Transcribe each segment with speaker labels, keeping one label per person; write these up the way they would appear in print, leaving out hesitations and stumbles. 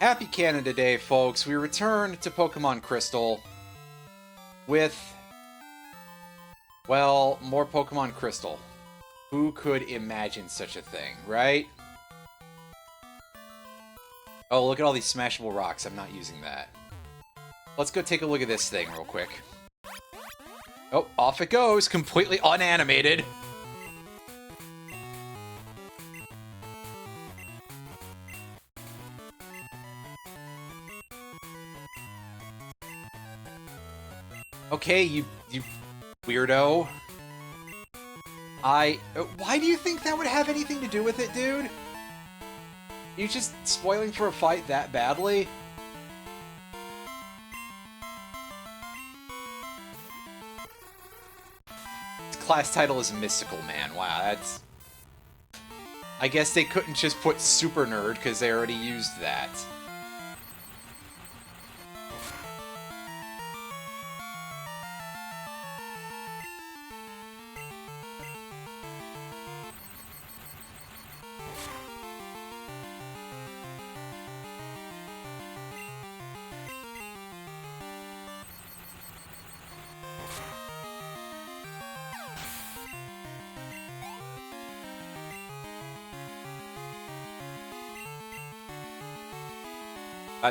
Speaker 1: Happy Canada Day, folks. We return to Pokemon Crystal with, well, more Pokemon Crystal. Who could imagine such a thing, right? Oh, look at all these smashable rocks. I'm not using that. Let's go take a look at this thing real quick. Oh, off it goes, completely unanimated. Okay, you weirdo. Why do you think that would have anything to do with it, dude? You just spoiling for a fight that badly? His class title is Mystical Man. Wow, that's... I guess they couldn't just put Super Nerd because they already used that.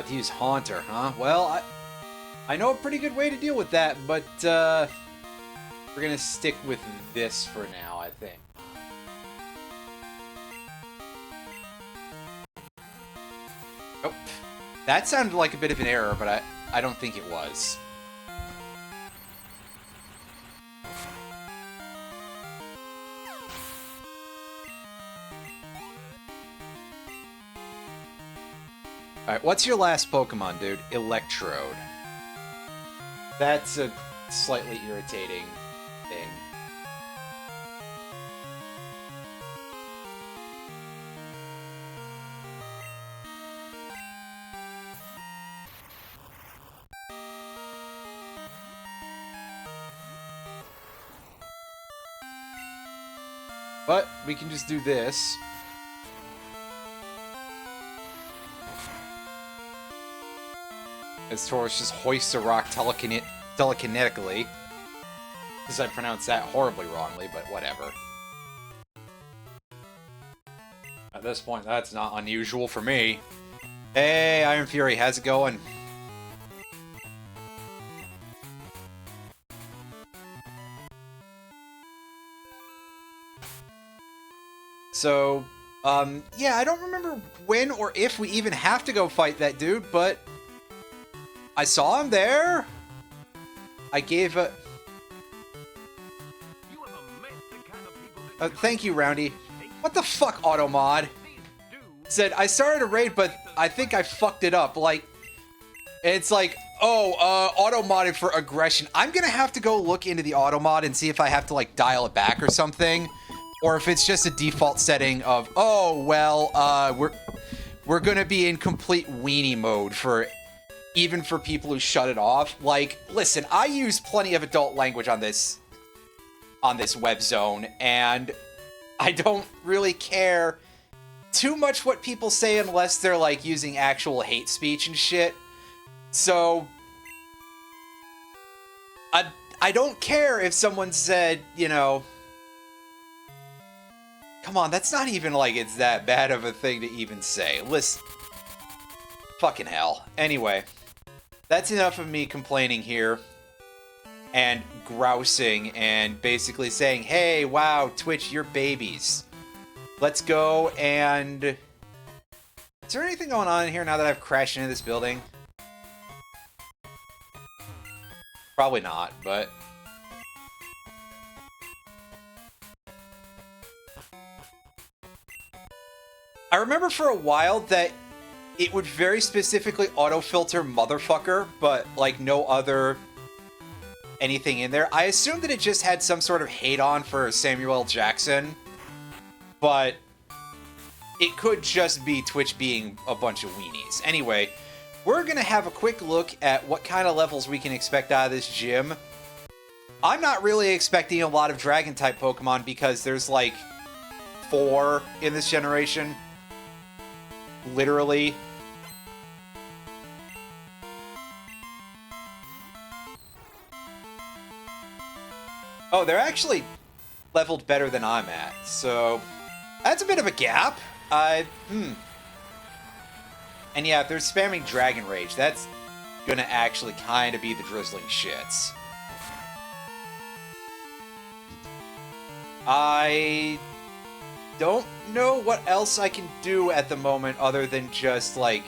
Speaker 1: To use Haunter, huh? Well, I know a pretty good way to deal with that, but we're gonna stick with this for now, I think. Oh, that sounded like a bit of an error, but I don't think it was. Alright, what's your last Pokemon, dude? Electrode. That's a slightly irritating thing. But we can just do this. As Taurus just hoists a rock telekinetically. Because I pronounced that horribly wrongly, but whatever. At this point, that's not unusual for me. Hey, Iron Fury, how's it going? So, yeah, I don't remember when or if we even have to go fight that dude, but... I saw him there. I gave a... thank you, Roundy. What the fuck, Automod? Said, I started a raid, but I think I fucked it up. Like, it's like, oh, auto-modded for aggression. I'm gonna have to go look into the auto-mod and see if I have to, like, dial it back or something. Or if it's just a default setting of, oh, well, we're gonna be in complete weenie mode for... even for people who shut it off. Like, listen, I use plenty of adult language on this web zone, and I don't really care too much what people say unless they're, like, using actual hate speech and shit. So, I don't care if someone said, you know... Come on, that's not even like it's that bad of a thing to even say. Listen. Fucking hell. Anyway. That's enough of me complaining here and grousing and basically saying, hey, wow, Twitch, you're babies. Let's go and... Is there anything going on in here now that I've crashed into this building? Probably not, but... I remember for a while that it would very specifically auto-filter motherfucker, but, like, no other anything in there. I assumed that it just had some sort of hate-on for Samuel L. Jackson, but it could just be Twitch being a bunch of weenies. Anyway, we're gonna have a quick look at what kind of levels we can expect out of this gym. I'm not really expecting a lot of Dragon-type Pokemon because there's, like, 4 in this generation. Literally. Oh, they're actually leveled better than I'm at, so that's a bit of a gap. And yeah, if they're spamming Dragon Rage, that's gonna actually kind of be the drizzling shits. I don't know what else I can do at the moment other than just, like,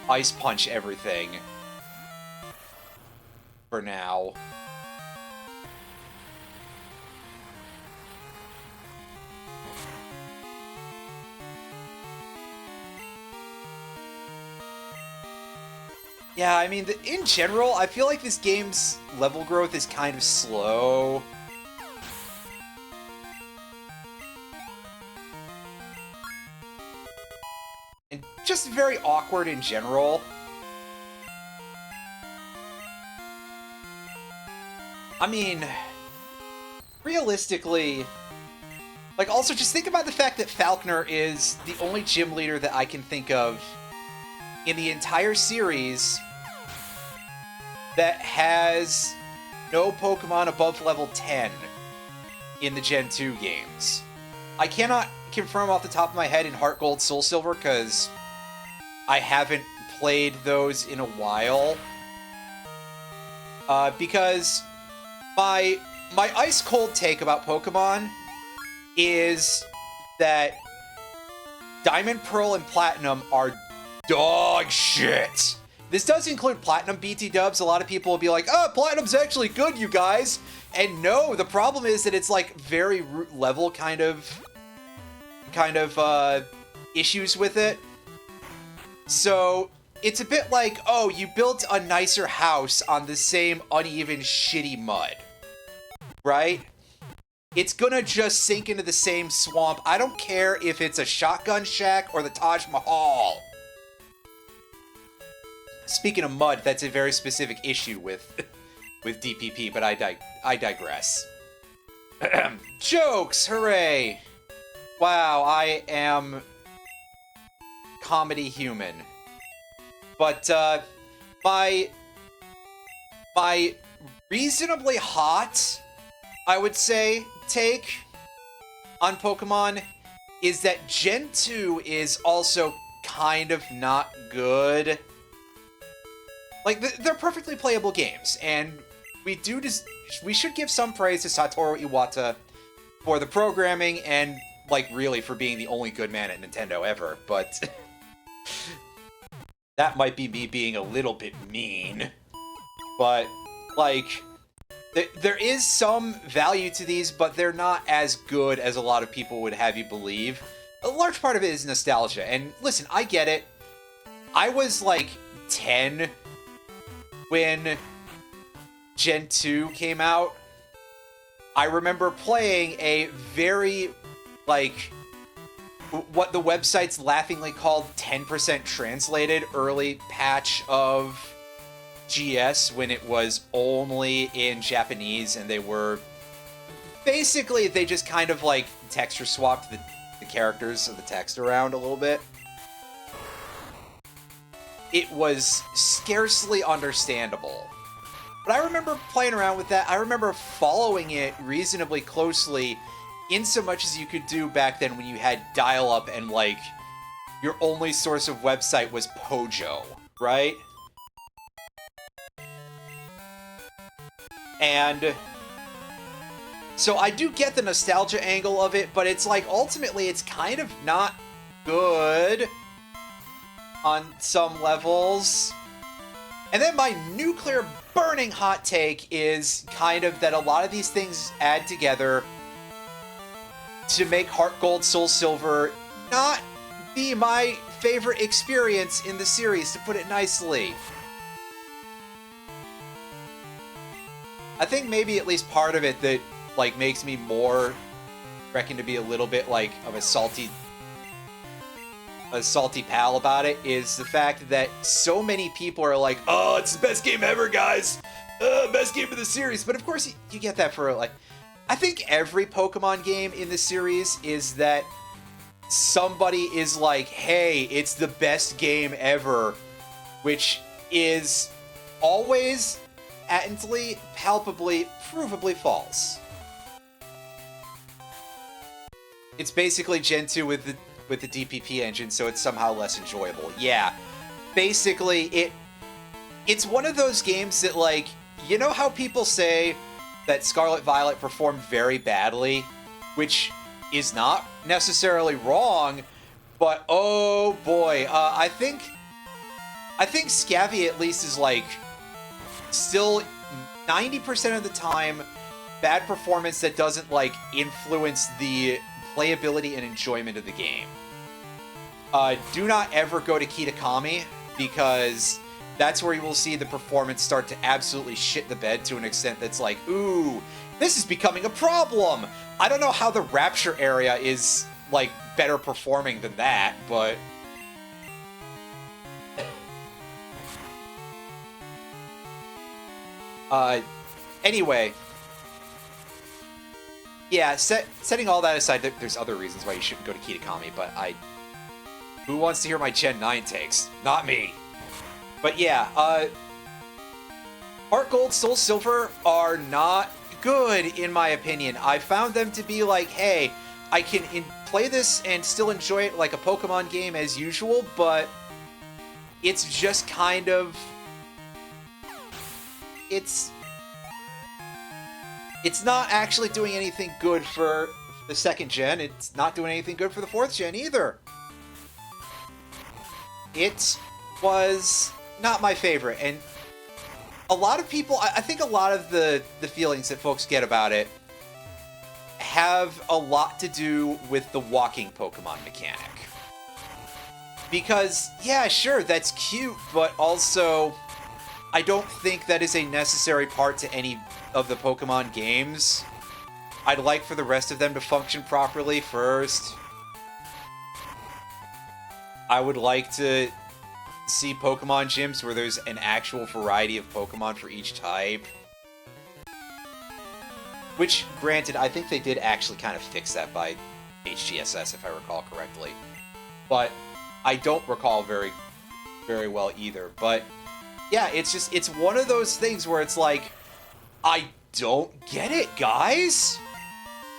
Speaker 1: Ice Punch everything. For now. Yeah, I mean, in general, I feel like this game's level growth is kind of slow. And just very awkward in general. I mean, realistically, like, also just think about the fact that Falconer is the only gym leader that I can think of in the entire series that has no Pokemon above level 10 in the Gen 2 games. I cannot confirm off the top of my head in Heart Gold, Soul Silver, because I haven't played those in a while. Because my ice cold take about Pokemon is that Diamond, Pearl, and Platinum are dog shit. This does include Platinum BT dubs. A lot of people will be like, oh, Platinum's actually good, you guys. And no, the problem is that it's like very root level kind of issues with it. So it's a bit like, oh, you built a nicer house on the same uneven, shitty mud. Right? It's gonna just sink into the same swamp. I don't care if it's a shotgun shack or the Taj Mahal. Speaking of mud, that's a very specific issue with DPP, but I digress. Jokes! Hooray! Wow, I am comedy human. But, my reasonably hot, I would say, take on Pokemon is that Gen 2 is also kind of not good. Like, they're perfectly playable games, and we should give some praise to Satoru Iwata for the programming and, like, really for being the only good man at Nintendo ever, but that might be me being a little bit mean. But, like, there is some value to these, but they're not as good as a lot of people would have you believe. A large part of it is nostalgia, and listen, I get it. I was, like, 10 when Gen 2 came out. I remember playing a very, like, what the website's laughingly called 10% translated early patch of GS when it was only in Japanese, and they were basically, they just kind of like texture swapped the characters of the text around a little bit. It was scarcely understandable. But I remember playing around with that. I remember following it reasonably closely, in so much as you could do back then when you had dial-up and, like, your only source of website was Pojo, right? And so I do get the nostalgia angle of it, but it's like, ultimately, it's kind of not good on some levels. And then my nuclear burning hot take is kind of that a lot of these things add together to make Heart Gold, Soul Silver not be my favorite experience in the series, to put it nicely. I think maybe at least part of it that, like, makes me more reckon to be a little bit, like, of a salty pal about it is the fact that so many people are like, oh, it's the best game ever, guys! Best game of the series! But of course, you get that for, like, I think every Pokemon game in the series is that somebody is like, hey, it's the best game ever, which is always patently, palpably, provably false. It's basically Gen 2 with the DPP engine, so it's somehow less enjoyable. Yeah, basically, it's one of those games that, like, you know how people say that Scarlet Violet performed very badly, which is not necessarily wrong, but oh boy, I think Scavvy at least is, like, still 90% of the time bad performance that doesn't, like, influence the playability and enjoyment of the game. Do not ever go to Kitakami, because that's where you will see the performance start to absolutely shit the bed to an extent that's like, ooh, this is becoming a problem! I don't know how the Rapture area is, like, better performing than that, but... Anyway. Yeah, setting all that aside, there's other reasons why you shouldn't go to Kitakami, but who wants to hear my Gen 9 takes? Not me. But yeah, Heart Gold, Soul Silver are not good, in my opinion. I found them to be like, hey, I can play this and still enjoy it like a Pokemon game as usual, but it's just kind of... It's not actually doing anything good for the 2nd gen. It's not doing anything good for the 4th gen either. It was not my favorite, and a lot of people, I think a lot of the feelings that folks get about it have a lot to do with the walking Pokemon mechanic. Because, yeah, sure, that's cute, but also, I don't think that is a necessary part to any of the Pokemon games. I'd like for the rest of them to function properly first. I would like to see Pokemon gyms where there's an actual variety of Pokemon for each type. Which, granted, I think they did actually kind of fix that by HGSS, if I recall correctly. But I don't recall very, very well either. But yeah, it's one of those things where it's like, I don't get it, guys.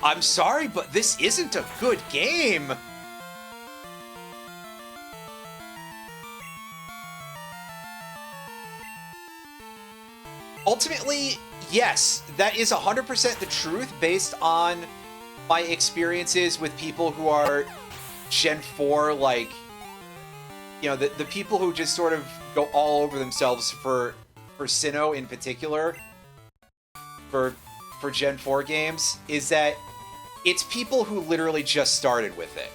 Speaker 1: I'm sorry, but this isn't a good game. Ultimately, yes, that is 100% the truth based on my experiences with people who are Gen 4, like, you know, the people who just sort of go all over themselves for Sinnoh in particular, for Gen 4 games, is that it's people who literally just started with it.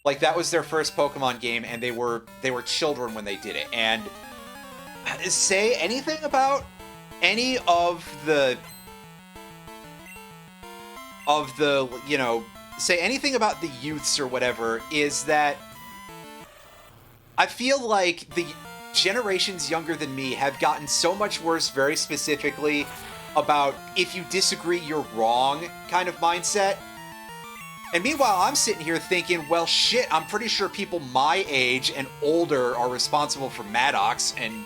Speaker 1: Like, that was their first Pokemon game, and they were children when they did it, and say anything about any of the, you know, say anything about the youths or whatever, is that I feel like the generations younger than me have gotten so much worse very specifically about if you disagree, you're wrong kind of mindset. And meanwhile, I'm sitting here thinking, well, shit, I'm pretty sure people my age and older are responsible for Maddox, and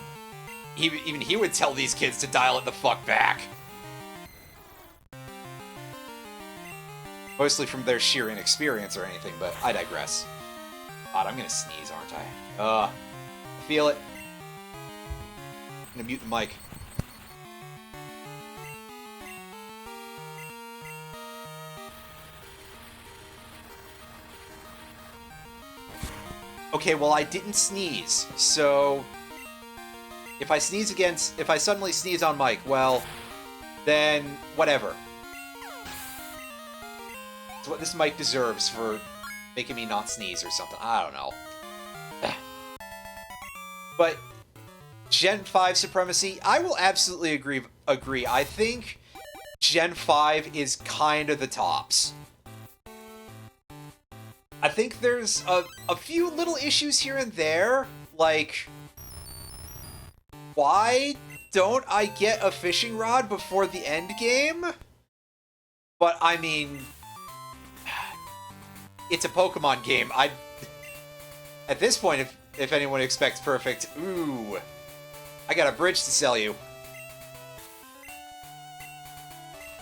Speaker 1: even he would tell these kids to dial it the fuck back. Mostly from their sheer inexperience or anything, but I digress. God, I'm gonna sneeze, aren't I? I feel it. I'm gonna mute the mic. Okay, well, I didn't sneeze, so if I suddenly sneeze on mic, well, then whatever. It's what this mic deserves for making me not sneeze or something. I don't know. But Gen 5 supremacy, I will absolutely agree. I think Gen 5 is kind of the tops. I think there's a few little issues here and there, like, why don't I get a fishing rod before the end game? But, I mean, it's a Pokemon game. At this point, if anyone expects perfect, ooh. I got a bridge to sell you.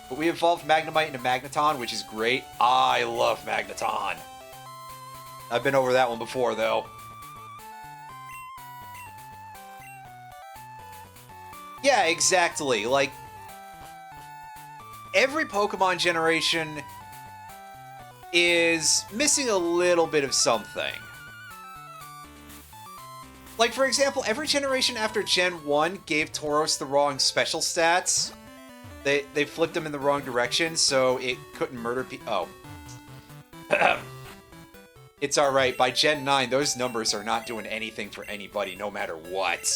Speaker 1: But we evolved Magnemite into Magneton, which is great. I love Magneton. I've been over that one before, though. Yeah, exactly. Like, every Pokemon generation is missing a little bit of something. Like, for example, every generation after Gen 1 gave Tauros the wrong special stats. They flipped him in the wrong direction, so it couldn't murder people. Oh. It's alright. By Gen 9, those numbers are not doing anything for anybody, no matter what.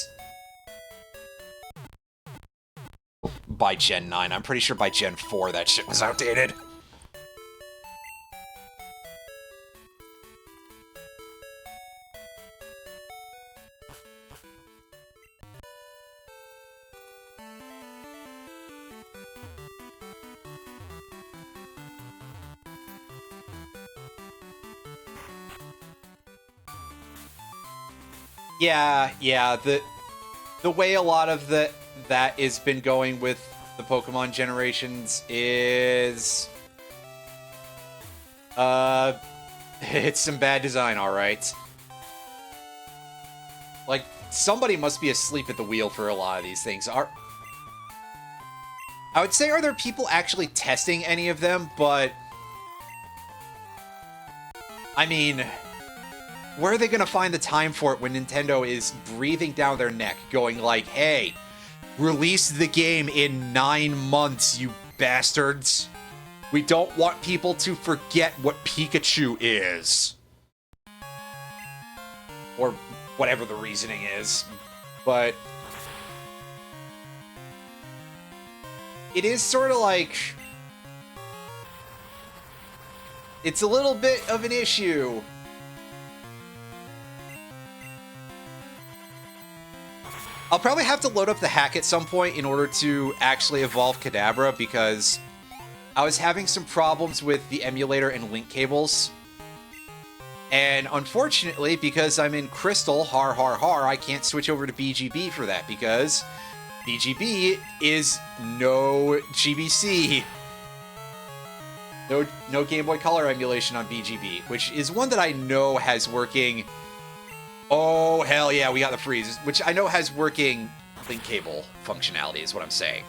Speaker 1: By Gen 9. I'm pretty sure by Gen 4 that shit was outdated. Yeah, the way a lot of that has been going with the Pokemon generations is it's some bad design, alright. Like, somebody must be asleep at the wheel for a lot of these things. I would say, are there people actually testing any of them? But I mean, where are they gonna find the time for it when Nintendo is breathing down their neck, going like, hey, release the game in 9 months, you bastards. We don't want people to forget what Pikachu is. Or whatever the reasoning is. But it is sort of like, it's a little bit of an issue. I'll probably have to load up the hack at some point in order to actually evolve Kadabra, because I was having some problems with the emulator and link cables. And unfortunately, because I'm in Crystal, I can't switch over to BGB for that, because BGB is no GBC. No Game Boy Color emulation on BGB, which is one that I know has working... Oh, hell yeah, we got the freeze, which I know has working link cable functionality, is what I'm saying.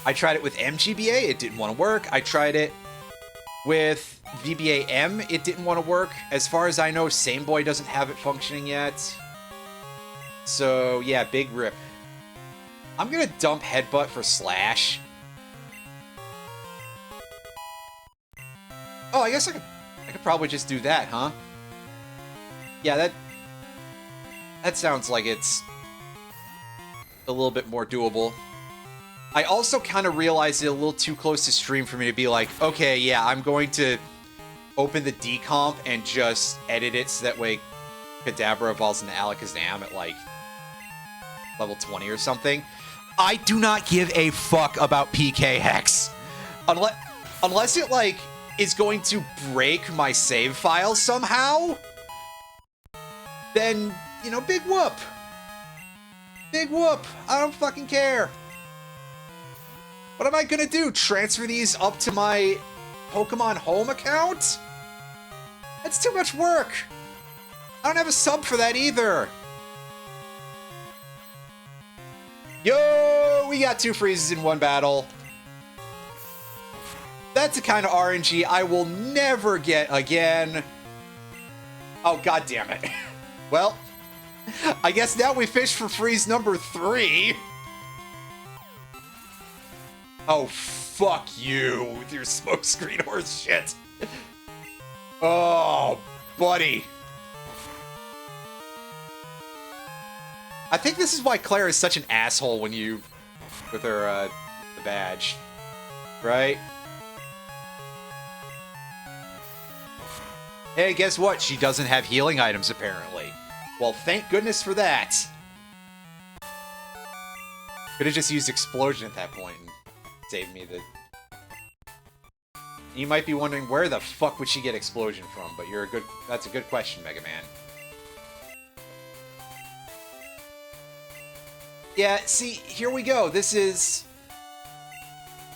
Speaker 1: I tried it with MGBA, it didn't want to work. I tried it with VBA-M, it didn't want to work. As far as I know, Same Boy doesn't have it functioning yet. So, yeah, big rip. I'm gonna dump Headbutt for Slash. Oh, I guess I could probably just do that, huh? Yeah, that sounds like it's a little bit more doable. I also kind of realized it a little too close to stream for me to be like, okay, yeah, I'm going to open the decomp and just edit it so that way Kadabra evolves into Alakazam at, like, level 20 or something. I do not give a fuck about PK Hex. Unless it, like, is going to break my save file somehow, then, you know, big whoop. Big whoop. I don't fucking care. What am I gonna do? Transfer these up to my Pokemon Home account? That's too much work. I don't have a sub for that either. Yo, we got 2 freezes in one battle. That's the kind of RNG I will never get again. Oh, god damn it. Well, I guess now we fish for freeze number 3. Oh, fuck you with your smokescreen horse shit. Oh, buddy. I think this is why Claire is such an asshole when you... with her, the badge. Right? Hey, guess what? She doesn't have healing items, apparently. Well, thank goodness for that. Could have just used Explosion at that point and saved me the... You might be wondering, where the fuck would she get Explosion from? But you're a good... That's a good question, Mega Man. Yeah, see, here we go. This is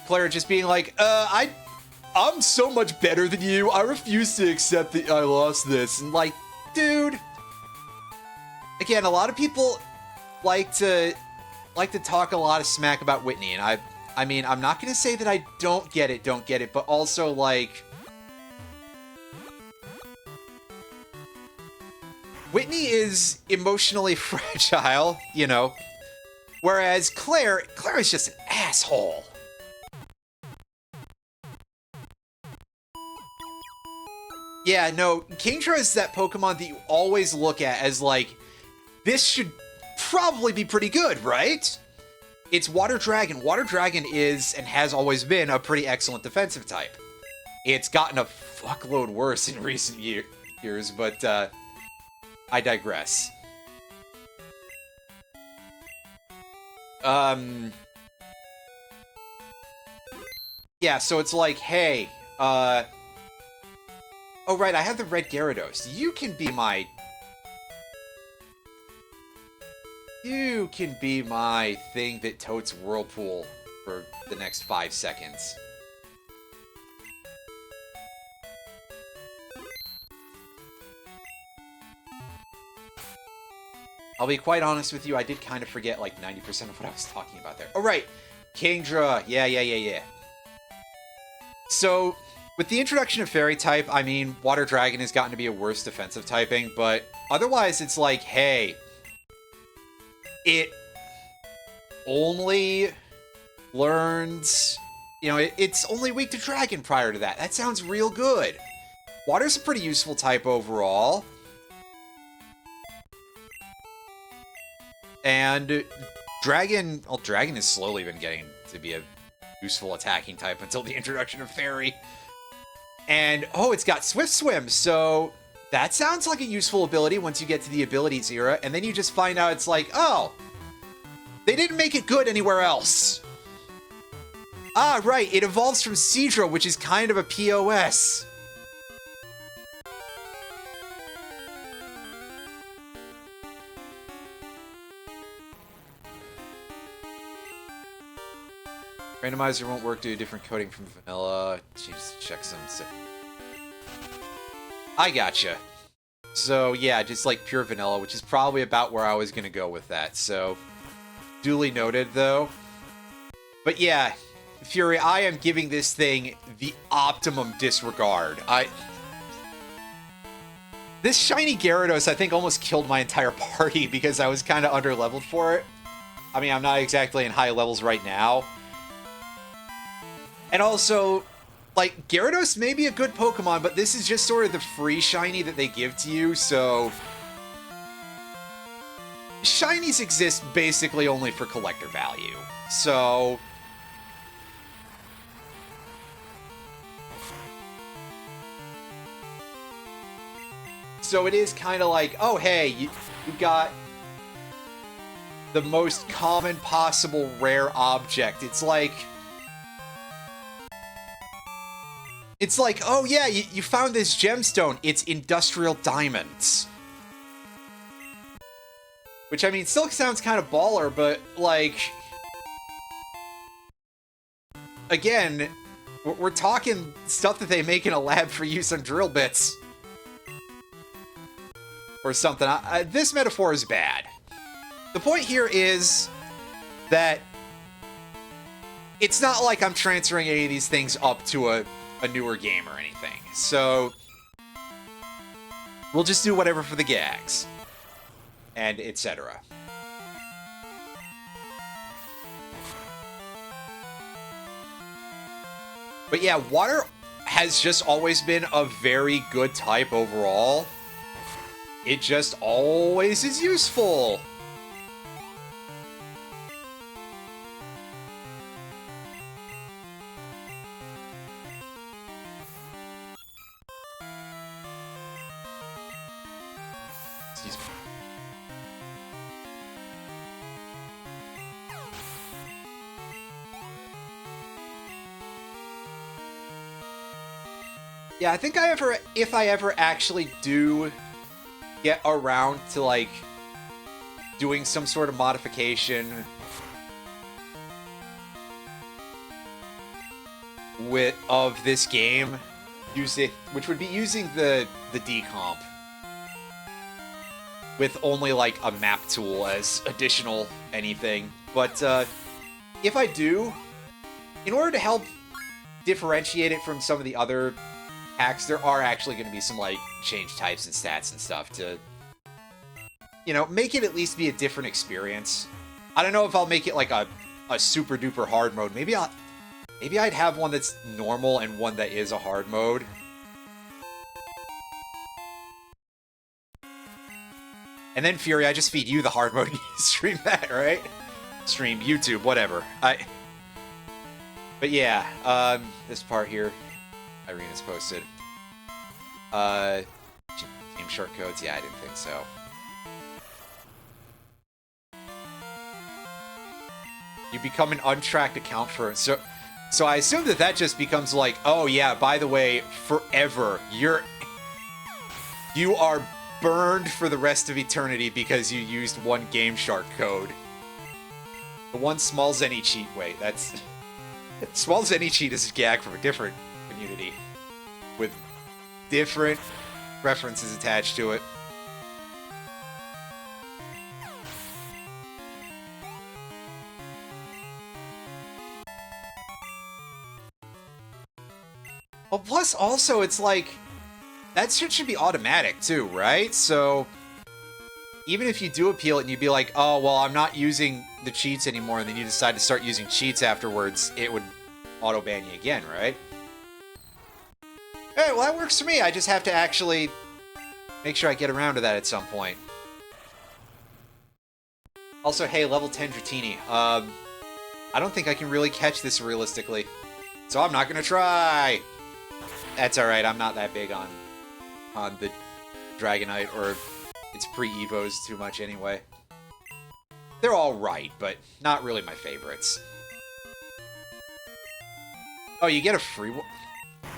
Speaker 1: Claire just being like, I'm so much better than you. I refuse to accept that I lost this. And like, dude. Again, a lot of people like to talk a lot of smack about Whitney, and I mean, I'm not gonna say that I don't get it, but also like Whitney is emotionally fragile, you know. Whereas Claire is just an asshole. Yeah, no, Kingdra is that Pokemon that you always look at as like, this should probably be pretty good, right? It's Water Dragon. Water Dragon is, and has always been, a pretty excellent defensive type. It's gotten a fuckload worse in recent years, but I digress. Yeah, so it's like, hey, oh right, I have the red Gyarados. You can be my thing that totes Whirlpool for the next 5 seconds. I'll be quite honest with you, I did kind of forget like 90% of what I was talking about there. Oh, right. Kingdra. Yeah. So, with the introduction of Fairy type, I mean, Water Dragon has gotten to be a worse defensive typing, but otherwise it's like, hey, it only learns, you know, it's only weak to Dragon prior to that. That sounds real good. Water's a pretty useful type overall. And Dragon, well, Dragon has slowly been getting to be a useful attacking type until the introduction of Fairy. And, oh, it's got Swift Swim, so that sounds like a useful ability once you get to the abilities era, and then you just find out it's like, oh, they didn't make it good anywhere else. Ah, right, it evolves from Seadra, which is kind of a POS. Randomizer won't work due to different coding from vanilla. Jeez, check some. I gotcha. So yeah, just like pure vanilla, which is probably about where I was gonna go with that. So duly noted, though. But yeah, Fury, I am giving this thing the optimum disregard. This shiny Gyarados, I think, almost killed my entire party because I was kind of under-leveled for it. I mean, I'm not exactly in high levels right now. And also, like, Gyarados may be a good Pokemon, but this is just sort of the free shiny that they give to you, so shinies exist basically only for collector value. So it is kind of like, oh, hey, you got the most common possible rare object. It's like, oh yeah, you found this gemstone. It's industrial diamonds. Which, I mean, still sounds kind of baller, but, like, again, we're talking stuff that they make in a lab for use on drill bits. Or something. This metaphor is bad. The point here is that it's not like I'm transferring any of these things up to a newer game or anything. So we'll just do whatever for the gags. And etc. But yeah, water has just always been a very good type overall. It just always is useful. Excuse me. Yeah, I think if I ever actually do get around to, like, doing some sort of modification of this game, which would be using the decomp with only like a map tool as additional anything. But if I do, in order to help differentiate it from some of the other hacks, there are actually going to be some like change types and stats and stuff to, you know, make it at least be a different experience. I don't know if I'll make it like a super duper hard mode. Maybe I'd have one that's normal and one that is a hard mode. And then, Fury, I just feed you the hard mode and you stream that, right? Stream, YouTube, whatever. But yeah, this part here, Irina's posted. Game short codes? Yeah, I didn't think so. You become an untracked account for it. So I assume that just becomes like, oh yeah, by the way, forever, you are burned for the rest of eternity because you used one Game Shark code. The one small Zenny cheat. Wait, that's... Small Zenny cheat is a gag from a different community with different references attached to it. Well, plus also it's like, that shit should be automatic too, right? So even if you do appeal it and you'd be like, oh, well, I'm not using the cheats anymore, and then you decide to start using cheats afterwards, it would auto-ban you again, right? Hey, well, that works for me. I just have to actually make sure I get around to that at some point. Also, hey, level 10 Dratini. I don't think I can really catch this realistically, so I'm not gonna try. That's alright, I'm not that big on the Dragonite, or its pre-evos too much anyway. They're alright, but not really my favorites. Oh, you get a free one?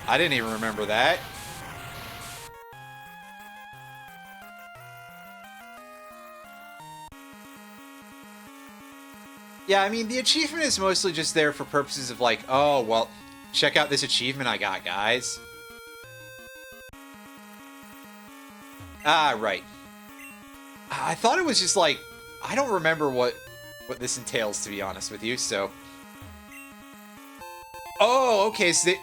Speaker 1: I didn't even remember that. Yeah, I mean, the achievement is mostly just there for purposes of like, oh, well, check out this achievement I got, guys. Ah, right. I thought it was just like, I don't remember what this entails, to be honest with you, so... Oh, okay, so they...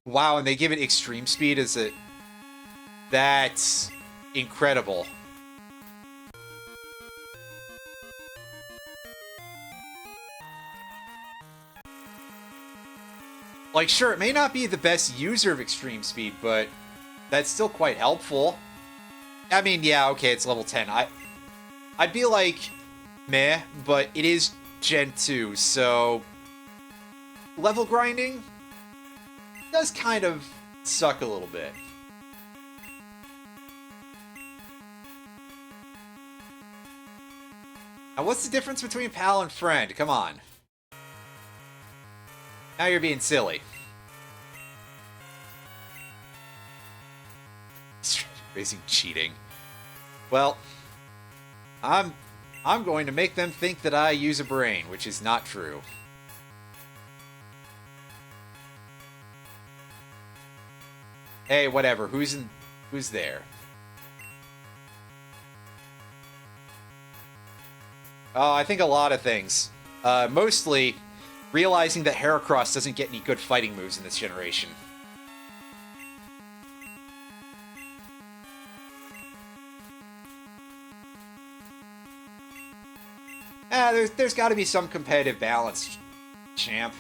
Speaker 1: Wow, and they give it extreme speed as a... That's incredible. Like, sure, it may not be the best user of extreme speed, but that's still quite helpful. I mean, yeah, okay, it's level 10. I'd be like, meh, but it is Gen 2, so... Level grinding does kind of suck a little bit. Now, what's the difference between pal and friend? Come on. Now you're being silly. Racing cheating. Well, I'm going to make them think that I use a brain, which is not true. Hey, whatever. Who's there? Oh, I think a lot of things. Mostly realizing that Heracross doesn't get any good fighting moves in this generation. There's got to be some competitive balance, champ.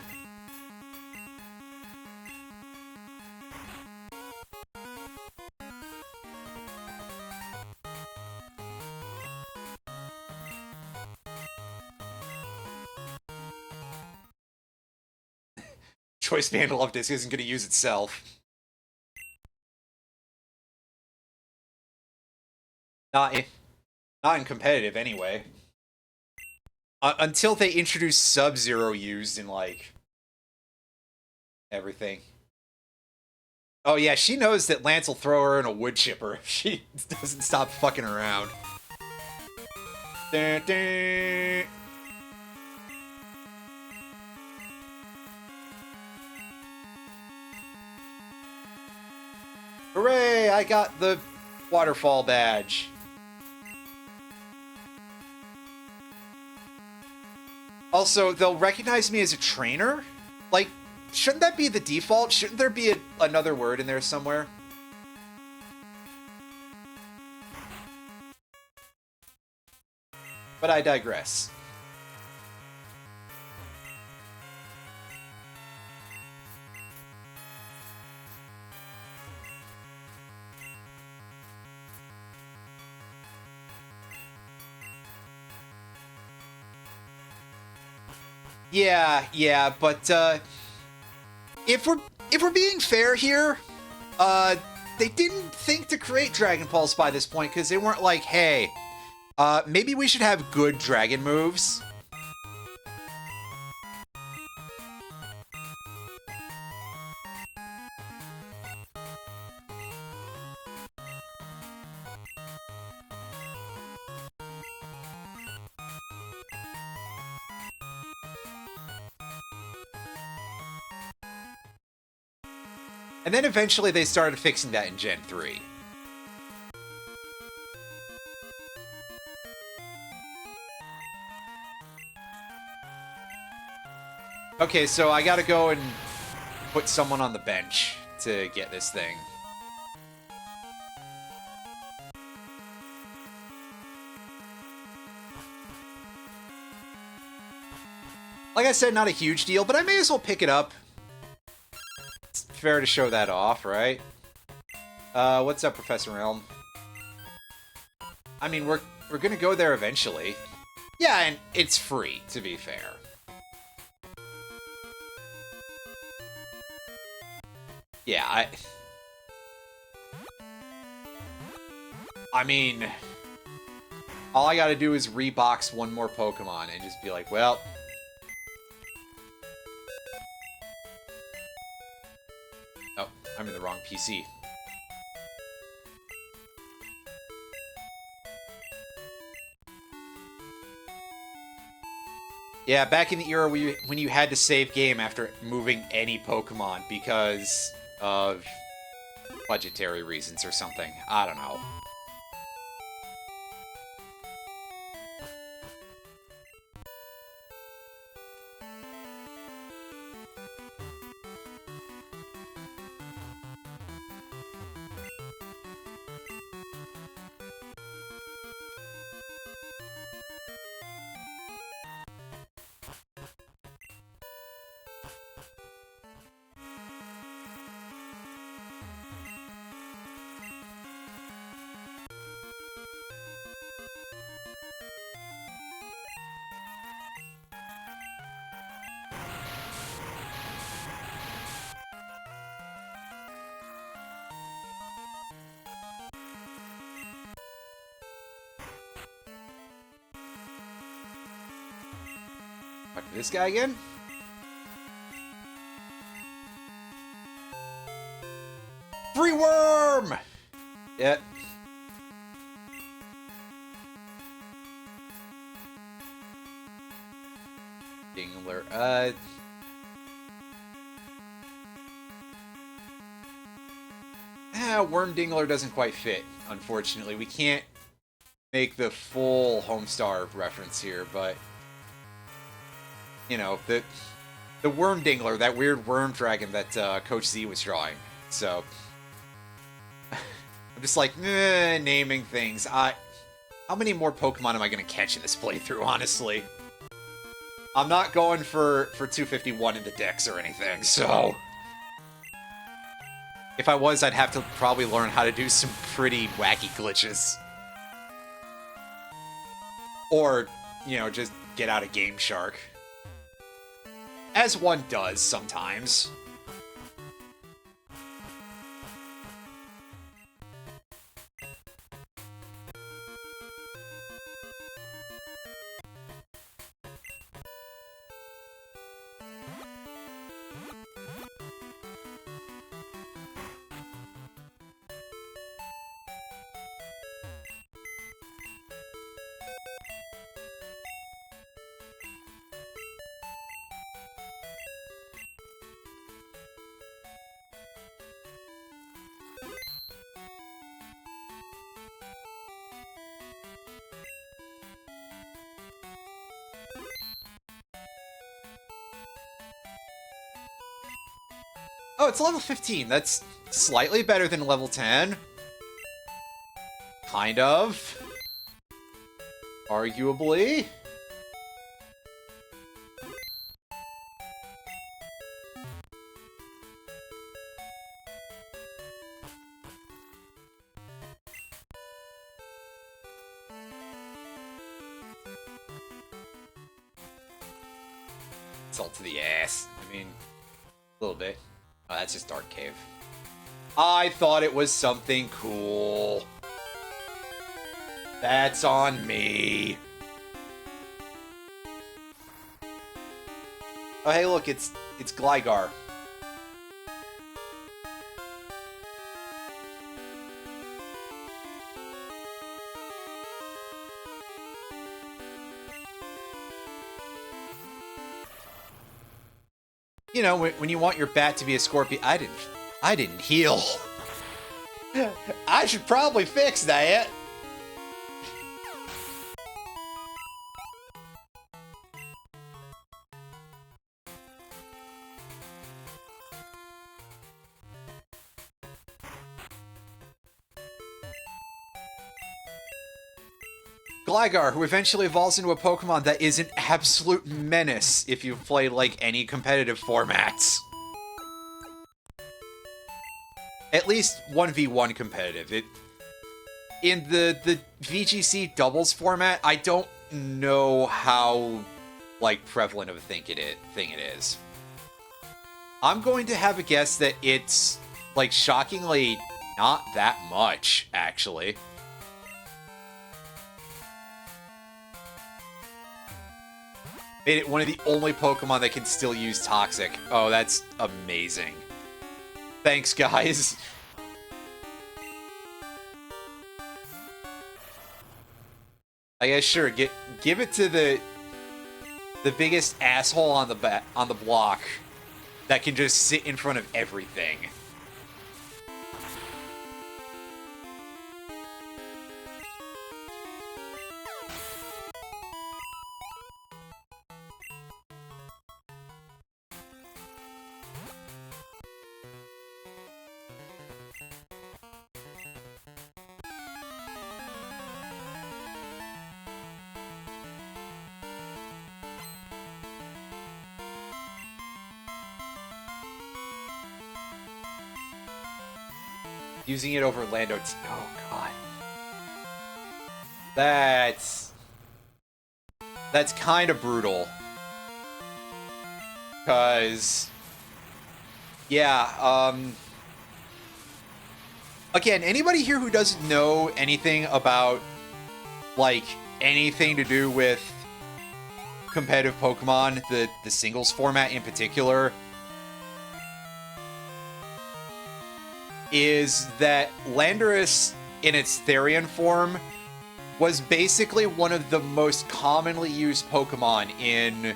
Speaker 1: Choice Vandal of Disc isn't going to use itself. Not in competitive, anyway. Until they introduce Sub-Zero used in, like, everything. Oh, yeah, she knows that Lance will throw her in a wood chipper if she doesn't stop fucking around. Dun, dun. Hooray! I got the waterfall badge. Also, they'll recognize me as a trainer? Like, shouldn't that be the default? Shouldn't there be another word in there somewhere? But I digress. Yeah, but if we're being fair here, they didn't think to create Dragon Pulse by this point because they weren't like, hey, maybe we should have good dragon moves. And then eventually they started fixing that in Gen 3. Okay, so I gotta go and put someone on the bench to get this thing. Like I said, not a huge deal, but I may as well pick it up. It's fair to show that off, right? What's up, Professor Elm? I mean, we're gonna go there eventually. Yeah, and it's free, to be fair. Yeah, I mean, all I gotta do is rebox one more Pokemon and just be like, well... Oh, I'm in the wrong PC. Yeah, back in the era when you had to save game after moving any Pokemon because of budgetary reasons or something. I don't know. Talk to this guy again? Free worm! Yep. Dingler. Worm Dingler doesn't quite fit, unfortunately. We can't make the full Homestar reference here, but... You know, the Worm Dingler, that weird worm dragon that Coach Z was drawing. So... I'm just like, naming things. How many more Pokemon am I going to catch in this playthrough, honestly? I'm not going for 251 in the Dex or anything, so... If I was, I'd have to probably learn how to do some pretty wacky glitches. Or, you know, just get out of Game Shark. As one does sometimes. Oh, it's level 15. That's slightly better than level 10. Kind of. Arguably. Salt to the ass. I mean, a little bit. Oh, that's just Dark Cave. I thought it was something cool. That's on me. Oh, hey, look, it's Gligar. You know, when you want your bat to be a Scorpion, I didn't heal. I should probably fix that. Gligar, who eventually evolves into a Pokemon that is an absolute menace if you play, like, any competitive formats. At least 1v1 competitive. In the VGC doubles format, I don't know how, like, prevalent of a thing it is. I'm going to have a guess that it's, like, shockingly not that much, actually. Made it one of the only Pokemon that can still use Toxic. Oh, that's amazing. Thanks, guys. I guess sure, give it to the biggest asshole on the block that can just sit in front of everything. Using it over Lando. Oh, God. That's kind of brutal. Because, yeah, again, anybody here who doesn't know anything about, like, anything to do with competitive Pokemon, the singles format in particular, is that Landorus, in its Therian form, was basically one of the most commonly used Pokemon in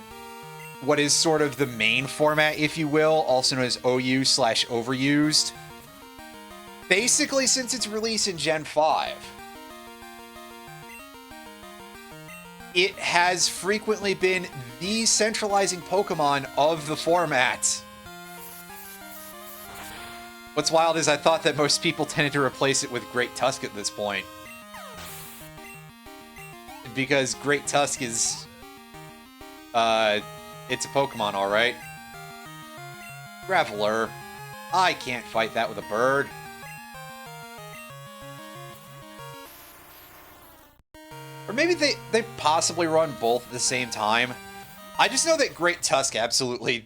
Speaker 1: what is sort of the main format, if you will, also known as OU/overused, basically since its release in Gen 5. It has frequently been the centralizing Pokemon of the format. What's wild is I thought that most people tended to replace it with Great Tusk at this point. Because Great Tusk is... it's a Pokemon, alright. Graveler. I can't fight that with a bird. Or maybe they possibly run both at the same time. I just know that Great Tusk absolutely...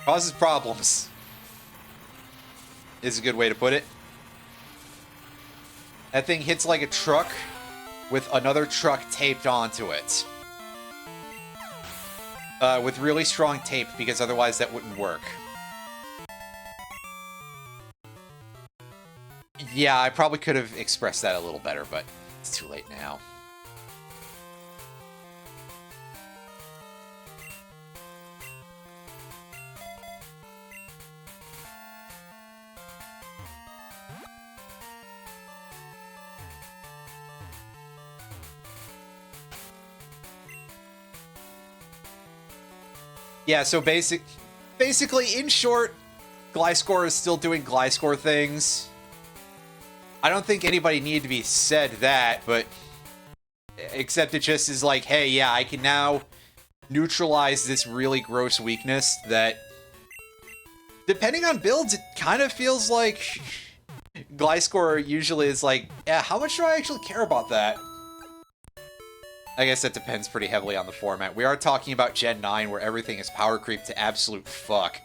Speaker 1: causes problems, is a good way to put it. That thing hits like a truck with another truck taped onto it. With really strong tape, because otherwise that wouldn't work. Yeah, I probably could have expressed that a little better, but It's too late now. Yeah, so basically, in short, Gliscor is still doing Gliscor things. I don't think anybody needed to be said that, but except it just is like, hey, yeah, I can now neutralize this really gross weakness that, depending on builds, it kind of feels like Gliscor usually is like, yeah, how much do I actually care about that? I guess that depends pretty heavily on the format. We are talking about Gen 9, where everything is power creep to absolute fuck.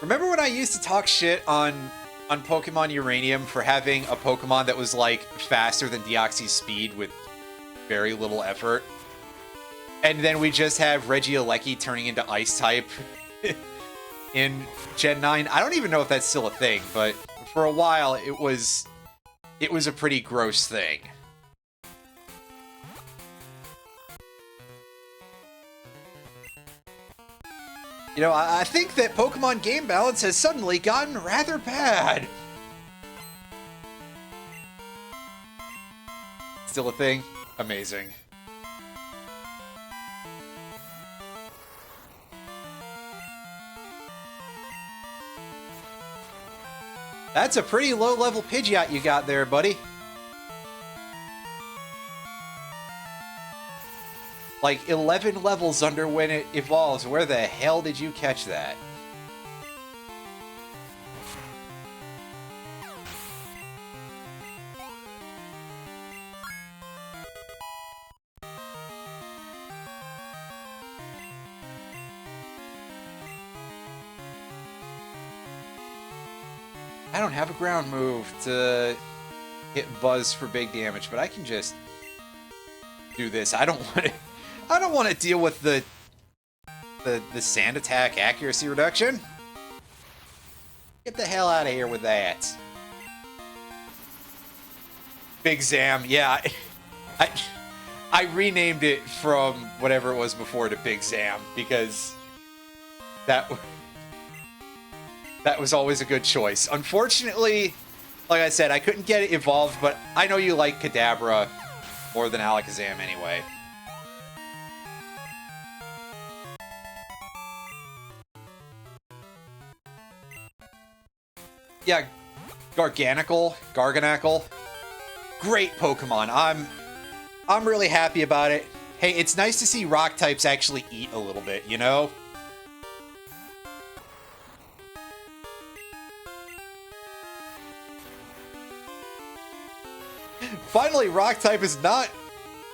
Speaker 1: Remember when I used to talk shit on Pokemon Uranium for having a Pokemon that was, like, faster than Deoxys speed with very little effort? And then we just have Regieleki turning into Ice-type in Gen 9. I don't even know if that's still a thing, but for a while it was a pretty gross thing. You know, I think that Pokemon game balance has suddenly gotten rather bad. Still a thing? Amazing. That's a pretty low-level Pidgeot you got there, buddy. Like, 11 levels under when it evolves. Where the hell did you catch that? I don't have a ground move to hit Buzz for big damage, but I can just do this. I don't want to deal with the sand attack accuracy reduction. Get the hell out of here with that. Big Zam, yeah. I renamed it from whatever it was before to Big Zam because that was always a good choice. Unfortunately, like I said, I couldn't get it evolved, but I know you like Kadabra more than Alakazam anyway. Yeah, Garganacl. Great Pokemon. I'm really happy about it. Hey, it's nice to see rock types actually eat a little bit, you know? Finally, rock type is not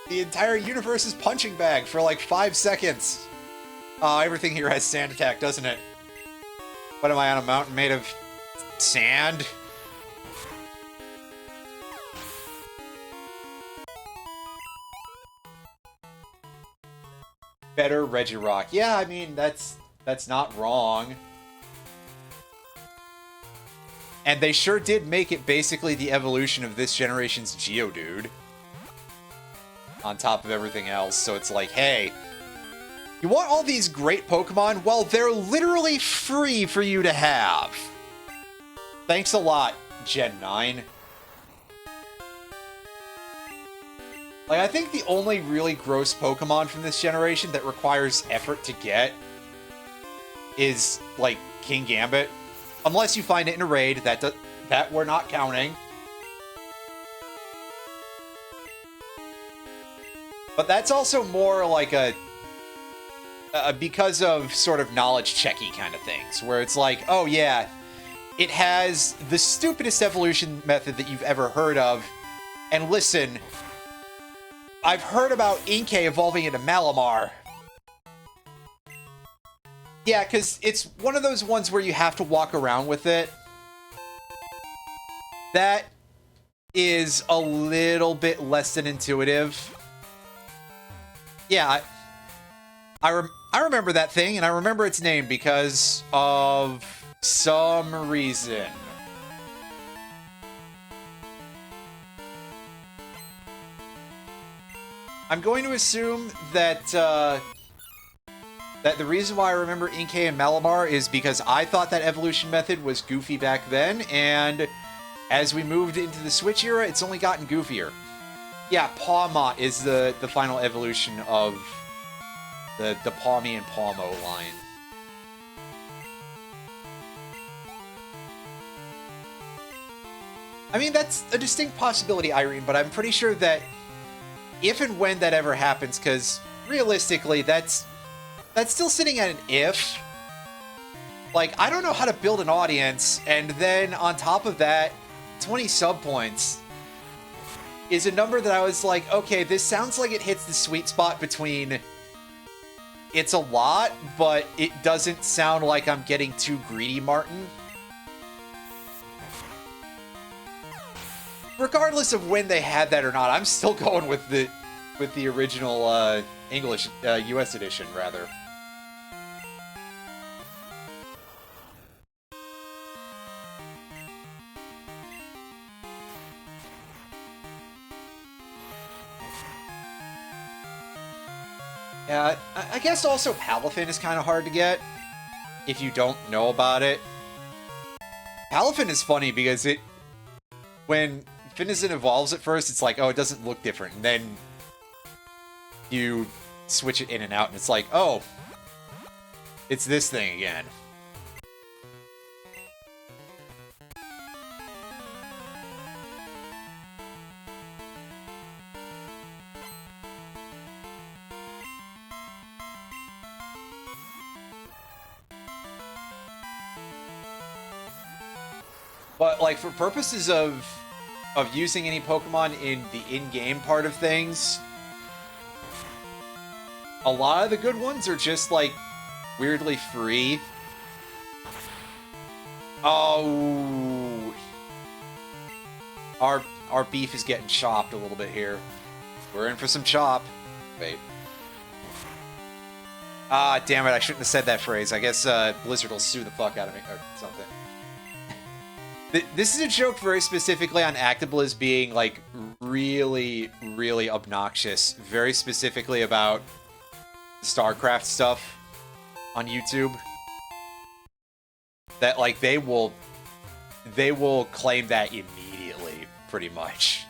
Speaker 1: the entire universe's punching bag for like 5 seconds. Everything here has sand attack, doesn't it? What am I on a mountain made of sand? Better Regirock. Yeah, I mean, that's not wrong. And they sure did make it basically the evolution of this generation's Geodude. On top of everything else, so it's like, hey, you want all these great Pokemon? Well, they're literally free for you to have. Thanks a lot, Gen 9. Like, I think the only really gross Pokemon from this generation that requires effort to get is, like, King Gambit. Unless you find it in a raid, that we're not counting. But that's also more like a because of sort of knowledge checky kind of things, where it's like, oh yeah, it has the stupidest evolution method that you've ever heard of, and listen, I've heard about Inkay evolving into Malamar. Yeah, because it's one of those ones where you have to walk around with it. That is a little bit less than intuitive. Yeah, I remember that thing, and I remember its name because of some reason. I'm going to assume that that the reason why I remember Inkay and Malamar is because I thought that evolution method was goofy back then, and as we moved into the Switch era, it's only gotten goofier. Yeah, Pawmot is the final evolution of the Pawmi and Pawmo line. I mean, that's a distinct possibility, Irene, but I'm pretty sure that if and when that ever happens, because realistically, that's still sitting at an if. Like, I don't know how to build an audience, and then on top of that, 20 sub points is a number that I was like, okay, this sounds like it hits the sweet spot between it's a lot, but it doesn't sound like I'm getting too greedy, Martin. Regardless of when they had that or not, I'm still going with the original English US edition, rather. Yeah, I guess also Palafin is kind of hard to get if you don't know about it. Palafin is funny because when Finizen evolves at first, it's like, oh, it doesn't look different, and then you switch it in and out, and it's like, oh, it's this thing again. But, like, for purposes of using any Pokemon in the in-game part of things, a lot of the good ones are just, like, weirdly free. Oh. Our beef is getting chopped a little bit here. We're in for some chop. Wait. Ah, damn it, I shouldn't have said that phrase. I guess Blizzard will sue the fuck out of me, or something. This is a joke very specifically on Actablizz being, like, really, really obnoxious. Very specifically about StarCraft stuff on YouTube. That, like, they will claim that immediately, pretty much.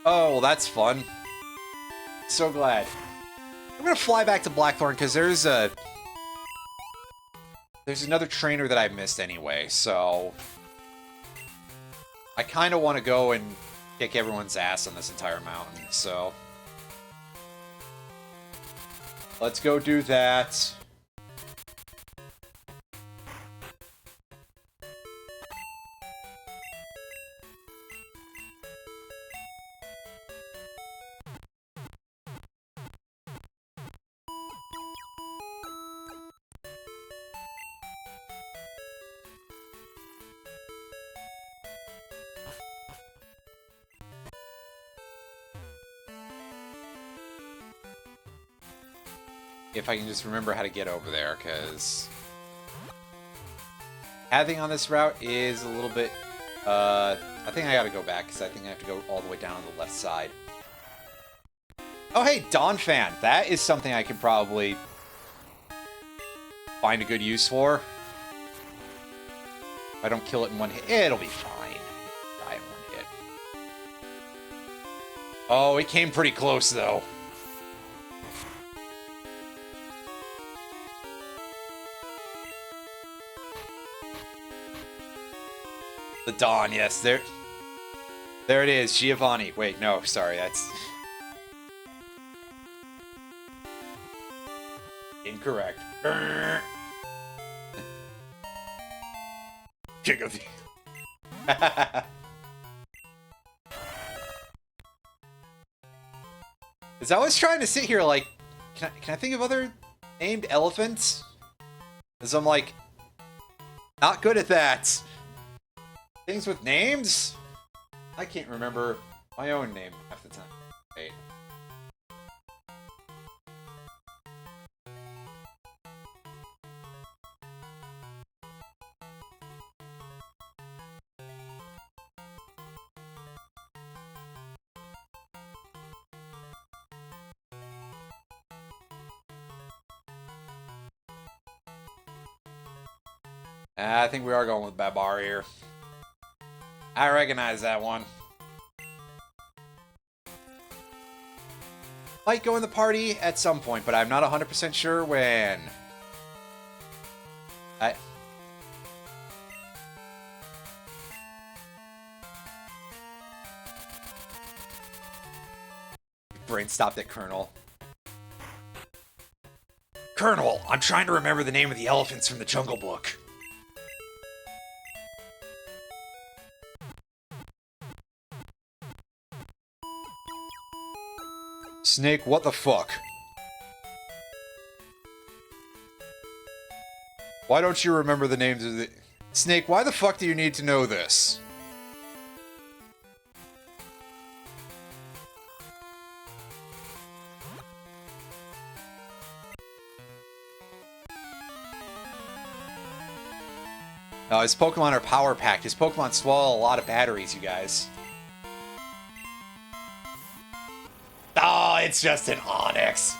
Speaker 1: Oh, well, that's fun. So glad. I'm gonna fly back to Blackthorn because there's another trainer that I missed anyway, so I kind of want to go and kick everyone's ass on this entire mountain, so let's go do that. If I can just remember how to get over there, because having on this route is a little bit, I think I gotta go back, because I think I have to go all the way down on the left side. Oh, hey, Donphan! That is something I can probably find a good use for. If I don't kill it in one hit, it'll be fine. Die in one hit. Oh, it came pretty close, though. The Dawn, yes. There it is. Giovanni. Wait, no, sorry, that's... incorrect. King of the... Because I was trying to sit here like, can I think of other named elephants? Because I'm like, not good at that. Things with names? I can't remember my own name half the time. Wait. I think we are going with Babar here. I recognize that one. Might go in the party at some point, but I'm not 100% sure when. Brain stopped at Colonel. Colonel, I'm trying to remember the name of the elephants from the Jungle Book. Snake, what the fuck? Why don't you remember the names of the... Snake, why the fuck do you need to know this? No, his Pokemon are power-packed. His Pokemon swallow a lot of batteries, you guys. Oh, it's just an Onix.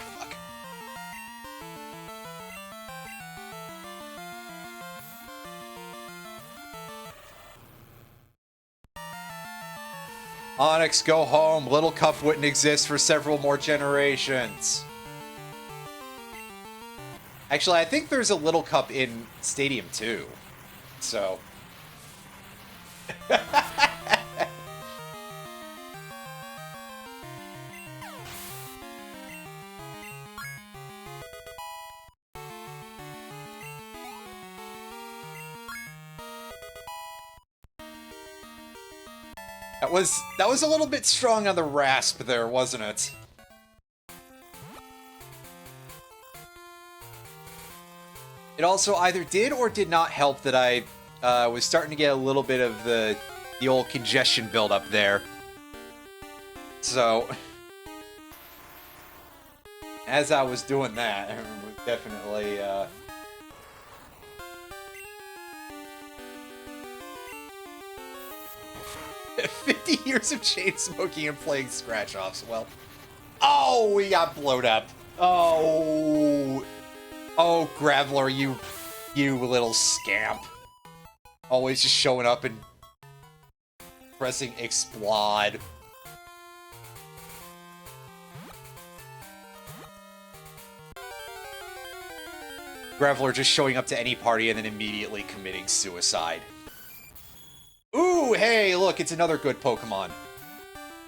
Speaker 1: Fuck. Onix, go home. Little Cup wouldn't exist for several more generations. Actually, I think there's a Little Cup in Stadium 2. So... That was a little bit strong on the rasp there, wasn't it? It also either did or did not help that I was starting to get a little bit of the old congestion buildup there. So, as I was doing that, I was definitely... 50 years of chain smoking and playing scratch-offs. Well, oh, we got blowed up. Oh, Graveler, you little scamp. Always just showing up and pressing explode. Graveler just showing up to any party and then immediately committing suicide. Ooh, hey, look, it's another good Pokemon.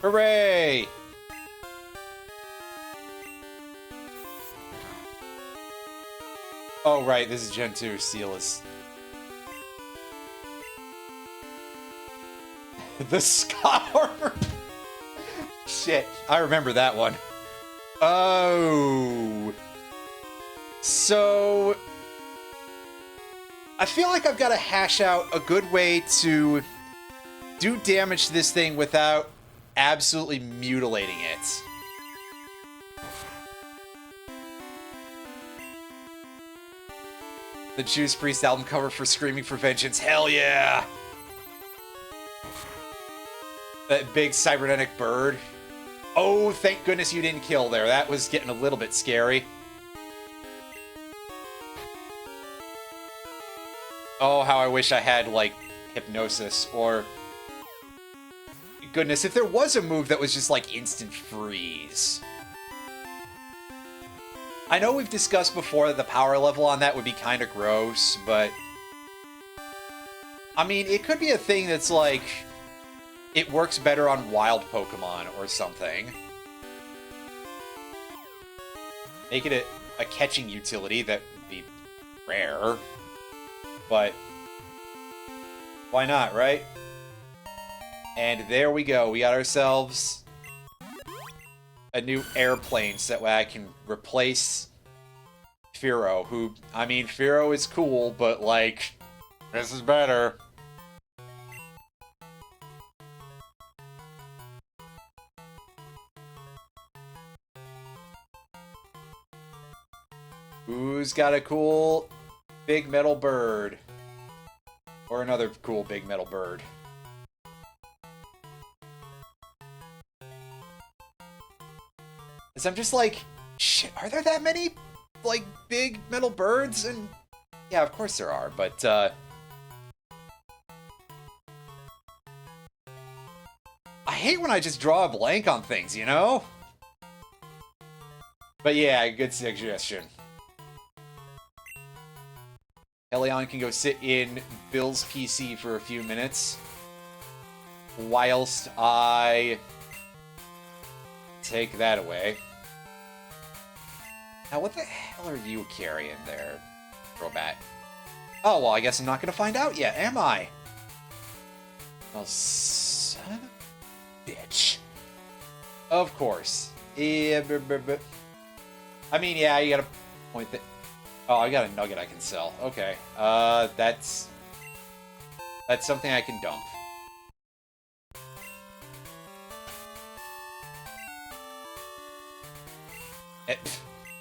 Speaker 1: Hooray! Oh, right, this is Gen 2. Seal is... the Scar! Shit, I remember that one. Oh... So... I feel like I've got to hash out a good way to do damage to this thing without absolutely mutilating it. The Juice Priest album cover for Screaming for Vengeance. Hell yeah! That big cybernetic bird. Oh, thank goodness you didn't kill there. That was getting a little bit scary. Oh, how I wish I had, like, Hypnosis, or... Goodness, if there was a move that was just, like, instant freeze. I know we've discussed before that the power level on that would be kind of gross, but... I mean, it could be a thing that's like... It works better on wild Pokemon or something. Make it a catching utility that would be rare. But... why not, right? And there we go. We got ourselves a new airplane so that way I can replace Fearow, who, I mean, Fearow is cool, but, like, this is better. Who's got a cool big metal bird? Or another cool big metal bird? Because I'm just like, shit, are there that many, like, big metal birds? And yeah, of course there are, but, I hate when I just draw a blank on things, you know? But yeah, good suggestion. Elion can go sit in Bill's PC for a few minutes, whilst I take that away. Now, what the hell are you carrying there, Crobat? Oh, well, I guess I'm not going to find out yet, am I? Well, son of a bitch. Of course. Yeah, I mean, yeah, you got to point that... Oh, I got a nugget I can sell. Okay. That's something I can dump.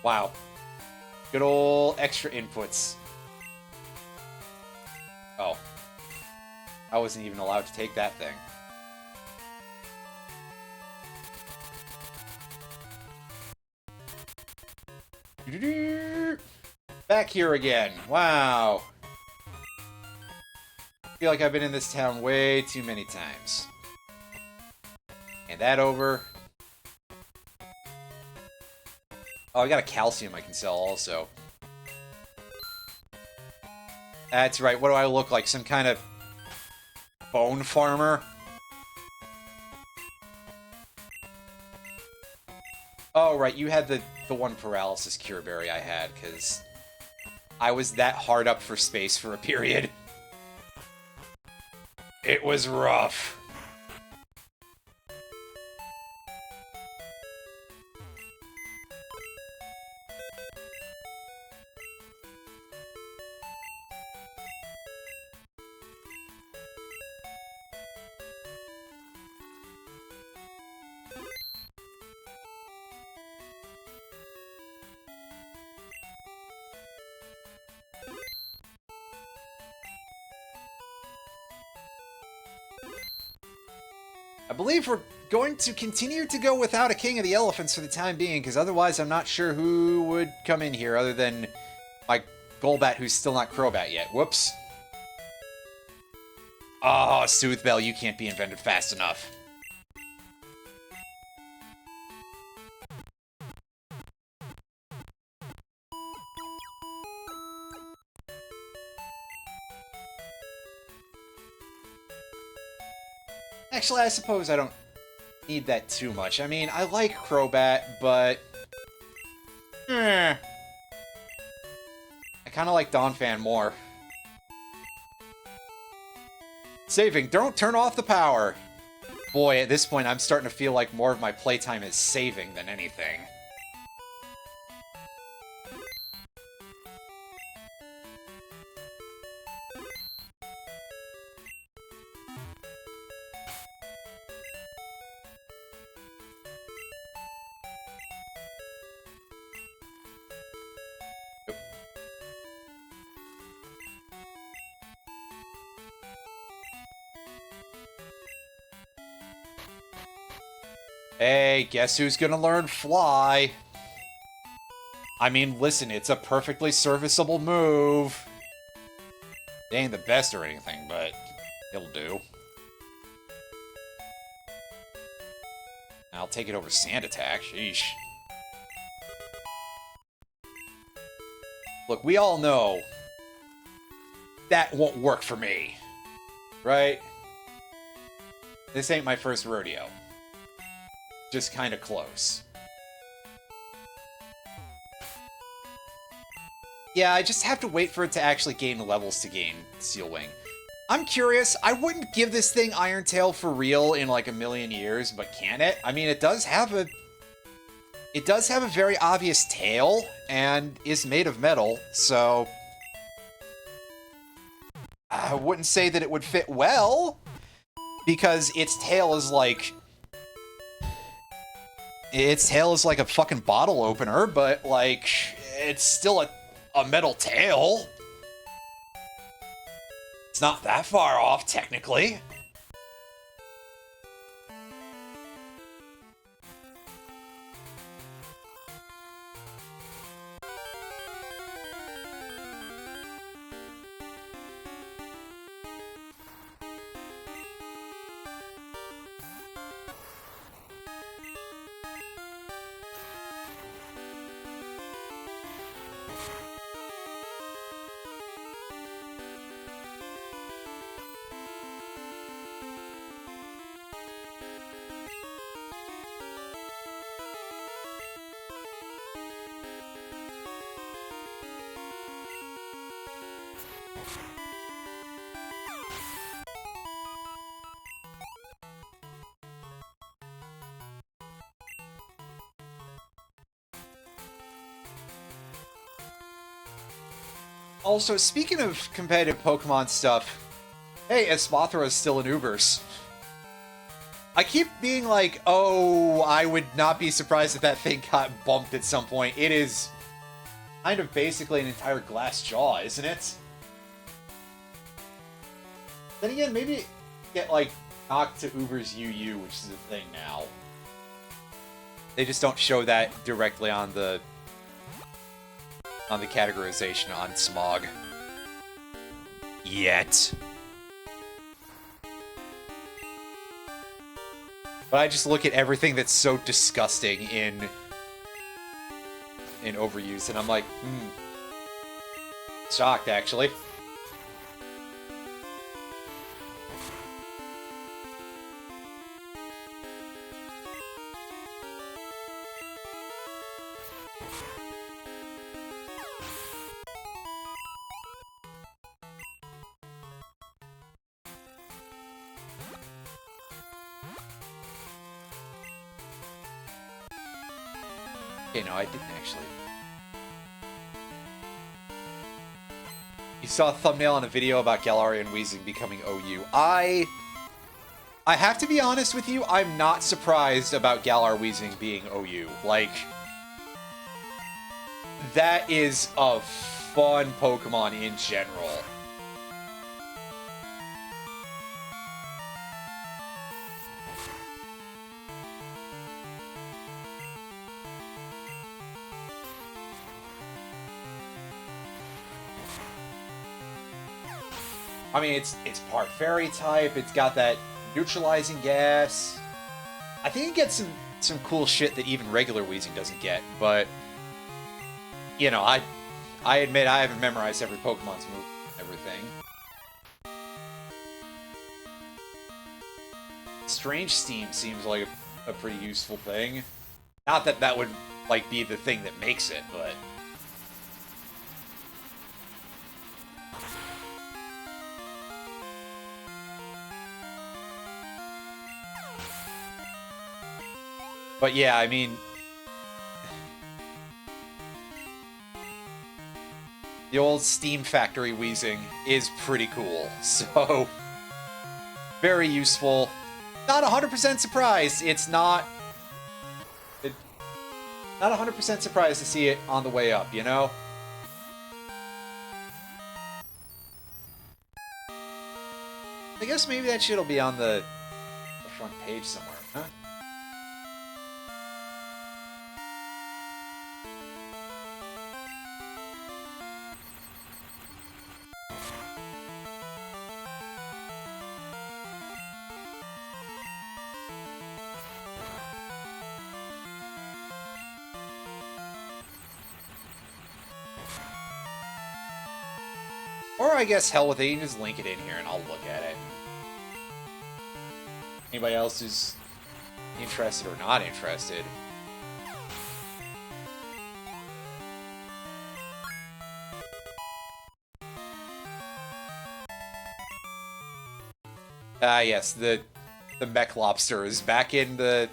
Speaker 1: Wow. Good old extra inputs. Oh. I wasn't even allowed to take that thing. Back here again. Wow. I feel like I've been in this town way too many times. And that over. Oh, I got a calcium I can sell also. That's right. What do I look like? Some kind of bone farmer? Oh, right. You had the one paralysis cure berry I had, because I was that hard up for space for a period. It was rough. I believe we're going to continue to go without a King of the Elephants for the time being, because otherwise I'm not sure who would come in here other than my Golbat, who's still not Crobat yet. Whoops. Oh, Soothbell, you can't be invented fast enough. Actually, I suppose I don't need that too much. I mean, I like Crobat, but... I kind of like Donphan more. Saving. Don't turn off the power. Boy, at this point, I'm starting to feel like more of my playtime is saving than anything. Hey, guess who's gonna learn Fly? I mean, listen, it's a perfectly serviceable move. It ain't the best or anything, but it'll do. I'll take it over Sand Attack, sheesh. Look, we all know that won't work for me, right? This ain't my first rodeo. Just kind of close. Yeah, I just have to wait for it to actually gain the levels to gain Steel Wing. I'm curious. I wouldn't give this thing Iron Tail for real in like a million years, but can it? I mean, it does have a very obvious tail and is made of metal, so I wouldn't say that it would fit well because its tail is like a fucking bottle opener, but like it's still a metal tail. It's not that far off, technically. Also, speaking of competitive Pokemon stuff, hey, Espathra is still in Ubers. I keep being like, oh, I would not be surprised if that thing got bumped at some point. It is kind of basically an entire glass jaw, isn't it? Then again, maybe get, like, knocked to Uber's UU, which is a thing now. They just don't show that directly on the categorization on Smog. Yet. But I just look at everything that's so disgusting in Overuse, and I'm like, shocked, actually. Okay, no, I didn't actually. You saw a thumbnail on a video about Galarian Weezing becoming OU. I have to be honest with you, I'm not surprised about Galar Weezing being OU. Like, that is a fun Pokemon in general. I mean, it's part fairy type. It's got that neutralizing gas. I think it gets some cool shit that even regular Weezing doesn't get. But you know, I admit I haven't memorized every Pokemon's move, everything. Strange Steam seems like a pretty useful thing. Not that that would like be the thing that makes it, but. But yeah, I mean, the old Steam Factory Weezing is pretty cool, so very useful. Not 100% surprised. It's not 100% surprised to see it on the way up, you know? I guess maybe that shit'll be on the front page somewhere, huh? I guess hell with it. You can just link it in here and I'll look at it. Anybody else who's interested or not interested? Yes, the mech lobster is back in the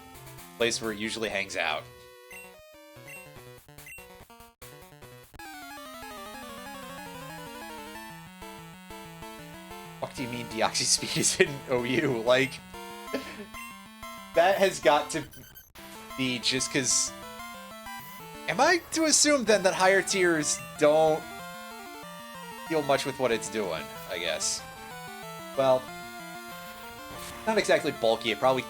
Speaker 1: place where it usually hangs out. What do you mean Deoxy Speed is in OU? Like, that has got to be just because... Am I to assume then that higher tiers don't deal much with what it's doing, I guess? Well, not exactly bulky. It probably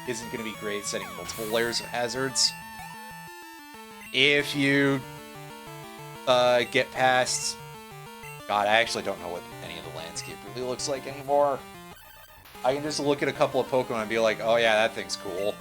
Speaker 1: isn't going to be great setting multiple layers of hazards. If you get past... God, I actually don't know what any of the landscape really looks like anymore. I can just look at a couple of Pokemon and be like, oh yeah, that thing's cool.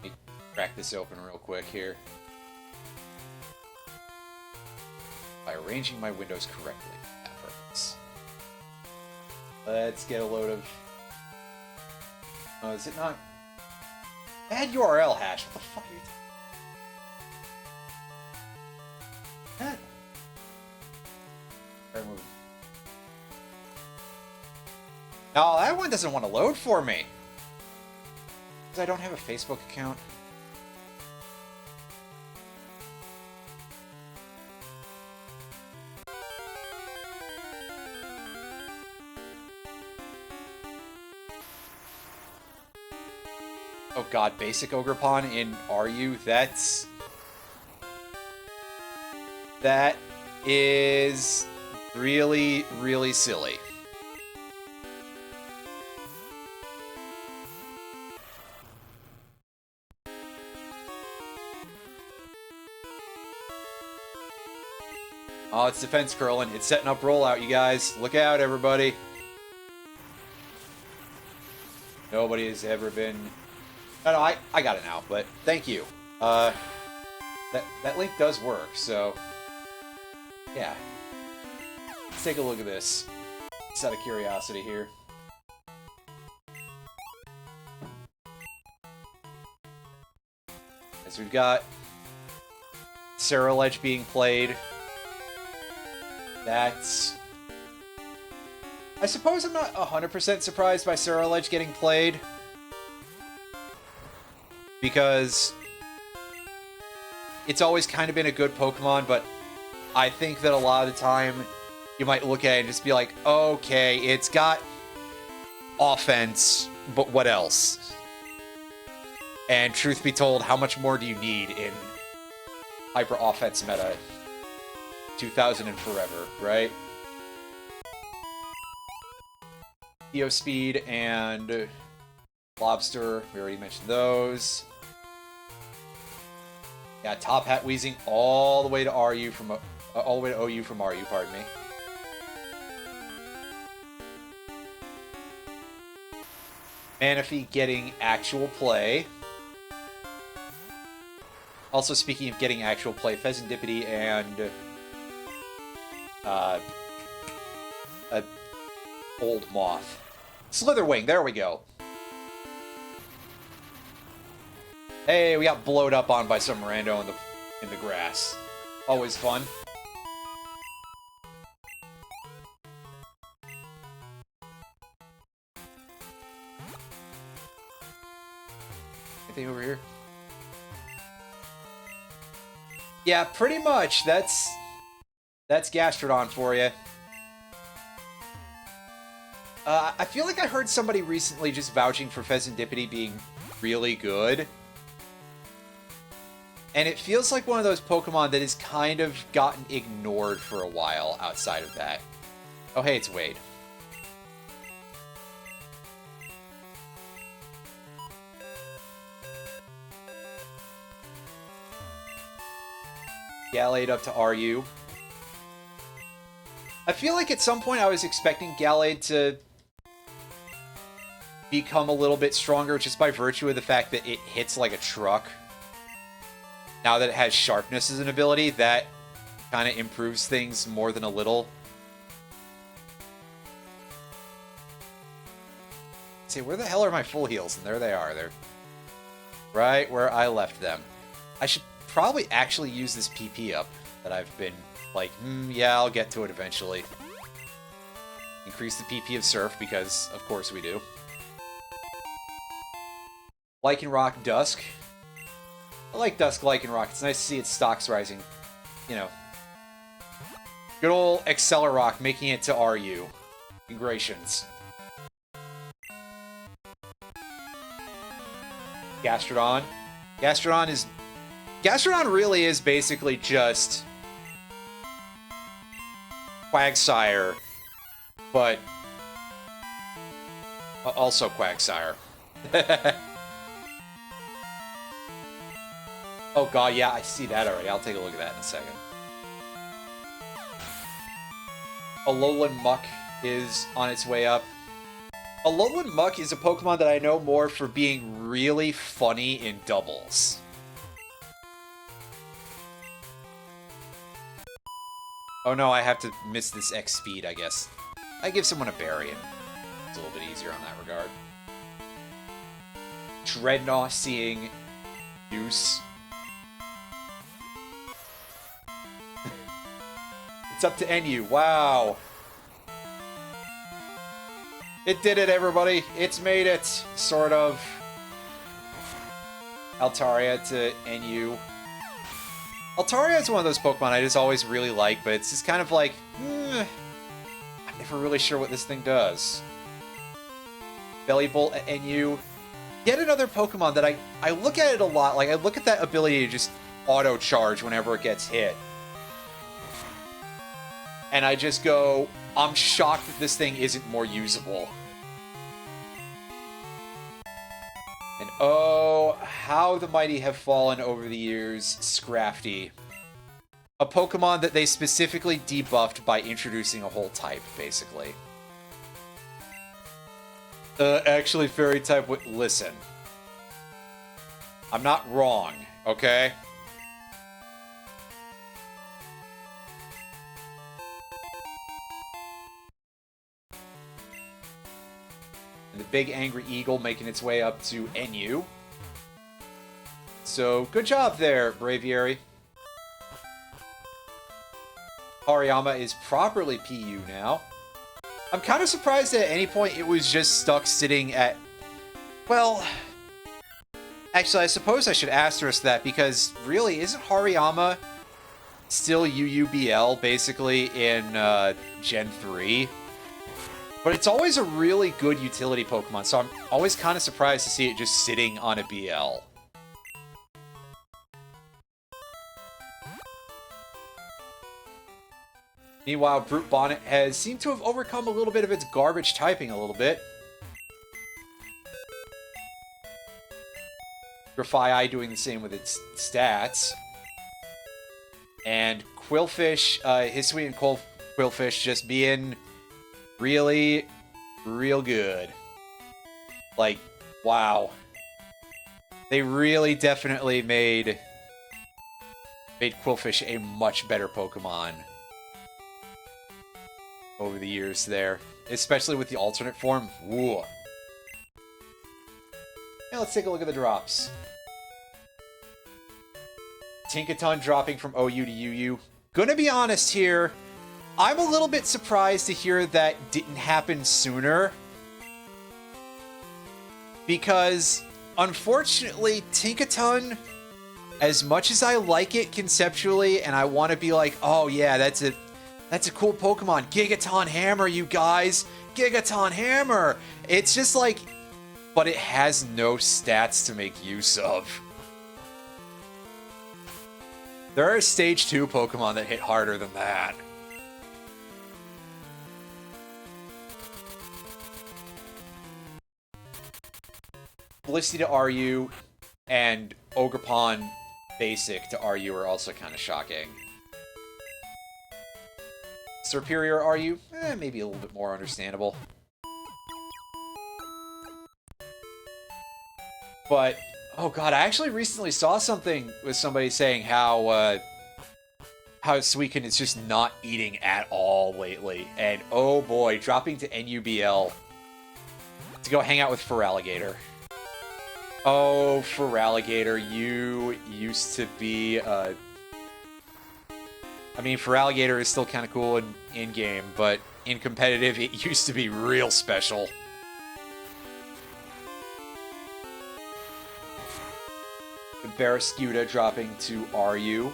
Speaker 1: Let me crack this open real quick here. By arranging my windows correctly for that purpose. Let's get a load of... Oh, is it not? Add URL hash. What the fuck are you doing? No, that one doesn't want to load for me. Because I don't have a Facebook account. Oh god, basic Ogerpon in RU? That is really, really silly. Oh, it's defense curling. It's setting up rollout, you guys. Look out, everybody. Nobody has ever been... No, I got it now, but thank you. That link does work, so... Yeah. Let's take a look at this. Just out of curiosity here. As we've got... Ceruledge being played. That's... I suppose I'm not 100% surprised by Ceruledge getting played. Because it's always kind of been a good Pokemon, but I think that a lot of the time you might look at it and just be like, okay, it's got offense, but what else? And truth be told, how much more do you need in hyper offense meta 2000 and forever, right? Theo Speed and Lobster, we already mentioned those. Yeah, Top Hat Weezing all the way to RU from all the way to OU from RU, pardon me. Manaphy getting actual play. Also, speaking of getting actual play, Pheasantipity and a old moth. Slitherwing, there we go. Hey, we got blowed up on by some rando in the grass. Always fun. Anything over here? Yeah, pretty much. That's Gastrodon for you. I feel like I heard somebody recently just vouching for Pheasantipity being really good. And it feels like one of those Pokemon that has kind of gotten ignored for a while outside of that. Oh, hey, it's Wade. Gallade up to RU. I feel like at some point I was expecting Gallade to become a little bit stronger just by virtue of the fact that it hits like a truck. Now that it has sharpness as an ability, that kind of improves things more than a little. See, where the hell are my full heals? And there they are. They're right where I left them. I should probably actually use this PP up that I've been like, yeah, I'll get to it eventually. Increase the PP of Surf, because of course we do. Lycanroc Dusk. I like Dusk Lycanroc. It's nice to see its stocks rising. You know. Good old Accelerock making it to RU. Congratulations. Gastrodon. Gastrodon really is basically just Quagsire, but also Quagsire. Oh god, yeah, I see that already. I'll take a look at that in a second. Alolan Muck is on its way up. Alolan Muck is a Pokemon that I know more for being really funny in doubles. Oh no, I have to miss this X speed, I guess. I give someone a berry and it's a little bit easier on that regard. Dreadnought seeing Use. It's up to NU. Wow. It did it, everybody. It's made it. Sort of. Altaria to NU. Altaria is one of those Pokemon I just always really like, but it's just kind of like, I'm never really sure what this thing does. Bellybolt at NU. Yet another Pokemon that I look at it a lot. Like, I look at that ability to just auto-charge whenever it gets hit. And I just go, I'm shocked that this thing isn't more usable. And oh, how the mighty have fallen over the years, Scrafty. A Pokemon that they specifically debuffed by introducing a whole type, basically. Actually, Fairy type would... Listen. I'm not wrong, okay? And the big angry eagle making its way up to NU. So, good job there, Braviary. Hariyama is properly PU now. I'm kind of surprised that at any point it was just stuck sitting at... Well... Actually, I suppose I should asterisk that, because really, isn't Hariyama still UUBL, basically, in Gen 3? But it's always a really good utility Pokemon, so I'm always kind of surprised to see it just sitting on a BL. Meanwhile, Brute Bonnet has seemed to have overcome a little bit of its garbage typing a little bit. Grafai doing the same with its stats. And Quillfish, Hisui and Quillfish just being really, real good. Like, wow. They really definitely made Quillfish a much better Pokemon over the years there. Especially with the alternate form. Woo. Now let's take a look at the drops. Tinkaton dropping from OU to UU. Gonna be honest here, I'm a little bit surprised to hear that didn't happen sooner. Because, unfortunately, Tinkaton, as much as I like it conceptually, and I want to be like, oh yeah, that's a cool Pokemon. Gigaton Hammer, you guys! Gigaton Hammer! It's just like... But it has no stats to make use of. There are Stage 2 Pokemon that hit harder than that. Felicity to RU and superior are you? Maybe a little bit more understandable. But, oh god, I actually recently saw something with somebody saying how Suicune is just not eating at all lately. And oh boy, dropping to NUBL to go hang out with Feraligatr. Oh, Feraligatr, you used to be, I mean, Feraligatr is still kind of cool in-game, but in competitive, it used to be real special. Barraskewda dropping to RU.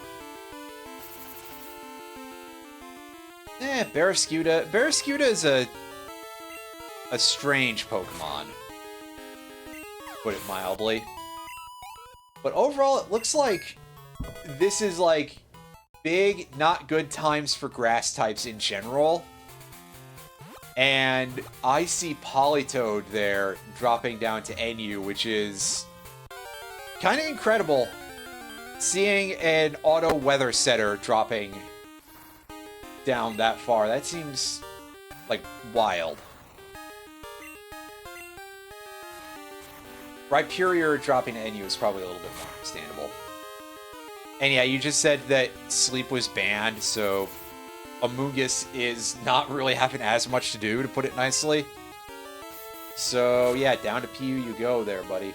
Speaker 1: Barraskewda is a strange Pokemon, put it mildly. But overall, it looks like this is like big, not good times for grass types in general. And I see Politoed there dropping down to NU, which is kind of incredible. Seeing an auto weather setter dropping down that far, that seems like wild. Rhyperior dropping to NU is probably a little bit more understandable. And yeah, you just said that sleep was banned, so Amoonguss is not really having as much to do, to put it nicely. So yeah, down to PU you go there, buddy.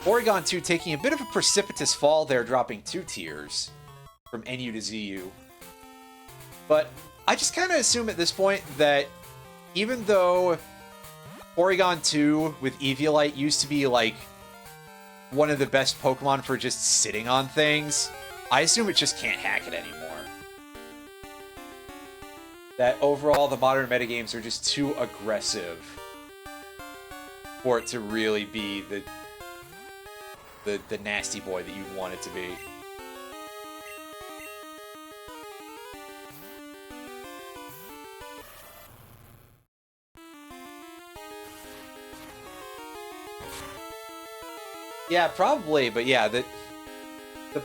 Speaker 1: Porygon 2 taking a bit of a precipitous fall there, dropping 2 tiers from NU to ZU. But I just kind of assume at this point that even though Porygon 2 with Eviolite used to be like one of the best Pokemon for just sitting on things, I assume it just can't hack it anymore. That overall the modern metagames are just too aggressive for it to really be the nasty boy that you want it to be. Yeah, probably, but yeah, the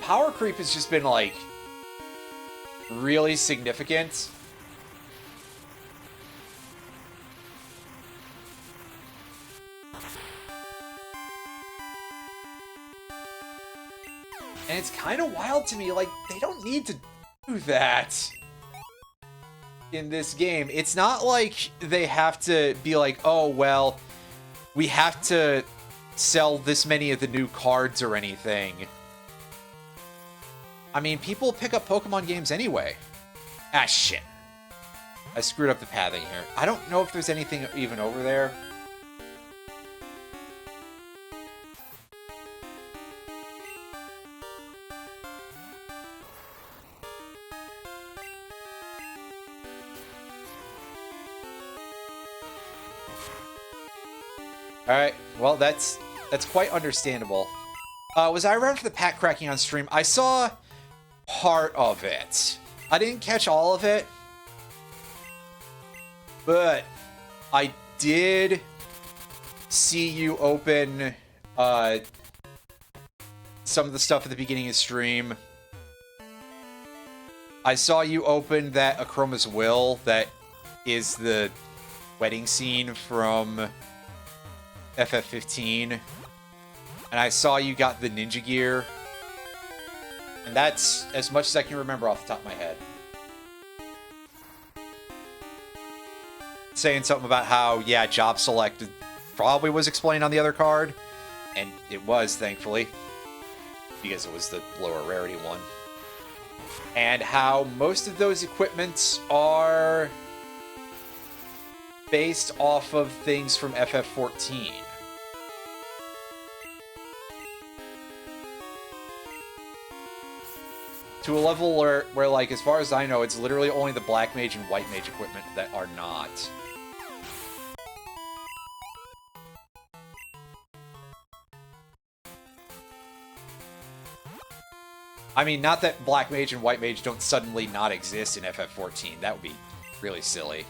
Speaker 1: power creep has just been, like, really significant. And it's kind of wild to me, like, they don't need to do that in this game. It's not like they have to be like, oh, well, we have to sell this many of the new cards or anything. I mean, people pick up Pokemon games anyway. Ah, shit. I screwed up the pathing here. I don't know if there's anything even over there. Alright, well, that's quite understandable. Was I around for the pack cracking on stream? I saw part of it. I didn't catch all of it, but I did see you open some of the stuff at the beginning of stream. I saw you open that Akroma's Will, that is the wedding scene from FF15. And I saw you got the ninja gear. And that's as much as I can remember off the top of my head. Saying something about how, yeah, job select probably was explained on the other card. And it was, thankfully. Because it was the lower rarity one. And how most of those equipments are based off of things from FF14. To a level where, like, as far as I know, it's literally only the Black Mage and White Mage equipment that are not. I mean, not that Black Mage and White Mage don't suddenly not exist in FF14. That would be really silly.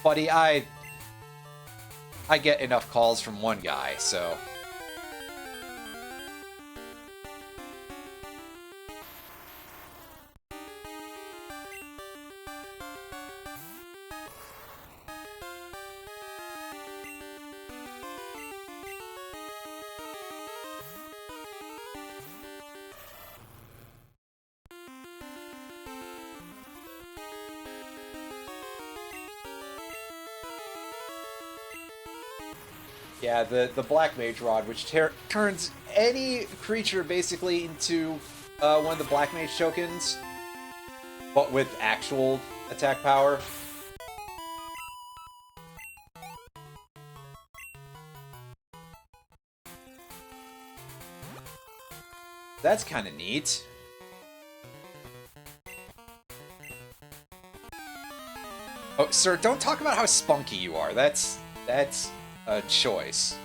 Speaker 1: Buddy, I I get enough calls from one guy, so... Yeah, the Black Mage Rod, which turns any creature basically into one of the Black Mage tokens, but with actual attack power. That's kind of neat. Oh, sir, don't talk about how spunky you are. That's a choice.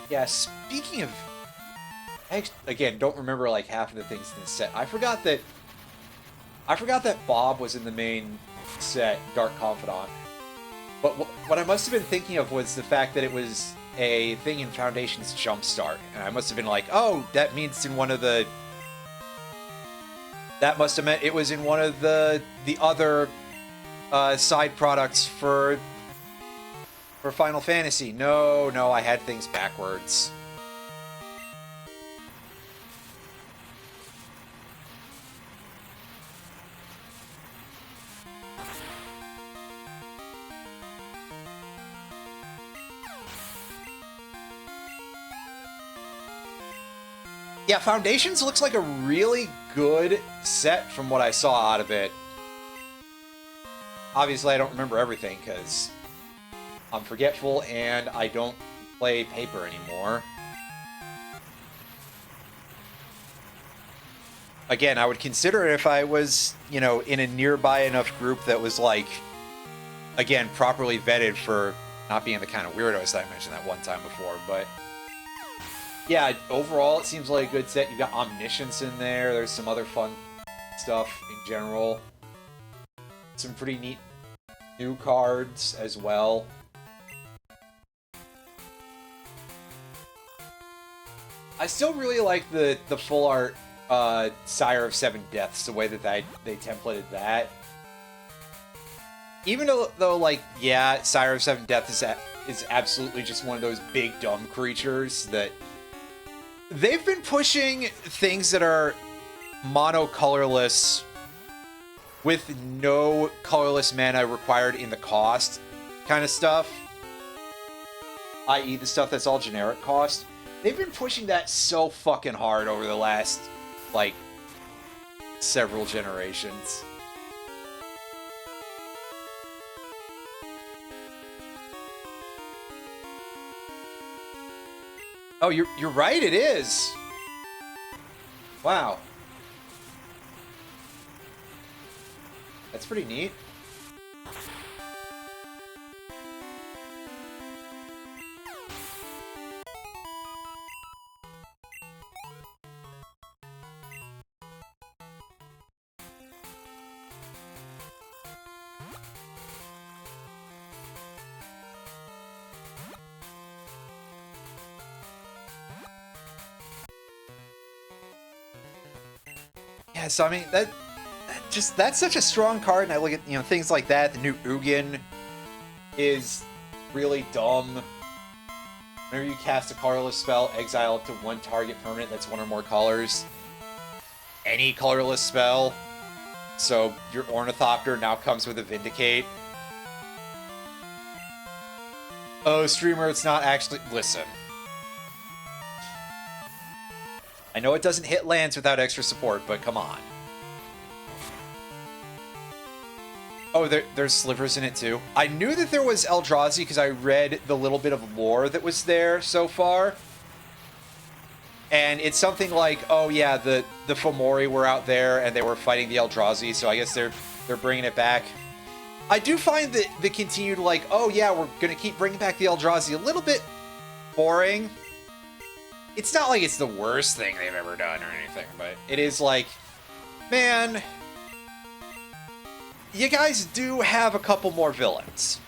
Speaker 1: Yeah, speaking of... I, again, don't remember like half of the things in the set. I forgot that Bob was in the main set, Dark Confidant. But what I must have been thinking of was the fact that it was a thing in Foundation's Jumpstart. And I must have been like, oh, that means in one of the... That must have meant it was in one of the other side products for Final Fantasy. No, I had things backwards. Yeah, Foundations looks like a really good set from what I saw out of it. Obviously, I don't remember everything, because I'm forgetful and I don't play paper anymore. Again, I would consider it if I was, you know, in a nearby enough group that was, like, again, properly vetted for not being the kind of weirdos that I mentioned that one time before, but... Yeah, overall, it seems like a good set. You got Omniscience in there. There's some other fun stuff in general. Some pretty neat new cards as well. I still really like the full art Sire of Seven Deaths, the way that they templated that. Even though like, yeah, Sire of Seven Deaths is absolutely just one of those big dumb creatures that... They've been pushing things that are mono-colorless with no colorless mana required in the cost kind of stuff, i.e. the stuff that's all generic cost. They've been pushing that so fucking hard over the last, like, several generations. Oh, you're right, it is. Wow. That's pretty neat. Yeah, so I mean that's such a strong card, and I look at, you know, things like that. The new Ugin is really dumb. Whenever you cast a colorless spell, exile up to one target permanent that's one or more colors. Any colorless spell. So your Ornithopter now comes with a Vindicate. Oh, streamer, it's not actually... Listen. I know it doesn't hit lands without extra support, but come on. Oh, there's slivers in it too. I knew that there was Eldrazi because I read the little bit of lore that was there so far. And it's something like, oh yeah, the Fomori were out there and they were fighting the Eldrazi, so I guess they're bringing it back. I do find that the continued, like, oh yeah, we're gonna keep bringing back the Eldrazi a little bit boring. It's not like it's the worst thing they've ever done or anything, but it is like, man, you guys do have a couple more villains.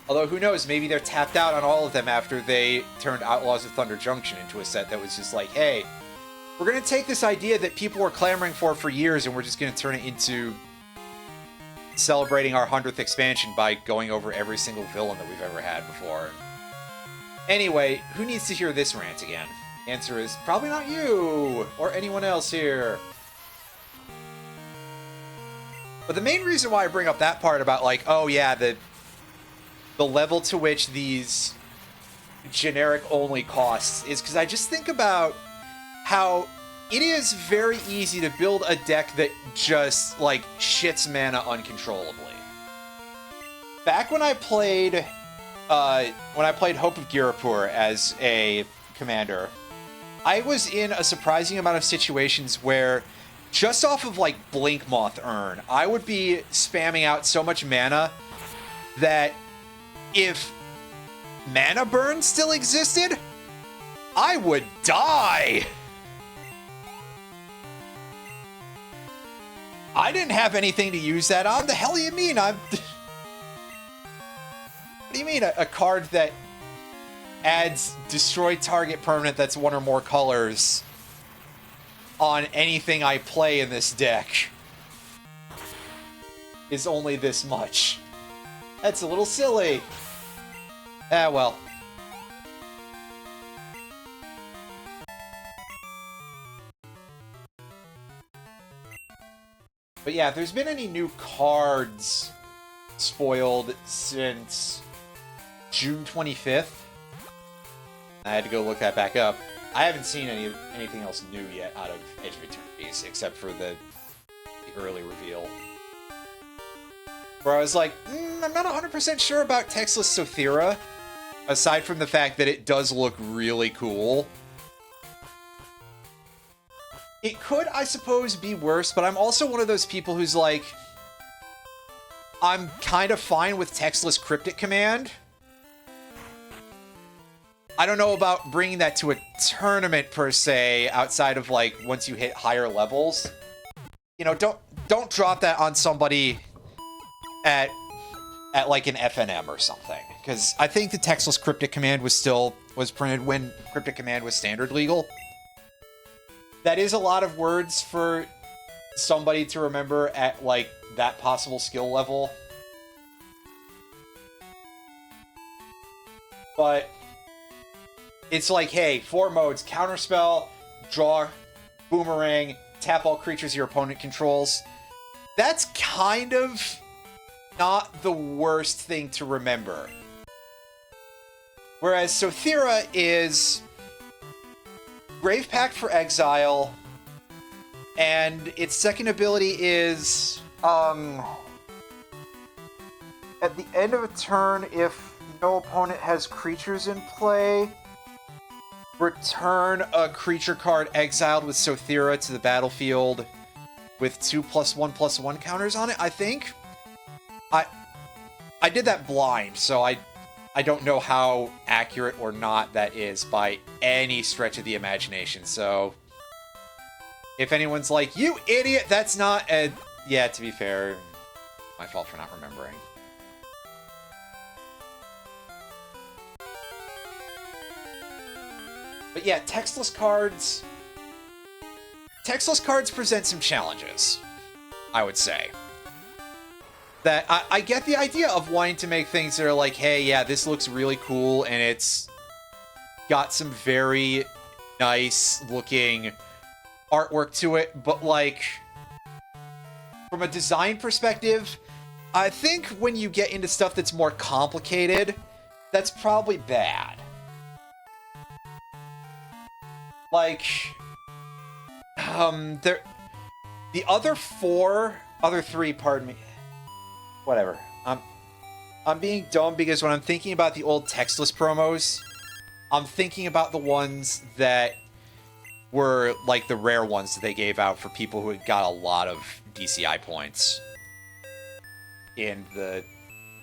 Speaker 1: Although, who knows, maybe they're tapped out on all of them after they turned Outlaws of Thunder Junction into a set that was just like, hey, we're going to take this idea that people were clamoring for years and we're just going to turn it into celebrating our 100th expansion by going over every single villain that we've ever had before. Anyway, who needs to hear this rant again? Answer is probably not you or anyone else here. But the main reason why I bring up that part about, like, oh yeah, the level to which these generic only costs is because I just think about how it is very easy to build a deck that just, like, shits mana uncontrollably. Back when I played Hope of Girapur as a commander, I was in a surprising amount of situations where just off of, like, Blink Moth Urn, I would be spamming out so much mana that if Mana Burn still existed, I would die! I didn't have anything to use that on. The hell do you mean? What do you mean, a card that adds destroy target permanent that's one or more colors on anything I play in this deck is only this much? That's a little silly. Ah, well. But yeah, if there's been any new cards spoiled since June 25th, I had to go look that back up. I haven't seen anything else new yet out of Edge of Eternities, except for the early reveal. Where I was like, I'm not 100% sure about Textless Sothira, aside from the fact that it does look really cool. It could, I suppose, be worse, but I'm also one of those people who's like, I'm kind of fine with Textless Cryptic Command. I don't know about bringing that to a tournament, per se, outside of, like, once you hit higher levels. You know, don't drop that on somebody at like an FNM or something, because I think the Textless Cryptic Command was printed when Cryptic Command was standard legal. That is a lot of words for somebody to remember at, like, that possible skill level. But it's like, hey, 4 modes: Counterspell, Draw, Boomerang, tap all creatures your opponent controls. That's kind of not the worst thing to remember. Whereas Sothira is Grave Pact for exile, and its second ability is, at the end of a turn, if no opponent has creatures in play, return a creature card exiled with Sothira to the battlefield with 2+1/+1 counters on it, I think. I did that blind, so I don't know how accurate or not that is by any stretch of the imagination, so if anyone's like, you idiot, that's not a... Yeah, to be fair, my fault for not remembering. But yeah, textless cards present some challenges, I would say. That I get the idea of wanting to make things that are like, hey, yeah, this looks really cool, and it's got some very nice looking artwork to it, but, like, from a design perspective, I think when you get into stuff that's more complicated, that's probably bad. Like, the other three, pardon me. Whatever. I'm being dumb because when I'm thinking about the old textless promos, I'm thinking about the ones that were, like, the rare ones that they gave out for people who had got a lot of DCI points. in the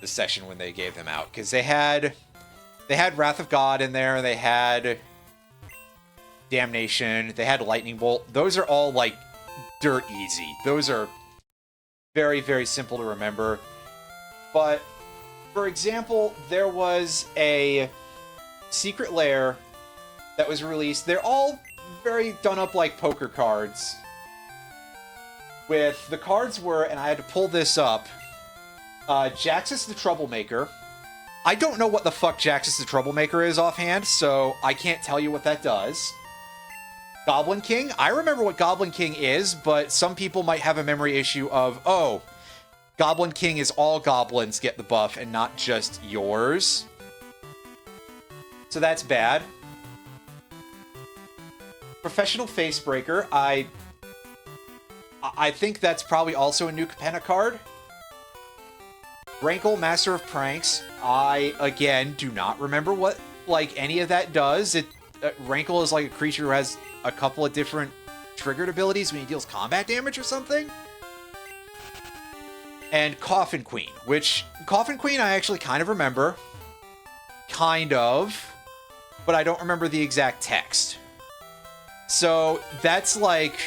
Speaker 1: session when they gave them out, because they had Wrath of God in there, they had Damnation, they had Lightning Bolt. Those are all like dirt easy. Those are very, very simple to remember. But for example, there was a secret lair that was released. They're all very done up like poker cards. With the cards were, and I had to pull this up, Jaxus the Troublemaker. I don't know what the fuck Jaxus the Troublemaker is offhand, so I can't tell you what that does. Goblin King. I remember what Goblin King is, but some people might have a memory issue of, oh, Goblin King is all goblins get the buff and not just yours. So that's bad. Professional Facebreaker. I think that's probably also a new Capenna card. Rankle, Master of Pranks. I, again, do not remember what, like, any of that does. Rankle is like a creature who has a couple of different triggered abilities when he deals combat damage or something. And Coffin Queen, which, Coffin Queen I actually kind of remember. Kind of. But I don't remember the exact text. So, that's like...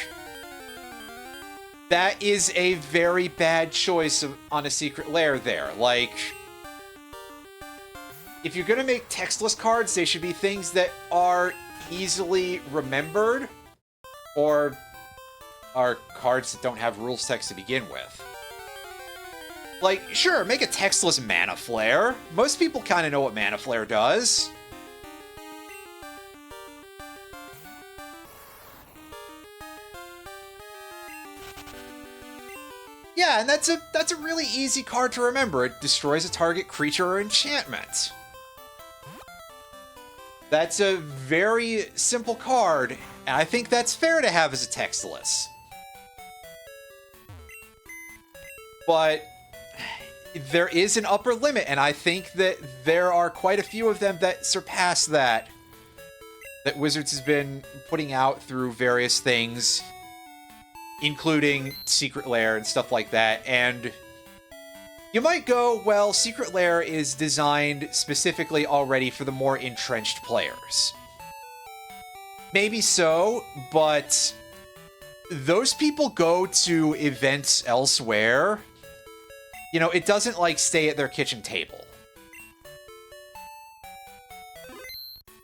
Speaker 1: That is a very bad choice on a secret lair there. Like, if you're going to make textless cards, they should be things that are easily remembered, or are cards that don't have rules text to begin with. Like, sure, make a textless Mana Flare. Most people kind of know what Mana Flare does. Yeah, and that's a really easy card to remember. It destroys a target creature or enchantment. That's a very simple card, and I think that's fair to have as a textless. But there is an upper limit, and I think that there are quite a few of them that surpass that Wizards has been putting out through various things, including Secret Lair and stuff like that. And you might go, well, Secret Lair is designed specifically already for the more entrenched players. Maybe so, but those people go to events elsewhere. You know, it doesn't, like, stay at their kitchen table.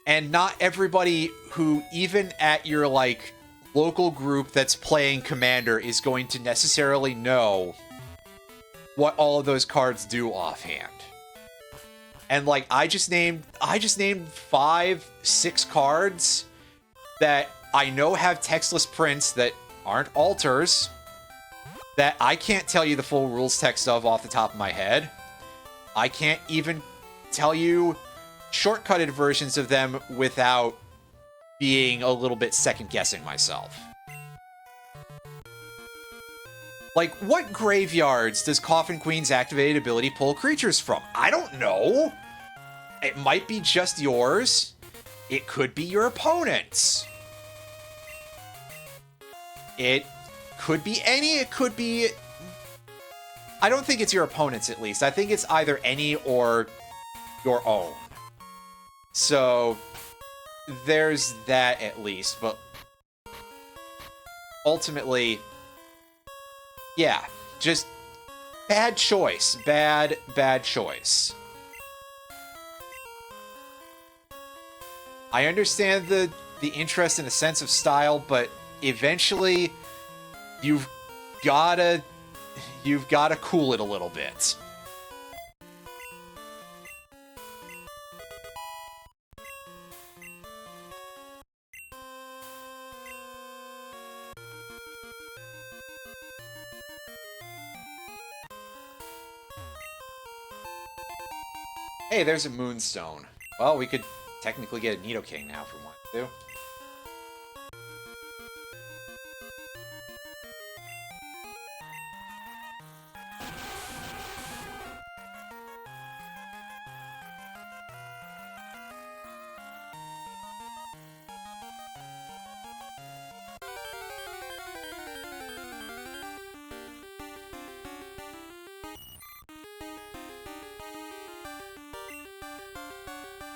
Speaker 1: And not everybody who, even at your, like, local group that's playing Commander is going to necessarily know what all of those cards do offhand. And like I just named 5, 6 cards that I know have textless prints that aren't alters, that I can't tell you the full rules text of off the top of my head. I can't even tell you shortcutted versions of them without being a little bit second-guessing myself. Like, what graveyards does Coffin Queen's activated ability pull creatures from? I don't know. It might be just yours. It could be your opponent's. It could be any, it could be... I don't think it's your opponent's, at least. I think it's either any or your own. So, there's that at least, but ultimately, yeah, just bad choice. Bad choice. I understand the interest in a sense of style, but eventually you've gotta cool it a little bit. Hey, there's a Moonstone. Well, we could technically get a Nidoking now if we want to.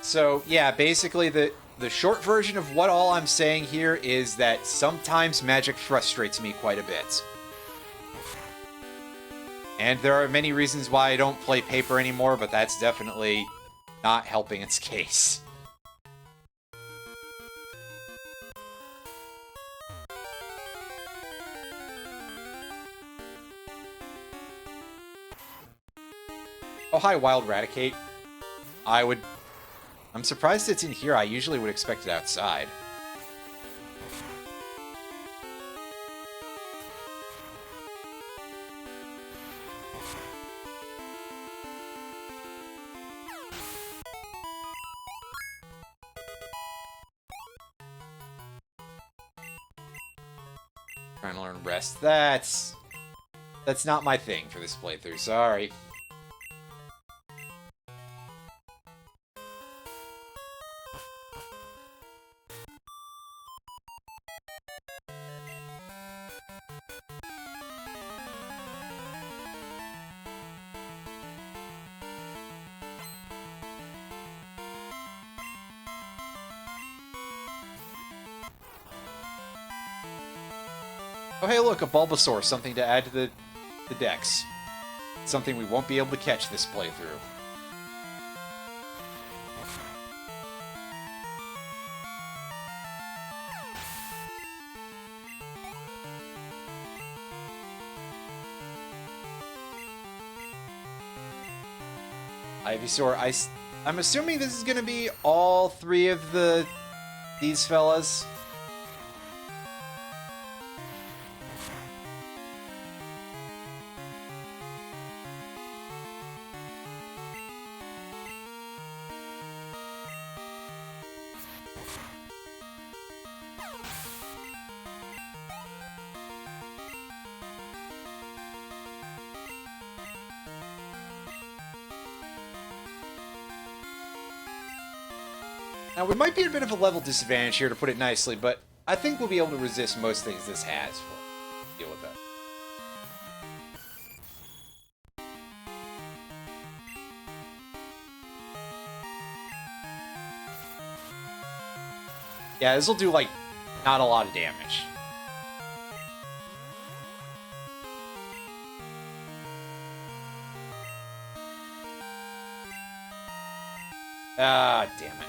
Speaker 1: So, yeah, basically the short version of what all I'm saying here is that sometimes magic frustrates me quite a bit. And there are many reasons why I don't play paper anymore, but that's definitely not helping its case. Oh, hi, Wild Raticate. I'm surprised it's in here. I usually would expect it outside. Trying to learn rest. That's not my thing for this playthrough. Sorry. Oh, hey, look, a Bulbasaur, something to add to the decks. Something we won't be able to catch this playthrough. Ivysaur, I'm assuming this is going to be all three of these fellas. Now, we might be at a bit of a level disadvantage here, to put it nicely, but I think we'll be able to resist most things this has. We'll deal with that. Yeah, this will do, like, not a lot of damage. Ah, damn it.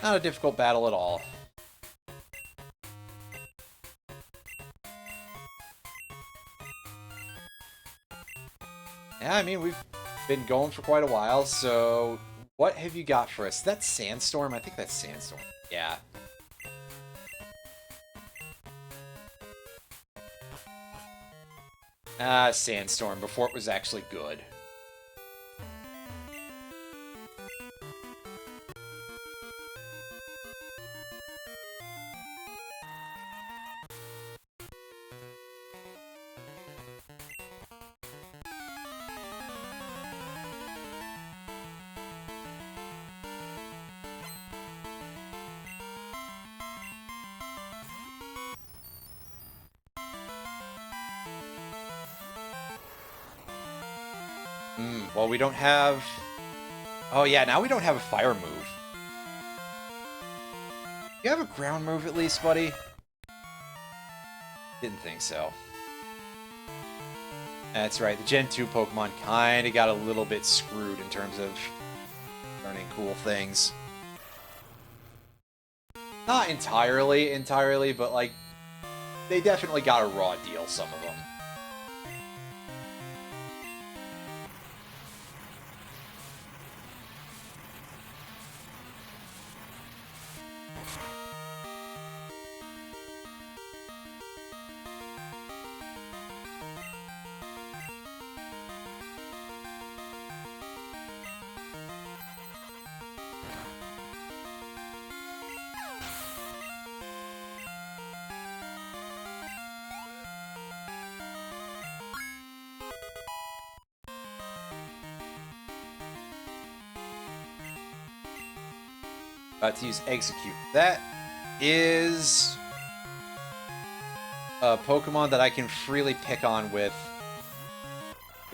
Speaker 1: Not a difficult battle at all. Yeah, I mean, we've been going for quite a while, so what have you got for us? That's Sandstorm? I think that's Sandstorm. Yeah. Ah, Sandstorm, before it was actually good. Well, we don't have... Oh, yeah, now we don't have a fire move. You have a ground move at least, buddy? Didn't think so. That's right, the Gen 2 Pokemon kind of got a little bit screwed in terms of learning cool things. Not entirely, but, like, they definitely got a raw deal, some of them. To use Execute. That is a Pokemon that I can freely pick on with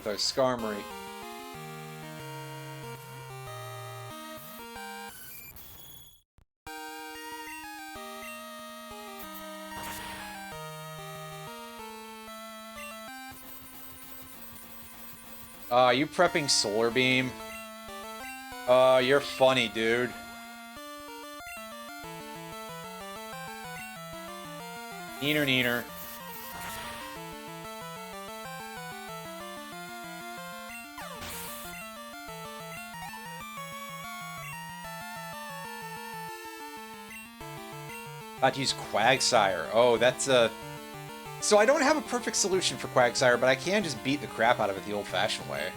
Speaker 1: our Skarmory. You prepping Solar Beam? You're funny, dude. Neener, neener. About to use Quagsire. Oh, that's a... So I don't have a perfect solution for Quagsire, but I can just beat the crap out of it the old-fashioned way.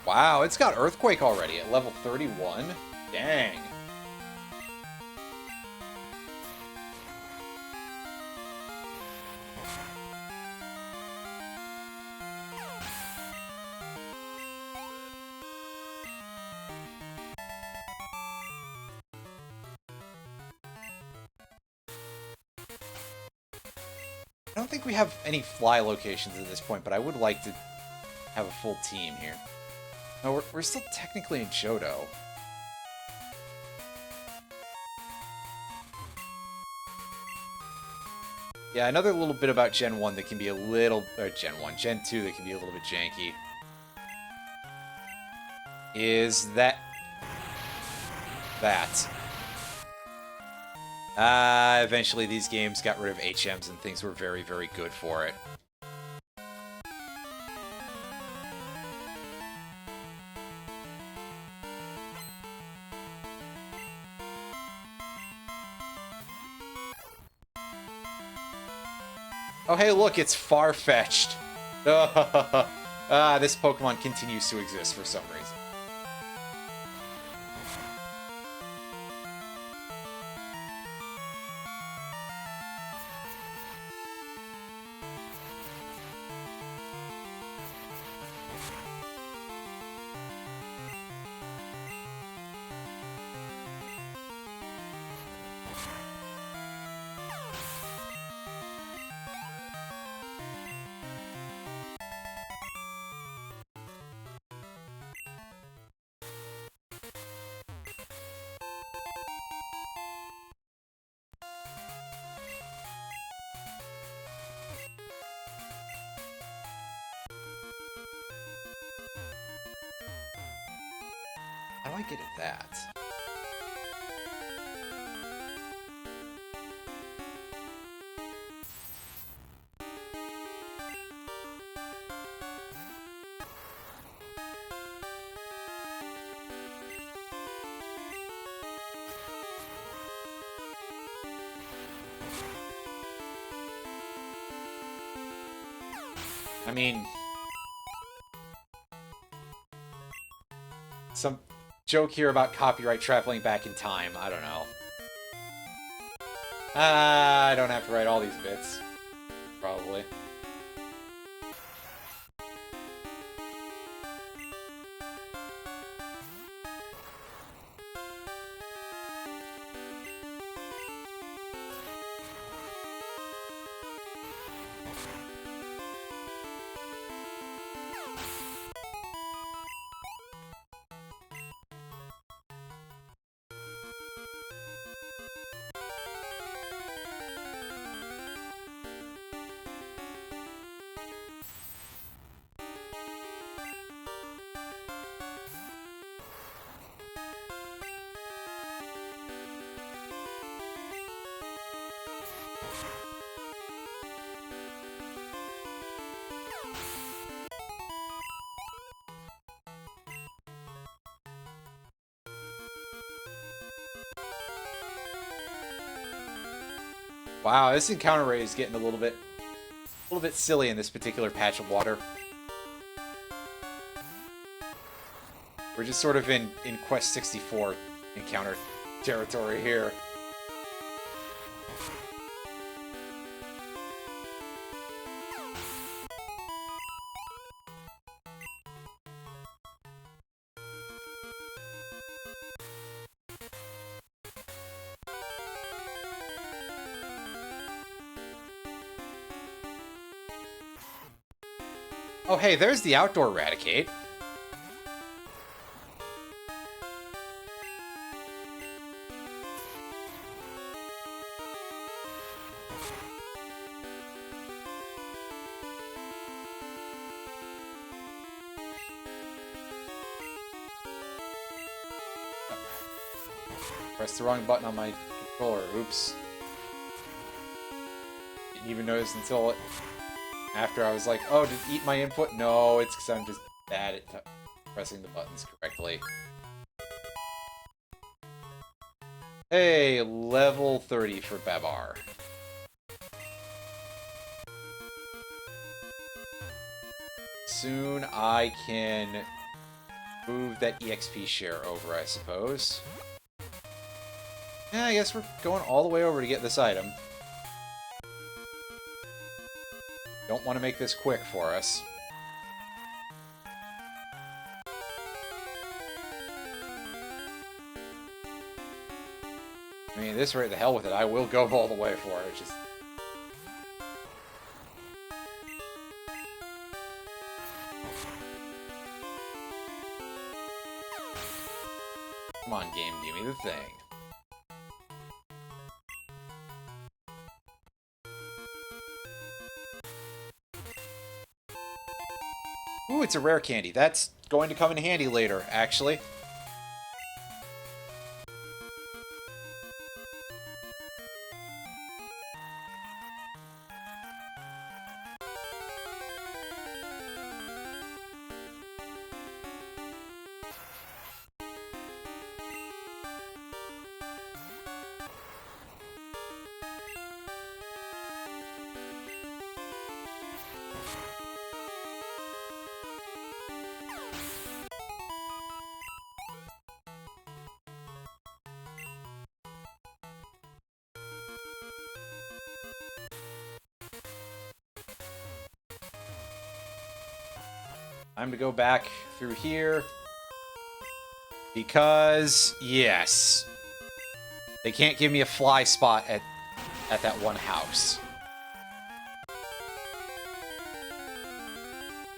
Speaker 1: Wow, it's got Earthquake already at level 31? Dang. I don't think we have any fly locations at this point, but I would like to have a full team here. No, we're still technically in Johto. Yeah, another little bit about Gen 1 that can be a little... Or Gen 1, Gen 2 that can be a little bit janky. Is that... Eventually these games got rid of HMs and things were very, very good for it. Oh, hey, look, it's far-fetched. This Pokemon continues to exist for some reason. How do I get at that? I mean... Some joke here about copyright traveling back in time. I don't know. I don't have to write all these bits. Probably. Wow, this encounter rate is getting a little bit silly in this particular patch of water. We're just sort of in Quest 64 encounter territory here. Oh, hey, there's the outdoor Raticate. Pressed the wrong button on my controller. Oops. Didn't even notice until after I was like, oh, did it eat my input? No, it's because I'm just bad at pressing the buttons correctly. Hey, level 30 for Babar. Soon I can move that EXP share over, I suppose. Yeah, I guess we're going all the way over to get this item. Don't want to make this quick for us. I mean, at this rate, the hell with it. I will go all the way for it. Just... Come on, game, give me the thing. Ooh, it's a rare candy. That's going to come in handy later, actually. Time to go back through here. Because, yes. They can't give me a fly spot at that one house.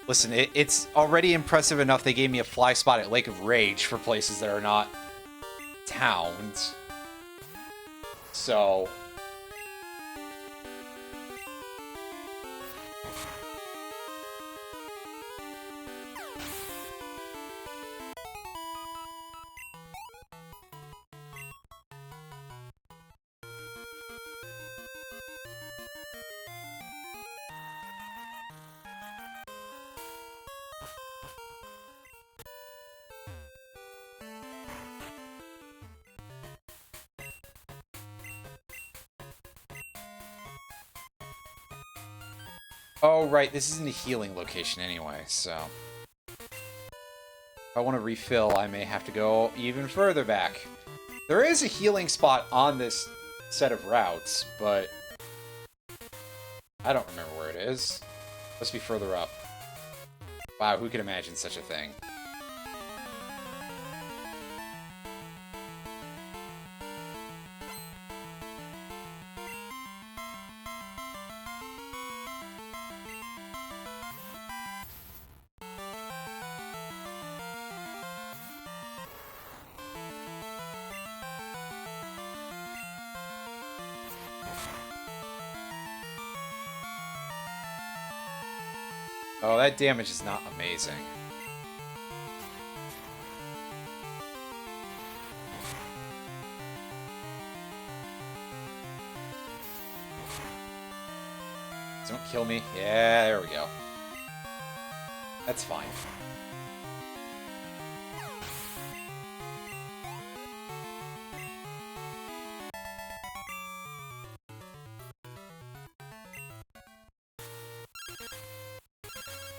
Speaker 1: Listen, it's already impressive enough they gave me a fly spot at Lake of Rage for places that are not towns. So... Oh, right, this isn't a healing location anyway, so... If I want to refill, I may have to go even further back. There is a healing spot on this set of routes, but... I don't remember where it is. Must be further up. Wow, who could imagine such a thing? Oh, that damage is not amazing. Don't kill me. Yeah, there we go. That's fine.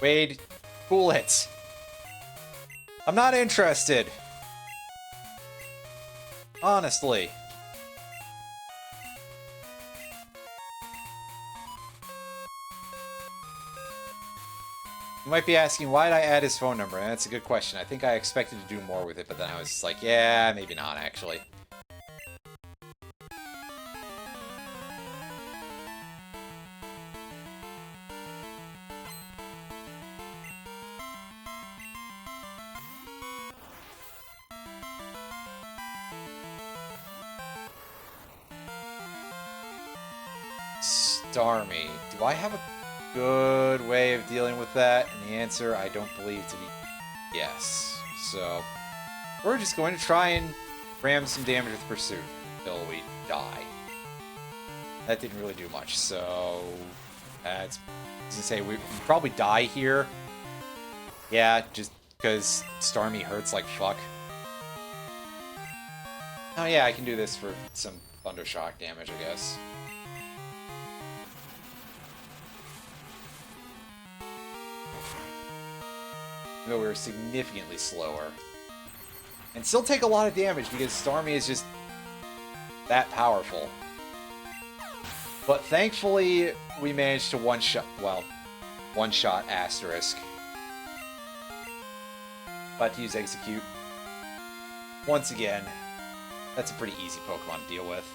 Speaker 1: Wade, cool it. I'm not interested. Honestly. You might be asking, why did I add his phone number? And that's a good question. I think I expected to do more with it, but then I was just like, yeah, maybe not, actually. Starmie. Do I have a good way of dealing with that? And the answer, I don't believe to be yes. So, we're just going to try and ram some damage with Pursuit until we die. That didn't really do much, so... I was gonna say, we probably die here. Yeah, just because Starmie hurts like fuck. Oh yeah, I can do this for some Thundershock damage, I guess. Though we were significantly slower. And still take a lot of damage because Starmie is just that powerful. But thankfully, we managed to one-shot, well, one-shot Asterisk. About to use Execute. Once again, that's a pretty easy Pokemon to deal with.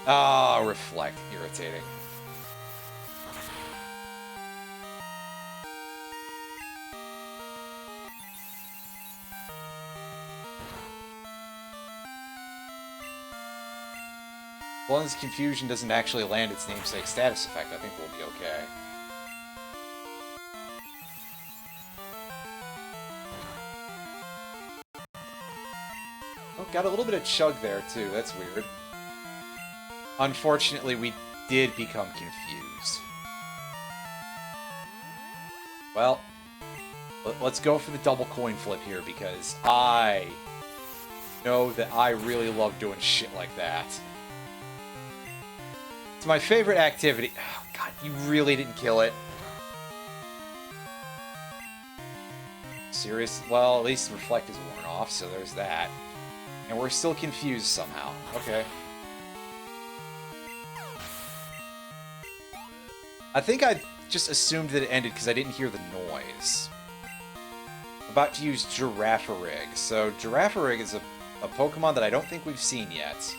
Speaker 1: Ah, Reflect. Irritating. As long as Confusion doesn't actually land its namesake status effect, I think we'll be okay. Oh, got a little bit of Chug there, too. That's weird. Unfortunately, we did become confused. Well, let's go for the double coin flip here, because I know that I really love doing shit like that. It's my favorite activity. Oh, God, you really didn't kill it. Serious? Well, at least Reflect is worn off, so there's that. And we're still confused somehow. Okay. I think I just assumed that it ended because I didn't hear the noise. I'm about to use Girafarig. So Girafarig is a Pokemon that I don't think we've seen yet.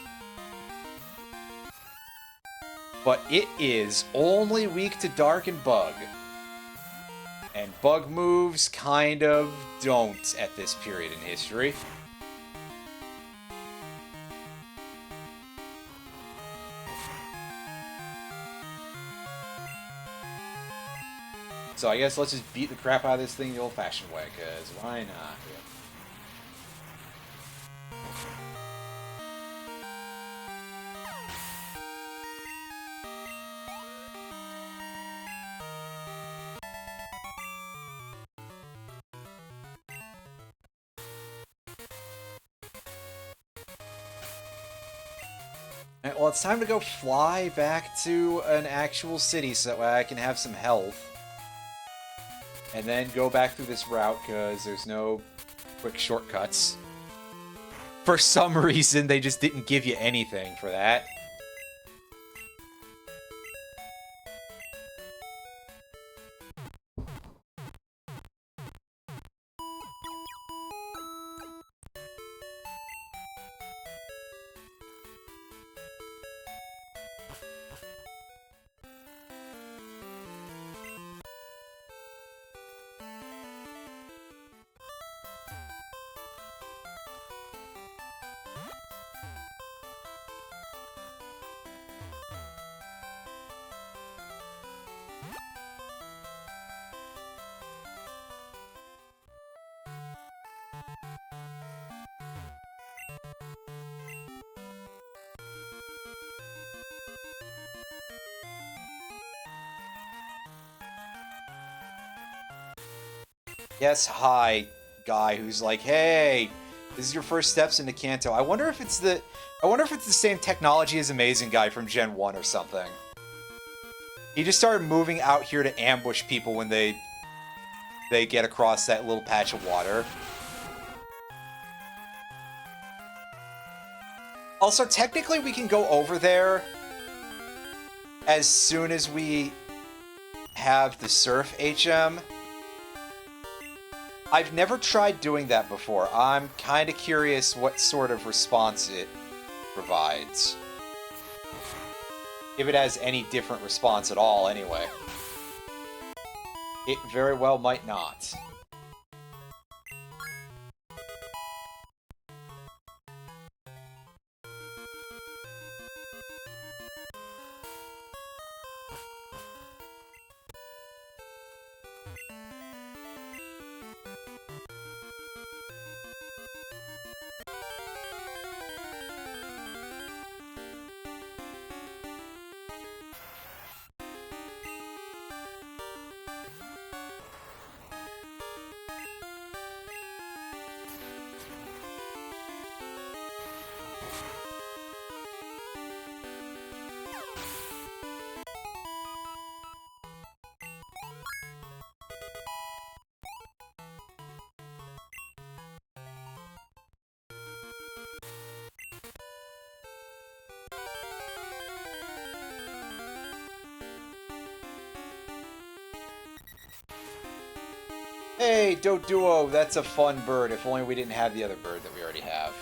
Speaker 1: But it is only weak to Dark and Bug. And Bug moves kind of don't at this period in history. So I guess let's just beat the crap out of this thing the old-fashioned way, because why not? Alright, well, it's time to go fly back to an actual city so that way I can have some health. And then go back through this route, because there's no quick shortcuts. For some reason, they just didn't give you anything for that. Yes, hi. guy who's like, "Hey, this is your first steps into Kanto." I wonder if it's the same technology as Amazing Guy from Gen 1 or something. He just started moving out here to ambush people when they get across that little patch of water. Also, technically, we can go over there as soon as we have the Surf HM. I've never tried doing that before. I'm kind of curious what sort of response it provides. If it has any different response at all, anyway. It very well might not. Hey, Doduo, that's a fun bird. If only we didn't have the other bird that we already have.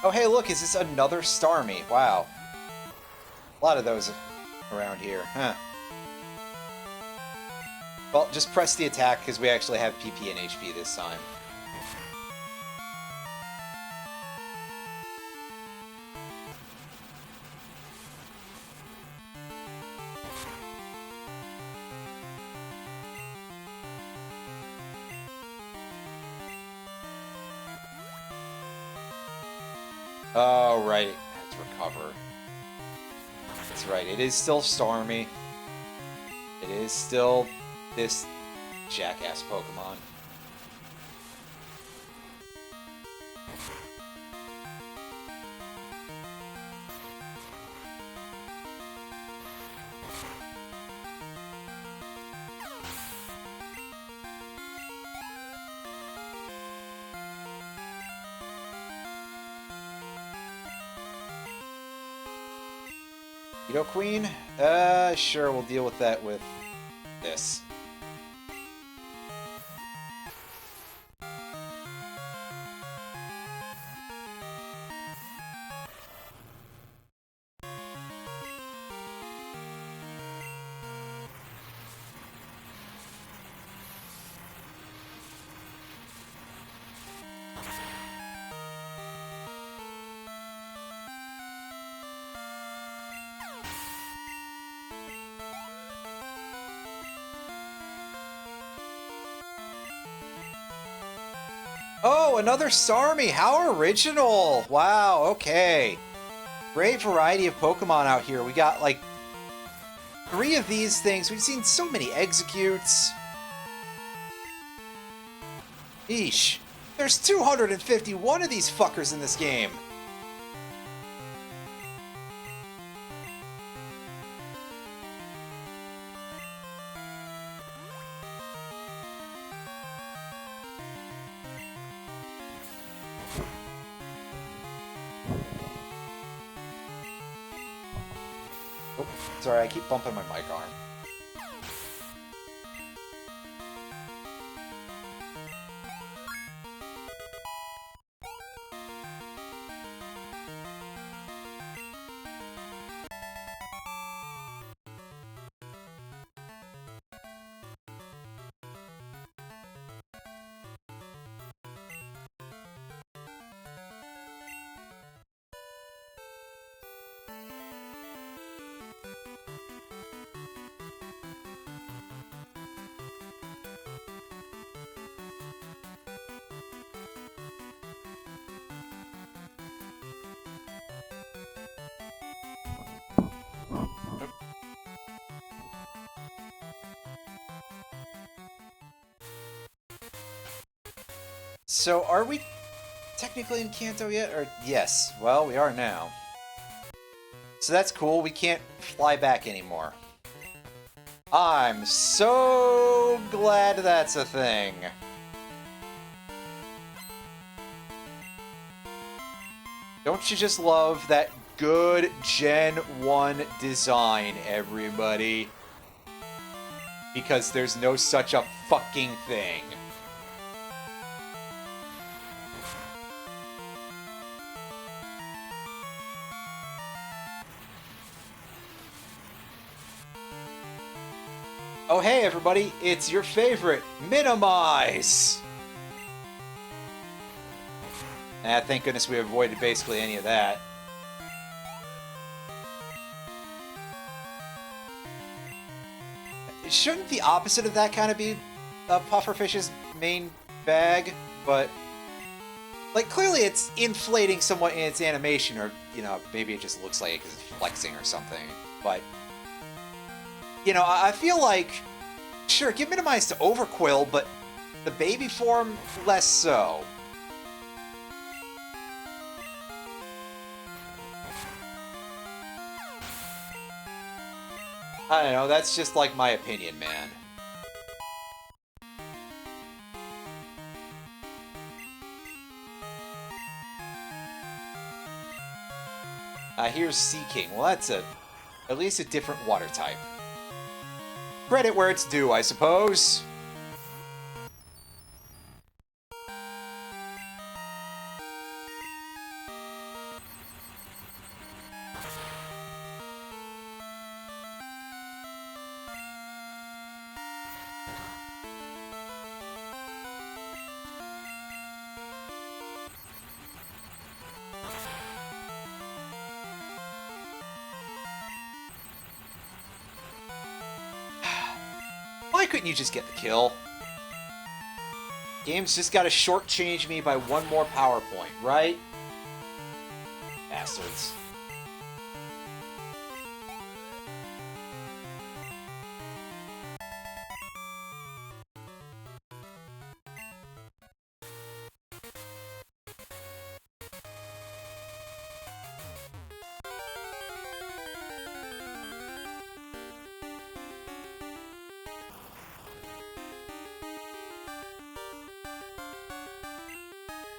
Speaker 1: Oh, hey, look, is this another Starmie? Wow. A lot of those around here, huh? Well, just press the attack, because we actually have PP and HP this time. Oh, right. Let's recover. That's right. It is still Starmie. It is still this jackass Pokemon. Nido Queen? Sure, we'll deal with that with this. Oh, another Starmie! How original! Wow, okay. Great variety of Pokemon out here. We got, like, 3 of these things. We've seen so many Executes. Eesh. There's 251 of these fuckers in this game. Oh, sorry, I keep bumping my mic arm. So, are we technically in Kanto yet? Or yes, well, we are now. So that's cool, we can't fly back anymore. I'm so glad that's a thing. Don't you just love that good Gen 1 design, everybody? Because there's no such a fucking thing. Oh hey everybody, it's your favorite, Minimize! Thank goodness we avoided basically any of that. Shouldn't the opposite of that kind of be Pufferfish's main bag? But, like, clearly it's inflating somewhat in its animation, or, you know, maybe it just looks like it because it's flexing or something. But, you know, I feel like, sure, give Minimize to Overquill, but the baby form, less so. I don't know, that's just like my opinion, man. Here's Sea King. Well, that's at least a different water type. Credit where it's due, I suppose. Why couldn't you just get the kill? Game's just gotta shortchange me by one more power point, right? Bastards.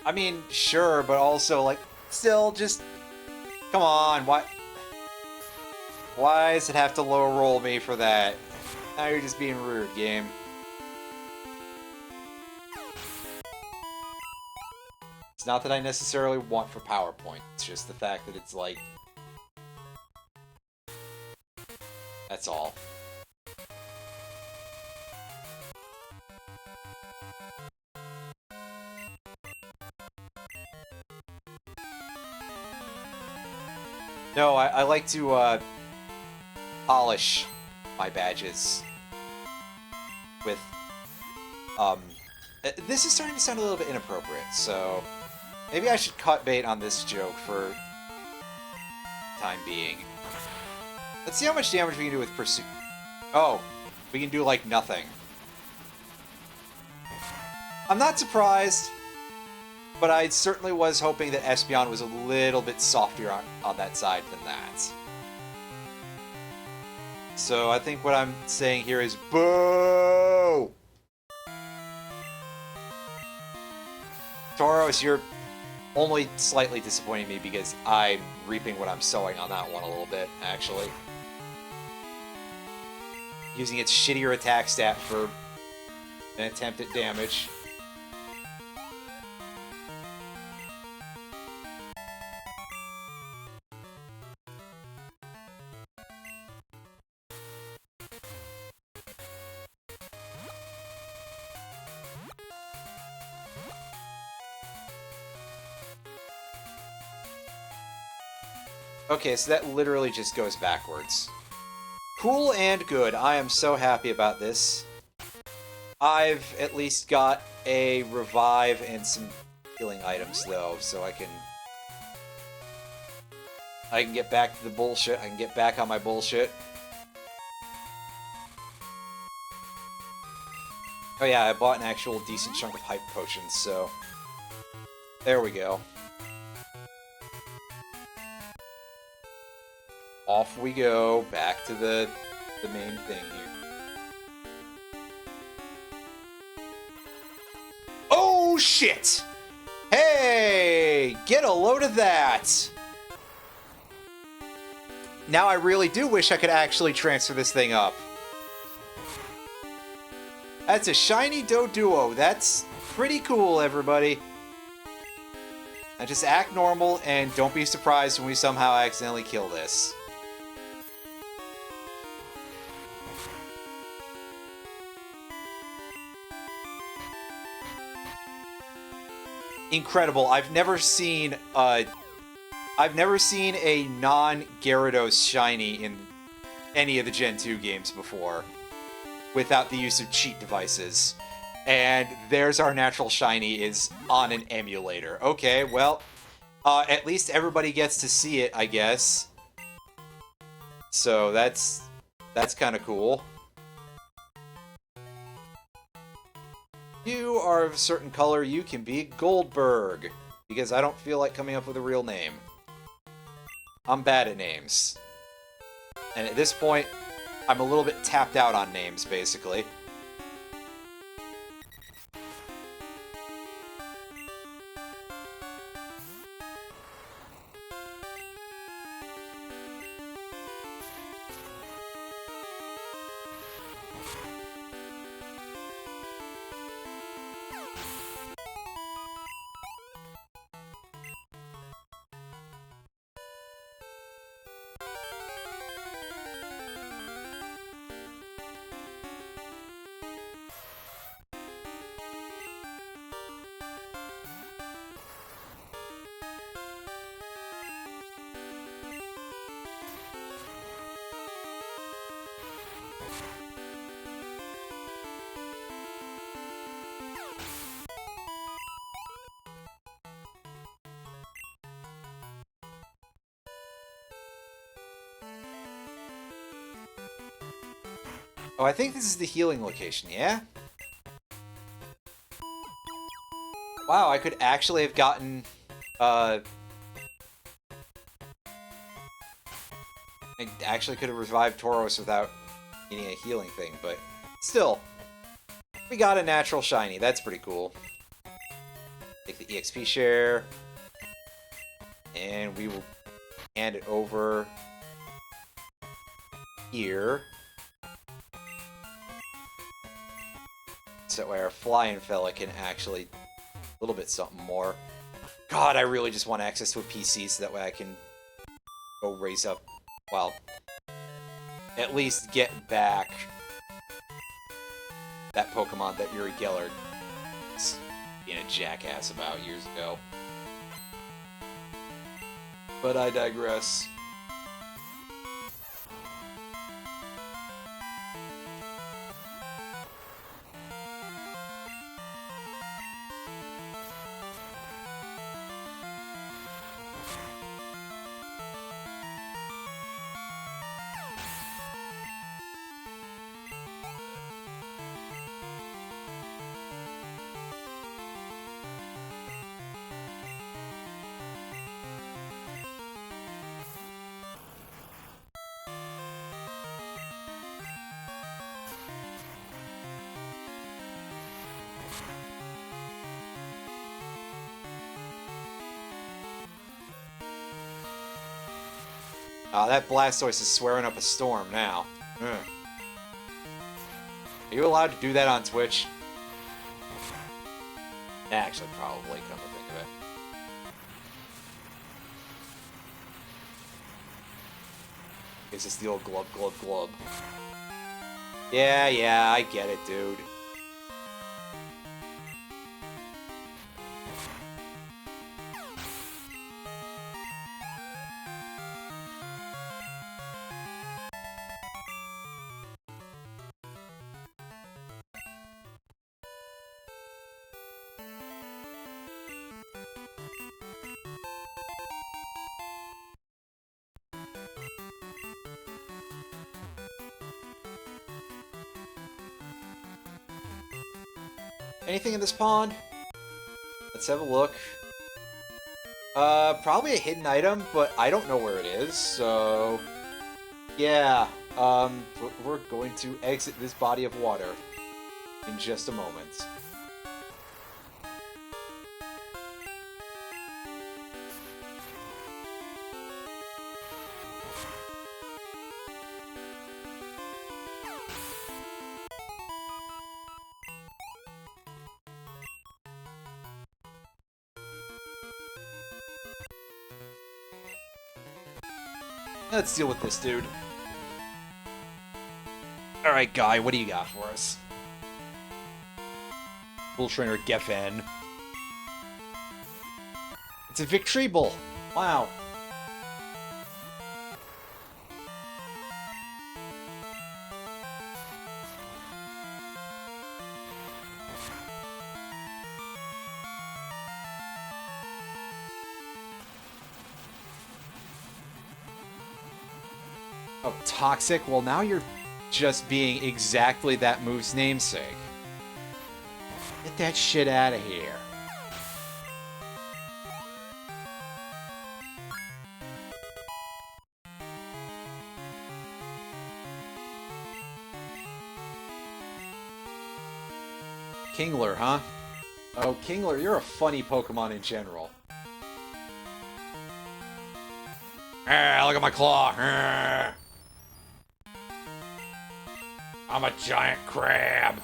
Speaker 1: I mean, sure, but also, like, still, just... Come on, why... Why does it have to low roll me for that? Now you're just being rude, game. It's not that I necessarily want for PowerPoint, it's just the fact that it's like... That's all. No, I like to, polish my badges with, this is starting to sound a little bit inappropriate, so maybe I should cut bait on this joke for time being. Let's see how much damage we can do with Pursuit. Oh, we can do, like, nothing. I'm not surprised, but I certainly was hoping that Espeon was a little bit softer on that side than that. So I think what I'm saying here is boo! Tauros, you're only slightly disappointing me because I'm reaping what I'm sowing on that one a little bit, actually. Using its shittier attack stat for an attempt at damage. Okay, so that literally just goes backwards. Cool and good. I am so happy about this. I've at least got a revive and some healing items, though, so I can get back to the bullshit. I can get back on my bullshit. Oh yeah, I bought an actual decent chunk of hype potions, so There we go. Off we go, back to the main thing here. Oh, shit! Hey! Get a load of that! Now I really do wish I could actually transfer this thing up. That's a shiny Doduo. That's pretty cool, everybody. Now just act normal and don't be surprised when we somehow accidentally kill this. Incredible. I've never seen a non-Gyarados shiny in any of the Gen 2 games before without the use of cheat devices. And there's our natural shiny is on an emulator. Okay, well, at least everybody gets to see it, I guess. So that's kind of cool. You are of a certain color, you can be Goldberg. Because I don't feel like coming up with a real name. I'm bad at names. And at this point, I'm a little bit tapped out on names, basically. Oh, I think this is the healing location, yeah? Wow, I could actually have gotten, I actually could have revived Tauros without needing a healing thing, but still, we got a natural shiny. That's pretty cool. Take the EXP share, and we will hand it over here. So that way our flying fella can actually a little bit something more. God, I really just want access to a PC so that way I can go raise up, well, at least get back that Pokemon that Uri Geller was being a jackass about years ago. But I digress. That Blastoise is swearing up a storm now. Are you allowed to do that on Twitch? Actually, probably, come to think of it. Is this the old glub, glub, glub? Yeah, I get it, dude. Anything in this pond? Let's have a look. Probably a hidden item, but I don't know where it is, so... Yeah, we're going to exit this body of water in just a moment. Let's deal with this dude. Alright, Guy, what do you got for us? Bull Trainer Geffen. It's a Victreebel. Wow. Oh, Toxic? Well, now you're just being exactly that move's namesake. Get that shit out of here. Kingler, huh? Oh, Kingler, you're a funny Pokemon in general. Ah, look at my claw. Ah. I'm a giant crab.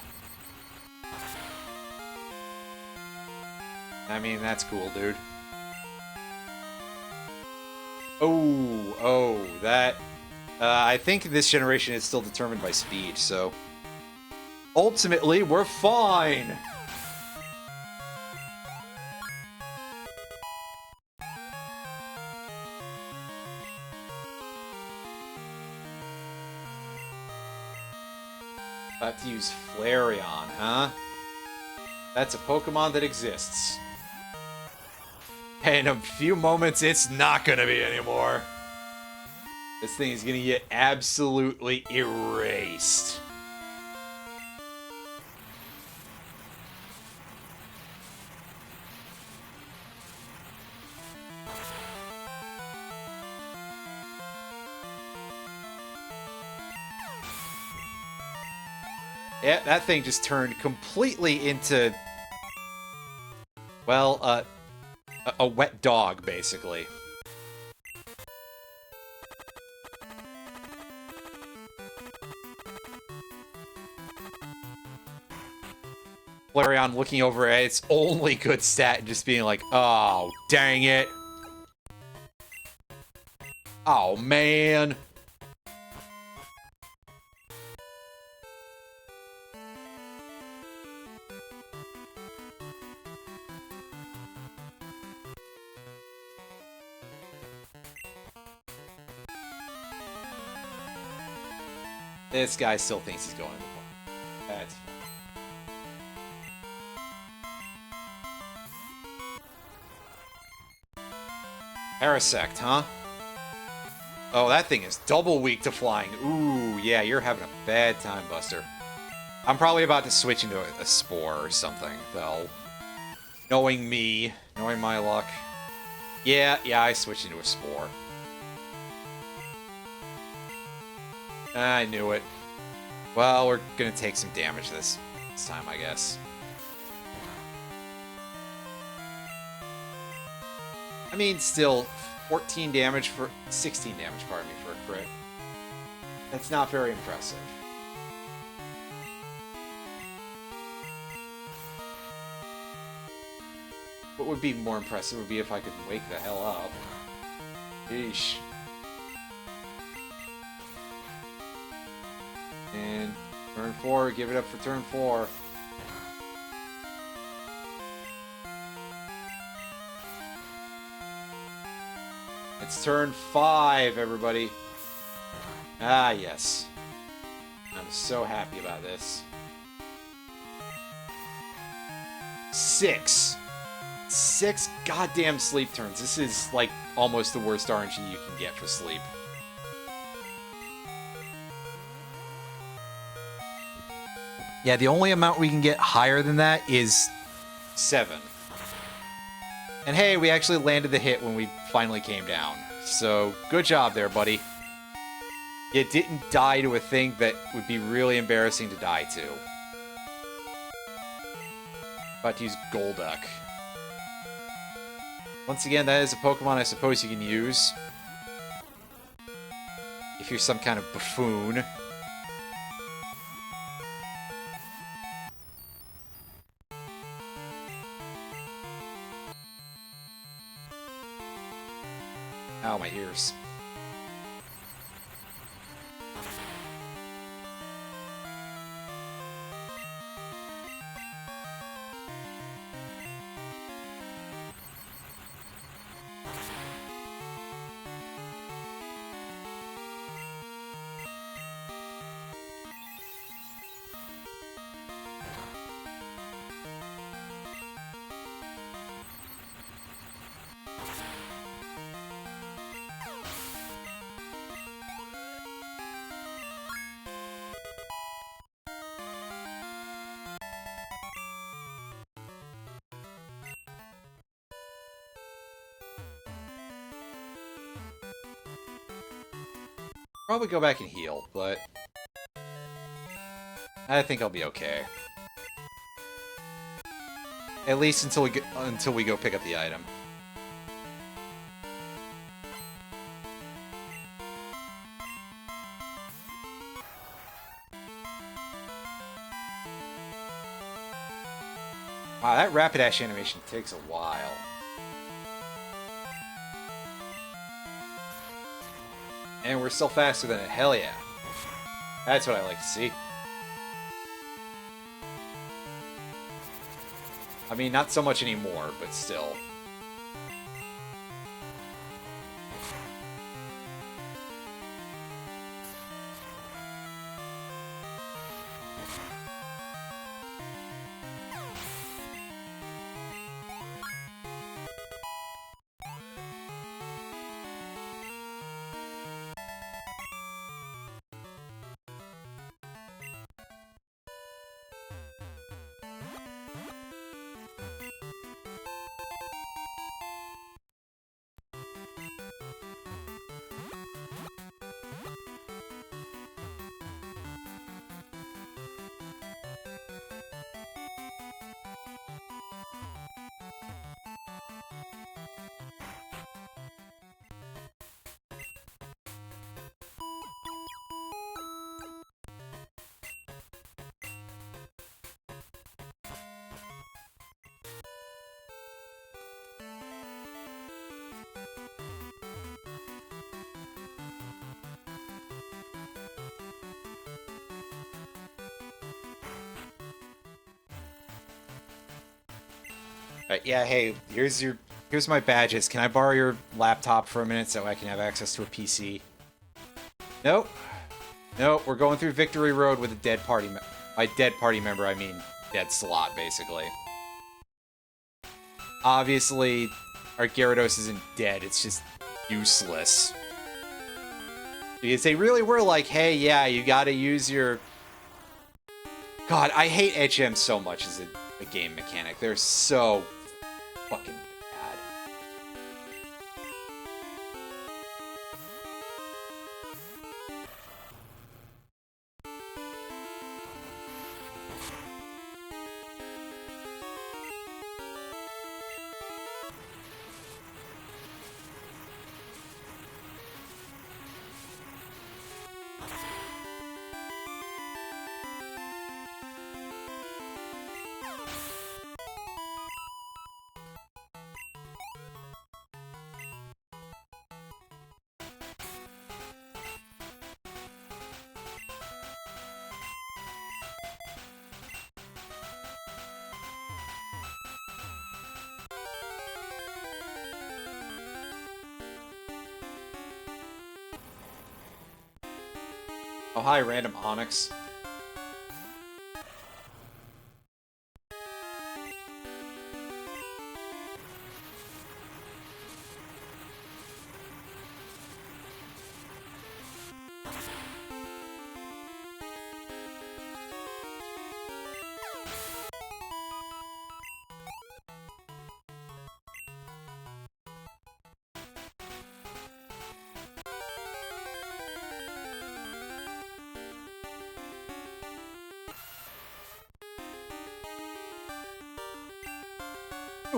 Speaker 1: I mean, that's cool, dude. Oh, that... I think this generation is still determined by speed, so... Ultimately, we're fine! I have to use Flareon, huh? That's a Pokemon that exists. In a few moments, it's not gonna be anymore. This thing is gonna get absolutely erased. Yeah, that thing just turned completely into, well, a wet dog, basically. Flareon looking over at its only good stat and just being like, oh, dang it. Oh, man. This guy still thinks he's going to the point. That's fine. Parasect, huh? Oh, that thing is double weak to flying. Ooh, yeah, you're having a bad time, Buster. I'm probably about to switch into a Spore or something, though. Knowing me, knowing my luck. Yeah, I switched into a Spore. I knew it. Well, we're gonna take some damage this time, I guess. I mean, still, 14 damage for... 16 damage, pardon me, for a crit. That's not very impressive. What would be more impressive would be if I could wake the hell up. Yeesh. And turn 4, give it up for turn 4. It's turn 5, everybody. Ah, yes. I'm so happy about this. 6 goddamn sleep turns. This is, like, almost the worst RNG you can get for sleep. Yeah, the only amount we can get higher than that is 7. And hey, we actually landed the hit when we finally came down. So, good job there, buddy. You didn't die to a thing that would be really embarrassing to die to. About to use Golduck. Once again, that is a Pokemon I suppose you can use. If you're some kind of buffoon. Ow, my ears. Probably go back and heal, but I think I'll be okay. At least until we go pick up the item. Wow, that Rapidash animation takes a while. And we're still faster than it. Hell yeah. That's what I like to see. I mean, not so much anymore, but still. Yeah, hey, here's my badges. Can I borrow your laptop for a minute so I can have access to a PC? Nope. Nope, we're going through Victory Road with a dead party by dead party member, I mean dead slot, basically. Obviously, our Gyarados isn't dead, it's just useless. Because they really were like, hey, yeah, you gotta use your... God, I hate HM so much as a game mechanic. They're so fucking bad. Oh, hi, random Onyx.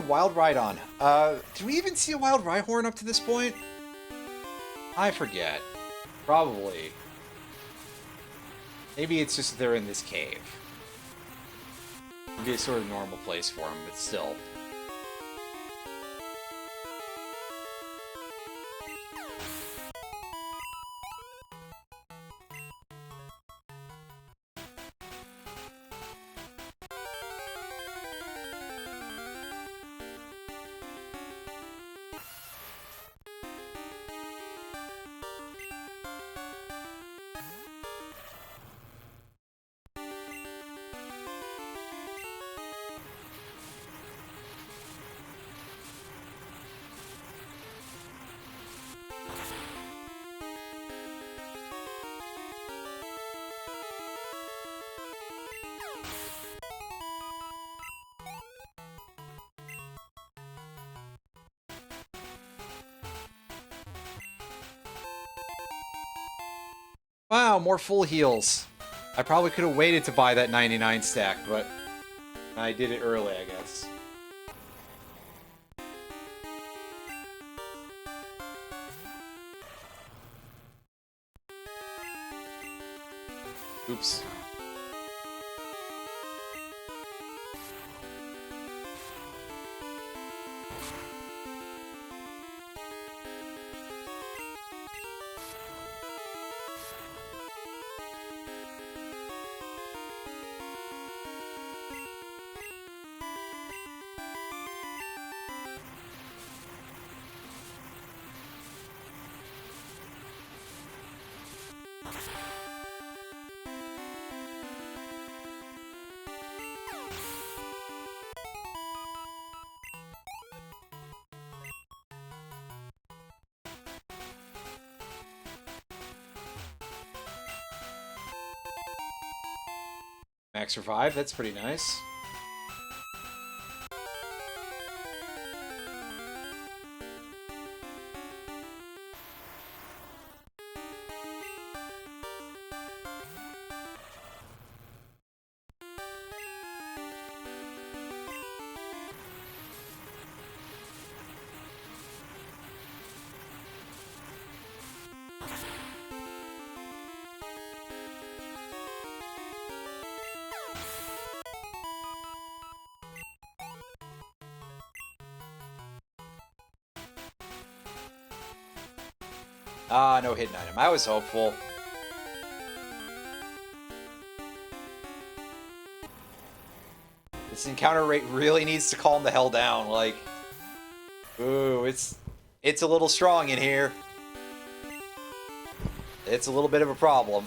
Speaker 1: even Wild Rhydon? Did we even see a Wild Rhyhorn up to this point? I forget. Probably. Maybe it's just they're in this cave. It'd be a sort of normal place for them, but still. Wow, more full heals. I probably could have waited to buy that 99 stack, but I did it early, I guess. Oops. Max Revive, that's pretty nice. Ah, no hidden item. I was hopeful. This encounter rate really needs to calm the hell down. Like, ooh, it's a little strong in here. It's a little bit of a problem.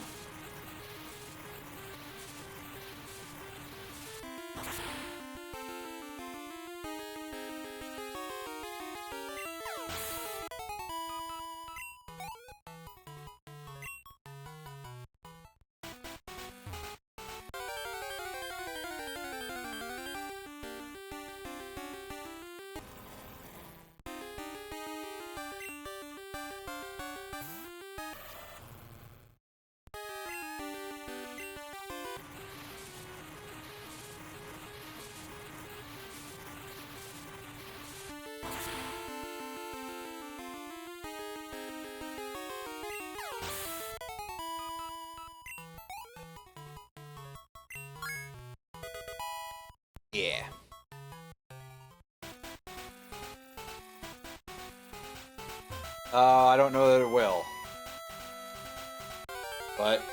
Speaker 1: Yeah. I don't know that it will. But...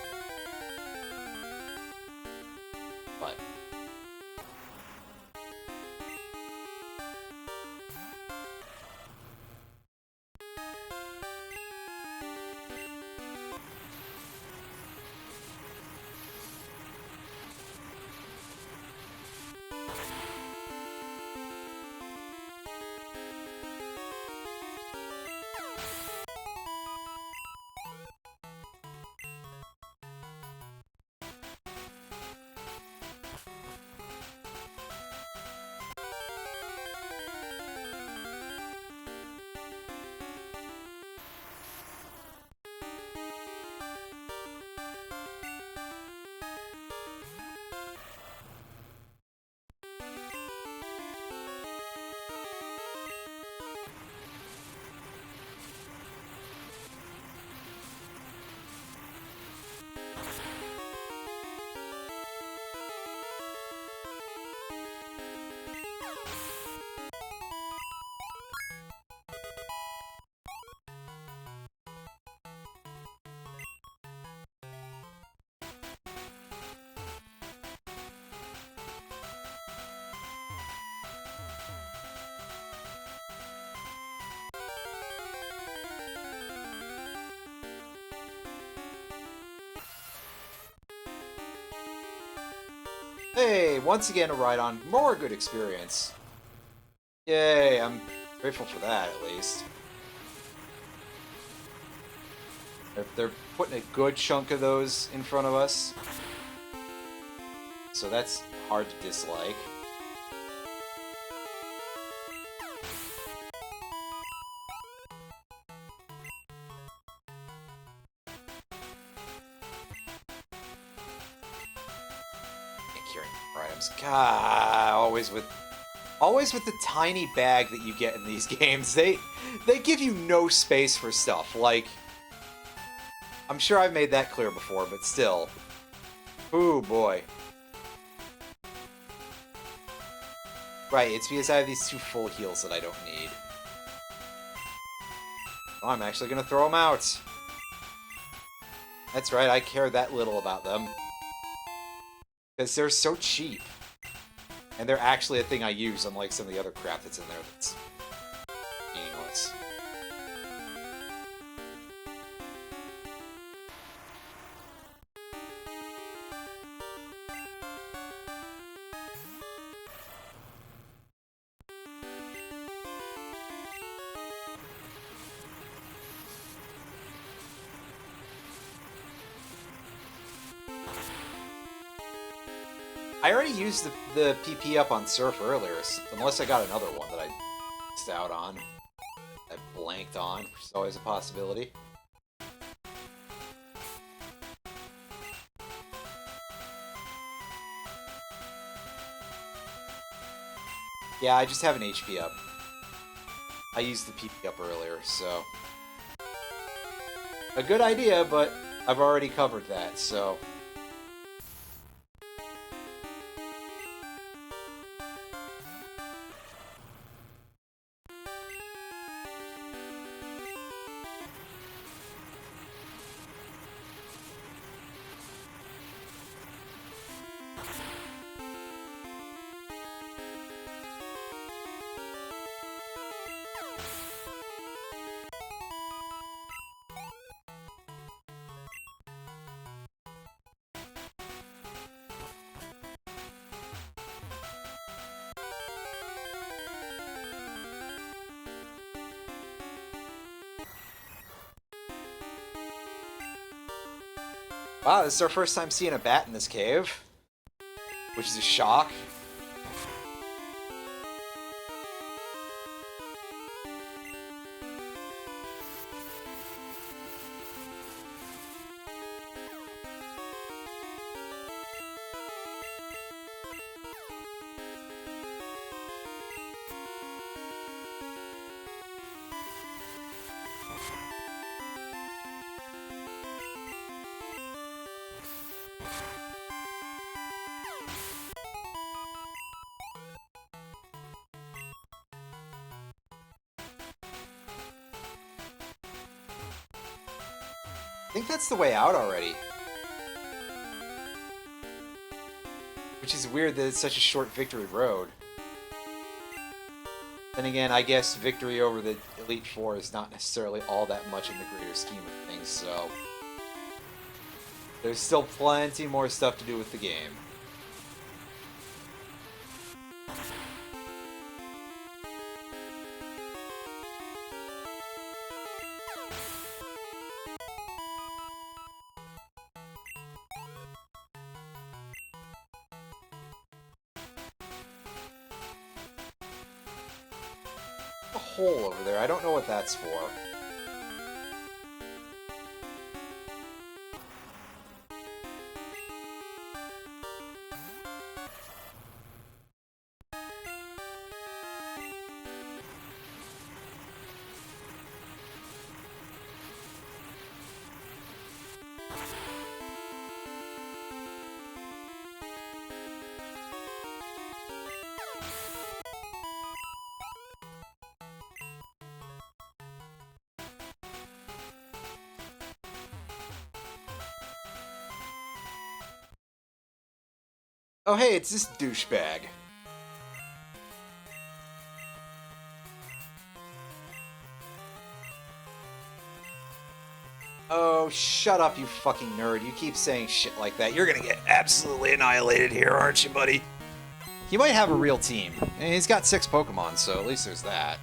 Speaker 1: Hey, once again a ride on more good experience. Yay, I'm grateful for that at least. They're putting a good chunk of those in front of us. So that's hard to dislike. Carrying items. God, always with the tiny bag that you get in these games. They give you no space for stuff. Like, I'm sure I've made that clear before, but still. Ooh, boy. Right, it's because I have these 2 full heals that I don't need. Oh, I'm actually gonna throw them out. That's right, I care that little about them. Because they're so cheap. And they're actually a thing I use, unlike some of the other crap that's in there that's meaningless. I already used the PP up on Surf earlier, unless I got another one that I missed out on. I blanked on, which is always a possibility. Yeah, I just have an HP up. I used the PP up earlier, so... A good idea, but I've already covered that, so... Wow, this is our first time seeing a bat in this cave. Which is a shock. I think that's the way out already. Which is weird that it's such a short victory road. Then again, I guess victory over the Elite Four is not necessarily all that much in the greater scheme of things, so... There's still plenty more stuff to do with the game. A hole over there, I don't know what that's for. Oh hey, it's this douchebag. Oh, shut up, you fucking nerd. You keep saying shit like that. You're gonna get absolutely annihilated here, aren't you, buddy? He might have a real team. And he's got 6 Pokemon, so at least there's that.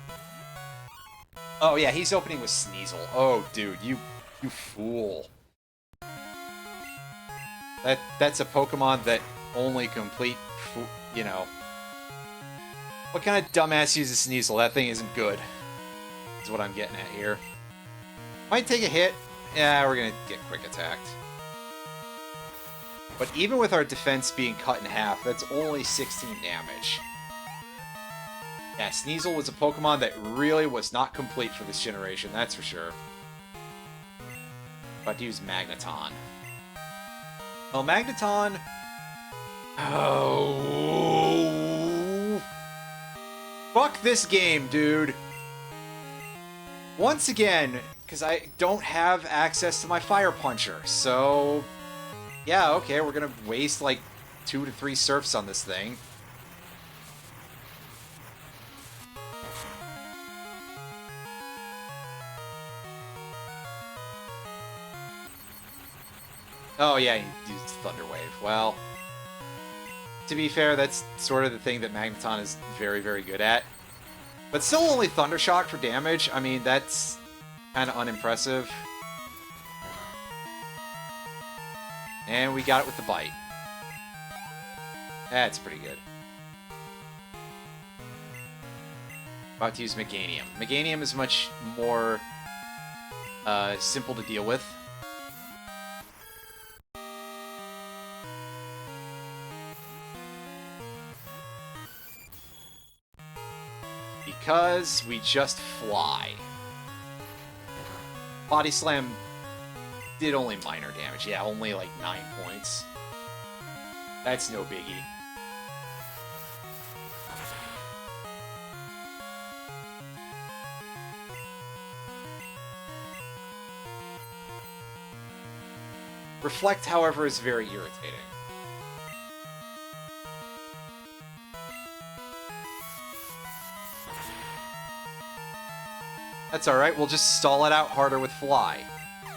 Speaker 1: Oh, yeah, he's opening with Sneasel. Oh, dude, you fool. That's a Pokemon that only complete, you know. What kind of dumbass uses Sneasel? That thing isn't good. Is what I'm getting at here. Might take a hit. Yeah, we're gonna get quick attacked. But even with our defense being cut in half, that's only 16 damage. Yeah, Sneasel was a Pokemon that really was not complete for this generation, that's for sure. About to use Magneton. Oh, Magneton... Oh... Fuck this game, dude. Once again, because I don't have access to my Fire Puncher, so... Yeah, okay, we're gonna waste like 2 to 3 surfs on this thing. Oh yeah, he used Thunder Wave. Well, to be fair, that's sort of the thing that Magneton is very, very good at. But still only Thunder Shock for damage. I mean, that's kind of unimpressive. And we got it with the bite. That's pretty good. About to use Meganium. Meganium is much more simple to deal with. Because we just fly. Body Slam did only minor damage. Yeah, only like 9 points. That's no biggie. Reflect, however, is very irritating. That's alright, we'll just stall it out harder with Fly.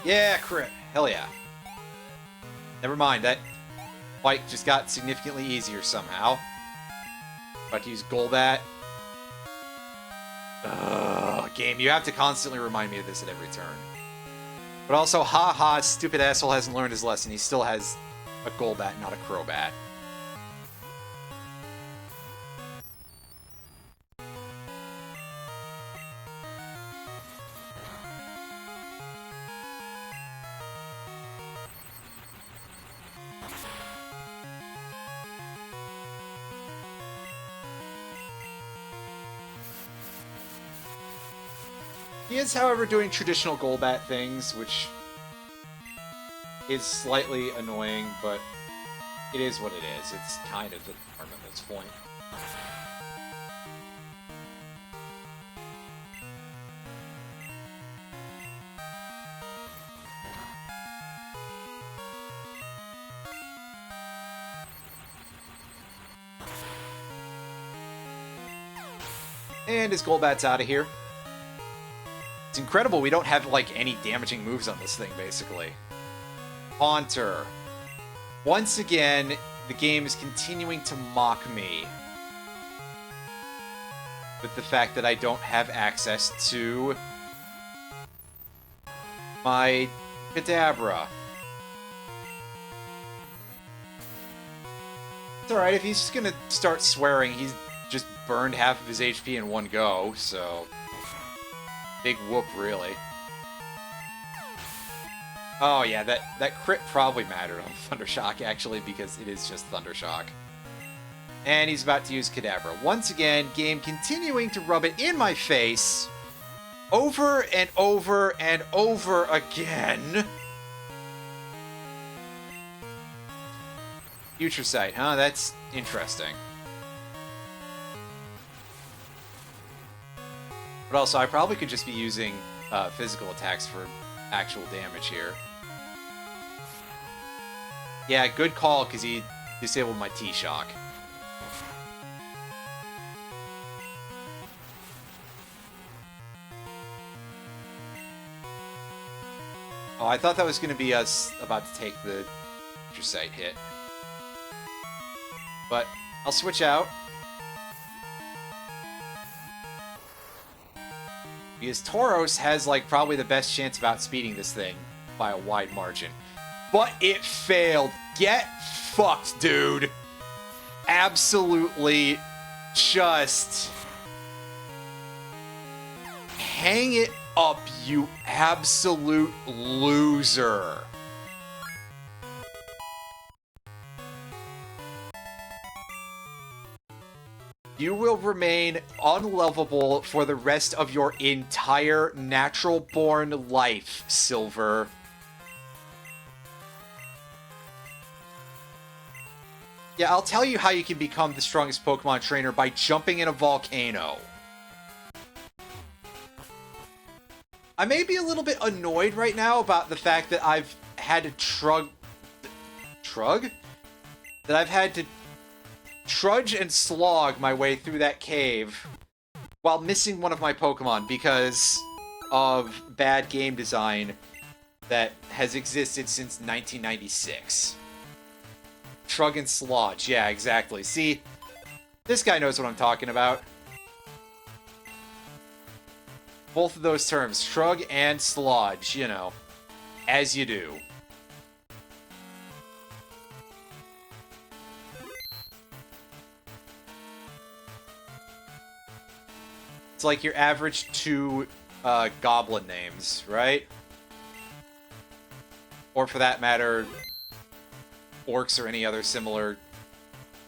Speaker 1: Yeah, crit. Hell yeah. Never mind, that fight just got significantly easier somehow. About to use Golbat. Game, you have to constantly remind me of this at every turn. But also, haha, stupid asshole hasn't learned his lesson. He still has a Golbat, not a Crobat. He is, however, doing traditional Golbat things, which is slightly annoying, but it is what it is. It's kind of the tournament's point. And his Golbat's out of here. It's incredible we don't have, like, any damaging moves on this thing, basically. Haunter. Once again, the game is continuing to mock me with the fact that I don't have access to my Kadabra. It's alright, if he's just gonna start swearing, he's just burned half of his HP in one go, so... Big whoop, really. Oh yeah, that crit probably mattered on Thunder Shock, actually, because it is just Thunder Shock. And he's about to use Kadabra. Once again, game continuing to rub it in my face over and over and over again. Future Sight, huh? That's interesting. But also, I probably could just be using physical attacks for actual damage here. Yeah, good call, because he disabled my T-Shock. Oh, I thought that was going to be us about to take the Future Sight hit. But I'll switch out. Because Tauros has, like, probably the best chance of outspeeding this thing by a wide margin. But it failed. Get fucked, dude. Absolutely just... hang it up, you absolute loser. You will remain unlovable for the rest of your entire natural-born life, Silver. Yeah, I'll tell you how you can become the strongest Pokemon trainer by jumping in a volcano. I may be a little bit annoyed right now about the fact that I've had to That I've had to trudge and slog my way through that cave while missing one of my Pokemon because of bad game design that has existed since 1996. Shrug and slodge, yeah, exactly. See, this guy knows what I'm talking about. Both of those terms, shrug and slodge, you know, as you do. It's like your average two goblin names, right? Or for that matter, orcs or any other similar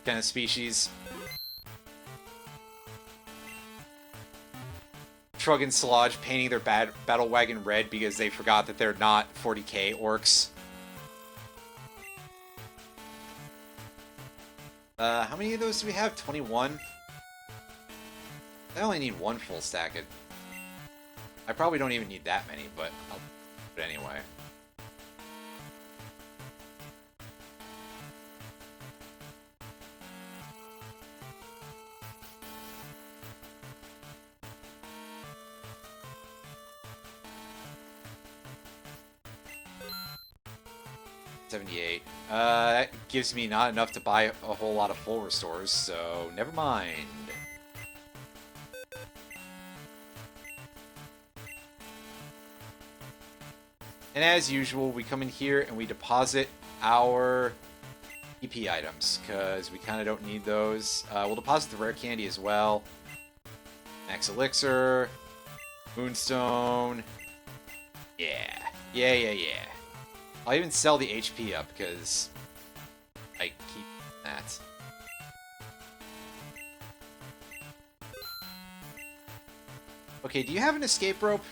Speaker 1: kind of species. Shrug and Slodge painting their battle wagon red because they forgot that they're not 40k orcs. How many of those do we have? 21? I only need one full stack. I probably don't even need that many, but I'll do it anyway. $78. That gives me not enough to buy a whole lot of full restores, so never mind. And as usual, we come in here and we deposit our EP items, because we kind of don't need those. We'll deposit the rare candy as well. Max Elixir, Moonstone. Yeah. Yeah. I'll even sell the HP up, because I keep that. Okay, do you have an escape rope?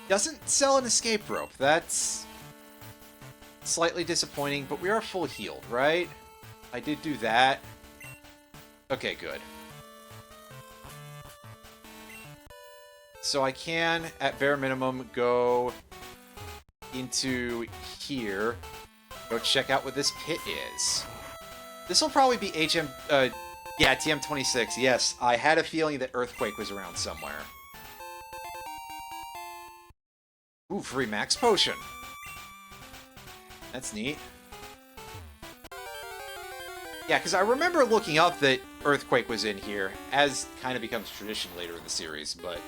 Speaker 1: Doesn't sell an escape rope. That's slightly disappointing, but we are full healed, right? I did do that. Okay, good. So I can, at bare minimum, go into here, go check out what this pit is. This will probably be yeah, TM26. Yes, I had a feeling that Earthquake was around somewhere. Ooh, free max potion. That's neat. Yeah, because I remember looking up that Earthquake was in here, as kind of becomes tradition later in the series, but...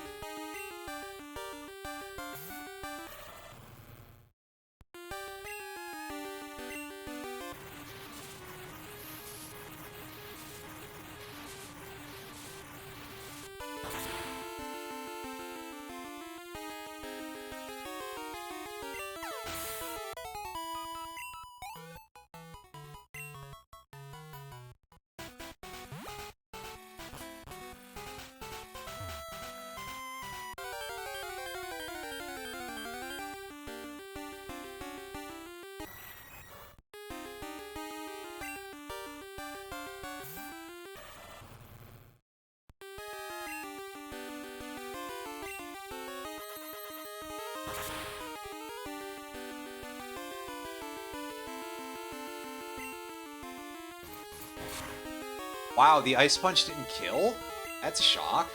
Speaker 1: Wow, the Ice Punch didn't kill? That's a shock.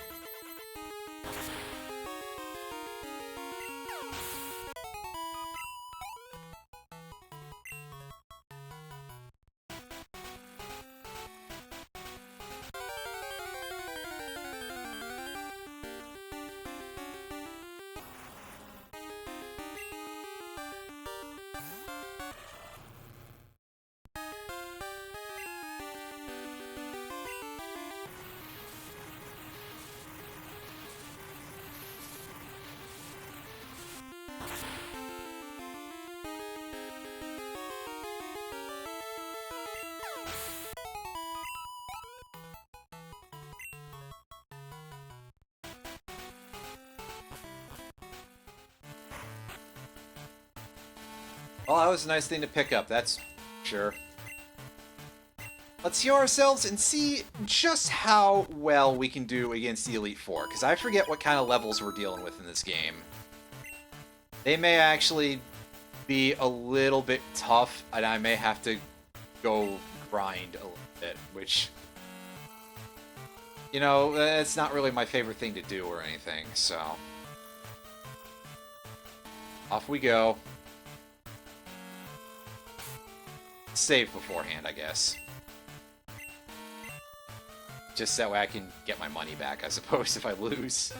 Speaker 1: Well, that was a nice thing to pick up, that's sure. Let's heal ourselves and see just how well we can do against the Elite Four, because I forget what kind of levels we're dealing with in this game. They may actually be a little bit tough, and I may have to go grind a little bit, which, you know, it's not really my favorite thing to do or anything, so. Off we go. Save beforehand, I guess. Just that way I can get my money back, I suppose, if I lose.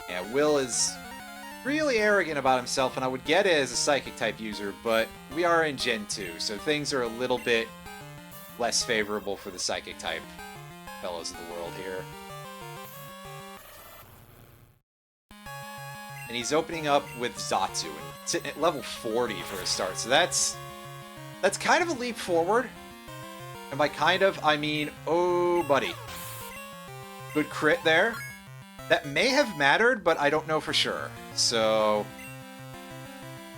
Speaker 1: Yeah, Will is really arrogant about himself, and I would get it as a Psychic-type user, but we are in Gen 2, so things are a little bit less favorable for the Psychic-type fellows of the world here. And he's opening up with Johto, and sitting at level 40 for a start, so that's kind of a leap forward. And by kind of, I mean, oh, buddy. Good crit there. That may have mattered, but I don't know for sure. So,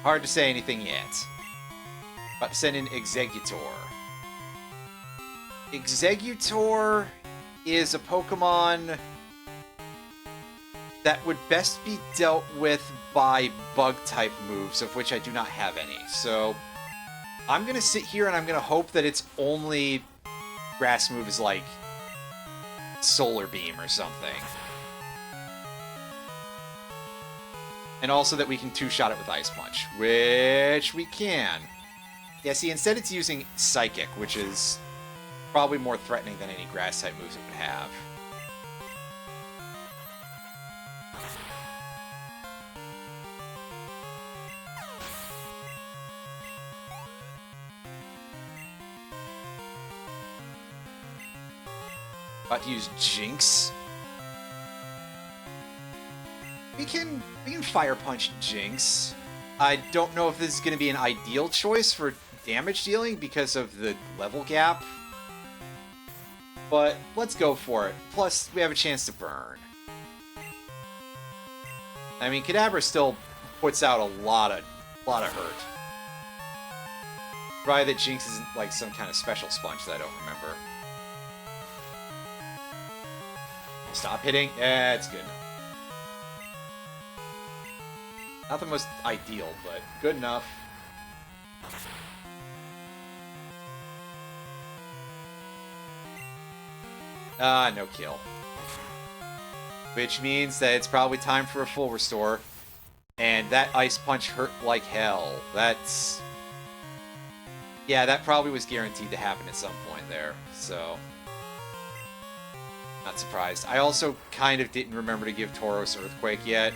Speaker 1: hard to say anything yet. About to send in Exeggutor. Exeggutor is a Pokemon that would best be dealt with by Bug-type moves, of which I do not have any. So, I'm going to sit here and I'm going to hope that its only grass move is like Solar Beam or something. And also that we can two-shot it with Ice Punch, which we can. Yeah, see, instead it's using Psychic, which is probably more threatening than any grass-type moves it would have. About to use Jinx. We can Fire Punch Jinx. I don't know if this is going to be an ideal choice for damage dealing because of the level gap. But let's go for it. Plus, we have a chance to burn. I mean, Kadabra still puts out a lot of hurt. Probably that Jinx isn't like some kind of special sponge that I don't remember. Stop hitting. Yeah, it's good enough. Not the most ideal, but good enough. No kill. Which means that it's probably time for a full restore. And that Ice Punch hurt like hell. That's... yeah, that probably was guaranteed to happen at some point there, so... not surprised. I also kind of didn't remember to give Tauros Earthquake yet.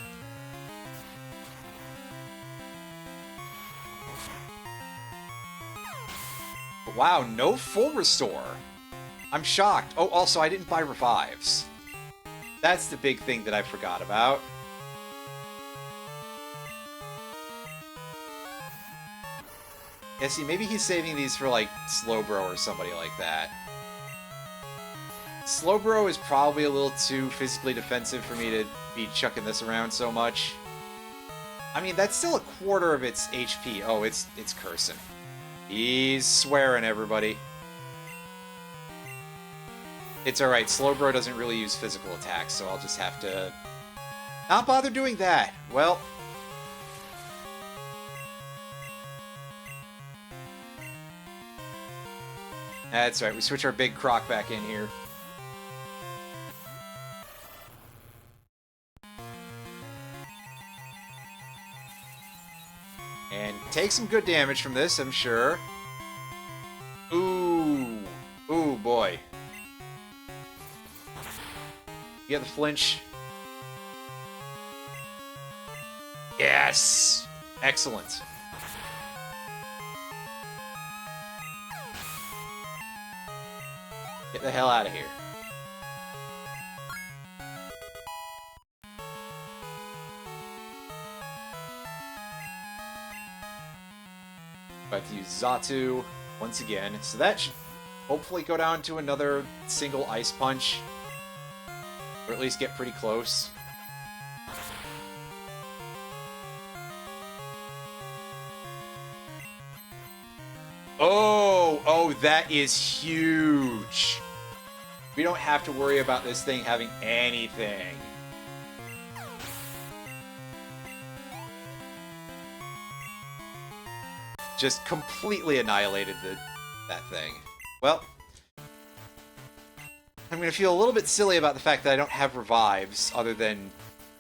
Speaker 1: But wow, no full restore. I'm shocked. Oh, also, I didn't buy revives. That's the big thing that I forgot about. Yeah, see, maybe he's saving these for, like, Slowbro or somebody like that. Slowbro is probably a little too physically defensive for me to be chucking this around so much. I mean, that's still a quarter of its HP. Oh, it's cursing. He's swearing, everybody. It's alright, Slowbro doesn't really use physical attacks, so I'll just have to not bother doing that. Well... that's right, we switch our big croc back in here. And take some good damage from this, I'm sure. Ooh. Ooh, boy. You get the flinch. Yes! Excellent. Get the hell out of here. to use Johto once again. So that should hopefully go down to another single Ice Punch. Or at least get pretty close. Oh, that is huge. We don't have to worry about this thing having anything. Just completely annihilated that thing. Well, I'm going to feel a little bit silly about the fact that I don't have revives other than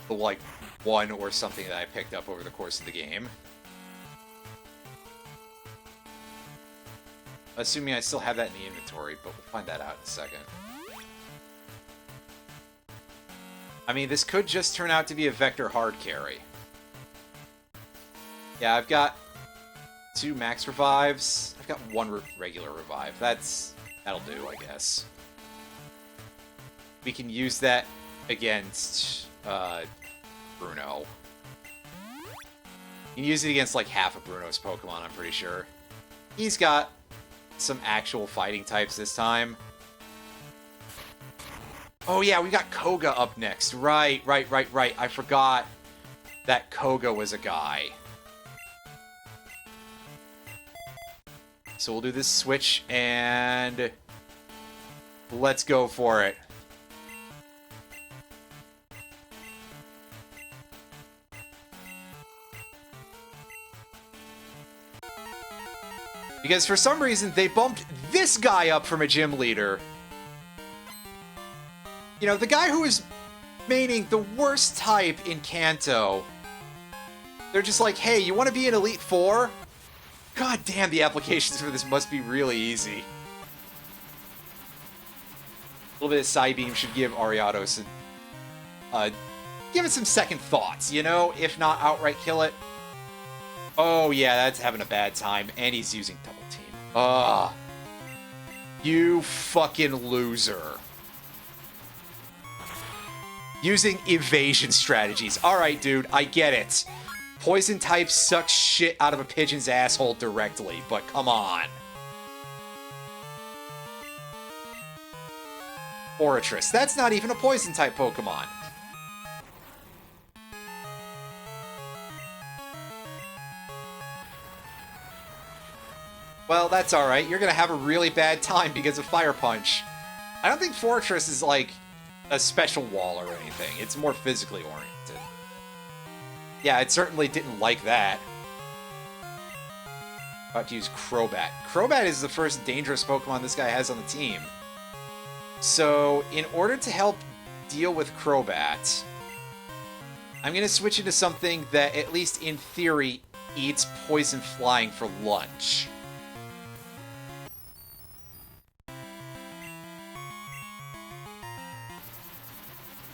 Speaker 1: the, like, one or something that I picked up over the course of the game. Assuming I still have that in the inventory, but we'll find that out in a second. I mean, this could just turn out to be a Vector hard carry. Yeah, I've got 2 max revives. I've got 1 regular revive. That'll do, I guess. We can use that against Bruno. You can use it against like half of Bruno's Pokemon, I'm pretty sure. He's got some actual fighting types this time. Oh yeah, we got Koga up next. Right. I forgot that Koga was a guy. So we'll do this switch, and let's go for it. Because for some reason, they bumped this guy up from a gym leader. You know, the guy who is maining the worst type in Kanto. They're just like, hey, you want to be an Elite Four? God damn, the applications for this must be really easy. A little bit of Psybeam should give Ariados some... give it some second thoughts, you know? If not outright kill it. Oh yeah, that's having a bad time, and he's using Double Team. Ugh. You fucking loser. Using evasion strategies. Alright, dude, I get it. Poison type sucks shit out of a pigeon's asshole directly, but come on. Fortress. That's not even a poison type Pokemon. Well, that's alright. You're gonna have a really bad time because of Fire Punch. I don't think Fortress is like a special wall or anything. It's more physically oriented. Yeah, it certainly didn't like that. About to use Crobat. Crobat is the first dangerous Pokemon this guy has on the team. So, in order to help deal with Crobat, I'm going to switch into something that, at least in theory, eats Poison Flying for lunch.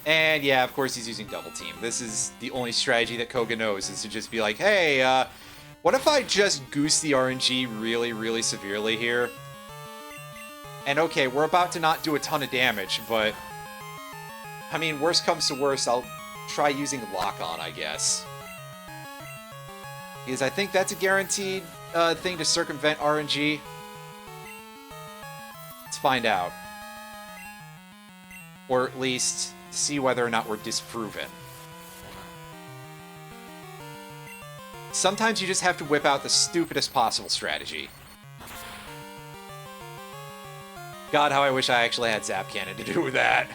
Speaker 1: And yeah, of course he's using Double Team. This is the only strategy that Koga knows, is to just be like, hey, what if I just goose the RNG really, really severely here? And okay, we're about to not do a ton of damage, but... I mean, worst comes to worst, I'll try using Lock On, I guess. Because I think that's a guaranteed thing to circumvent RNG. Let's find out. Or at least see whether or not we're disproven. Sometimes you just have to whip out the stupidest possible strategy. God, how I wish I actually had Zap Cannon to do with that.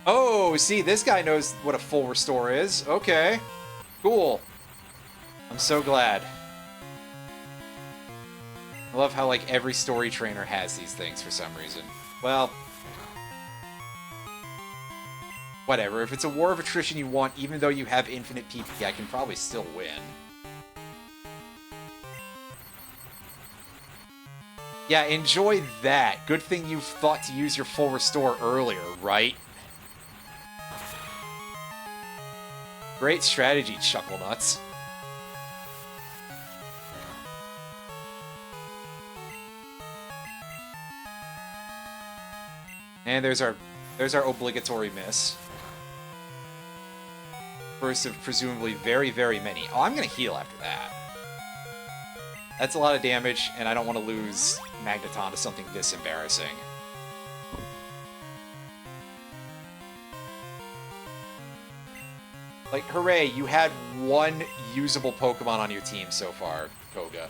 Speaker 1: Oh, see, this guy knows what a full restore is. Okay, cool. I'm so glad. I love how, like, every story trainer has these things for some reason. Well, whatever. If it's a war of attrition you want, even though you have infinite PP, I can probably still win. Yeah, enjoy that. Good thing you thought to use your full restore earlier, right? Great strategy, Chuckle Nuts. And there's our obligatory miss. First of presumably very, very many. Oh, I'm gonna heal after that. That's a lot of damage, and I don't want to lose Magneton to something this embarrassing. Like, hooray, you had one usable Pokemon on your team so far, Koga.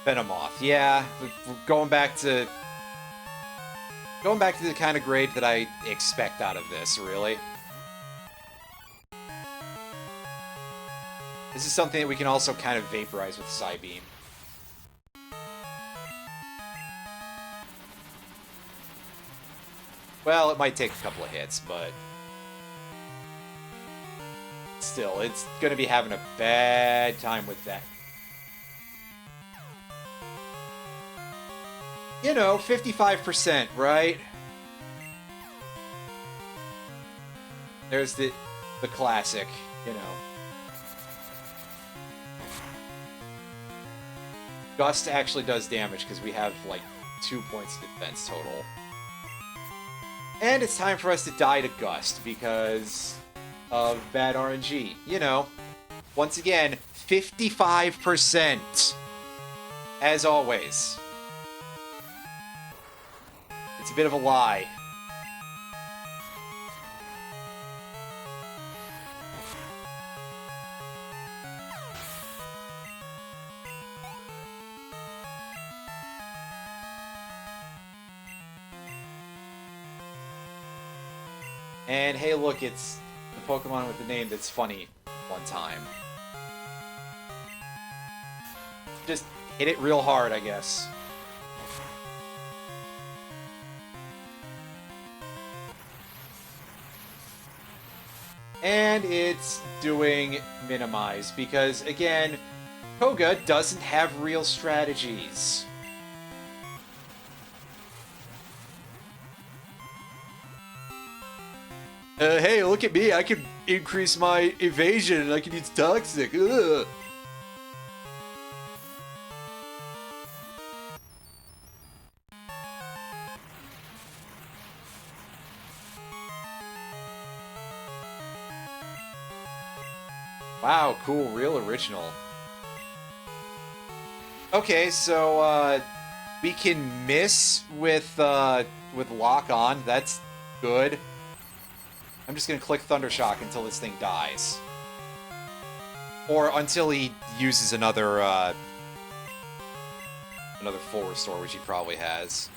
Speaker 1: Venomoth, yeah. Going back to the kind of grade that I expect out of this, really. This is something that we can also kind of vaporize with Psybeam. Well, it might take a couple of hits, but still, it's going to be having a bad time with that. You know, 55%, right? There's the classic, you know. Gust actually does damage because we have, like, 2 points of defense total. And it's time for us to die to Gust because of bad RNG. You know, once again, 55%. As always. It's a bit of a lie. And hey, look, it's the Pokemon with the name that's funny one time. Just hit it real hard, I guess. And it's doing Minimize, because, again, Koga doesn't have real strategies. Hey, look at me, I can increase my evasion and I can use Toxic. Ugh. Wow, cool, real original. Okay, so we can miss with Lock On. That's good. I'm just gonna click Thunder Shock until this thing dies, or until he uses another full restore, which he probably has.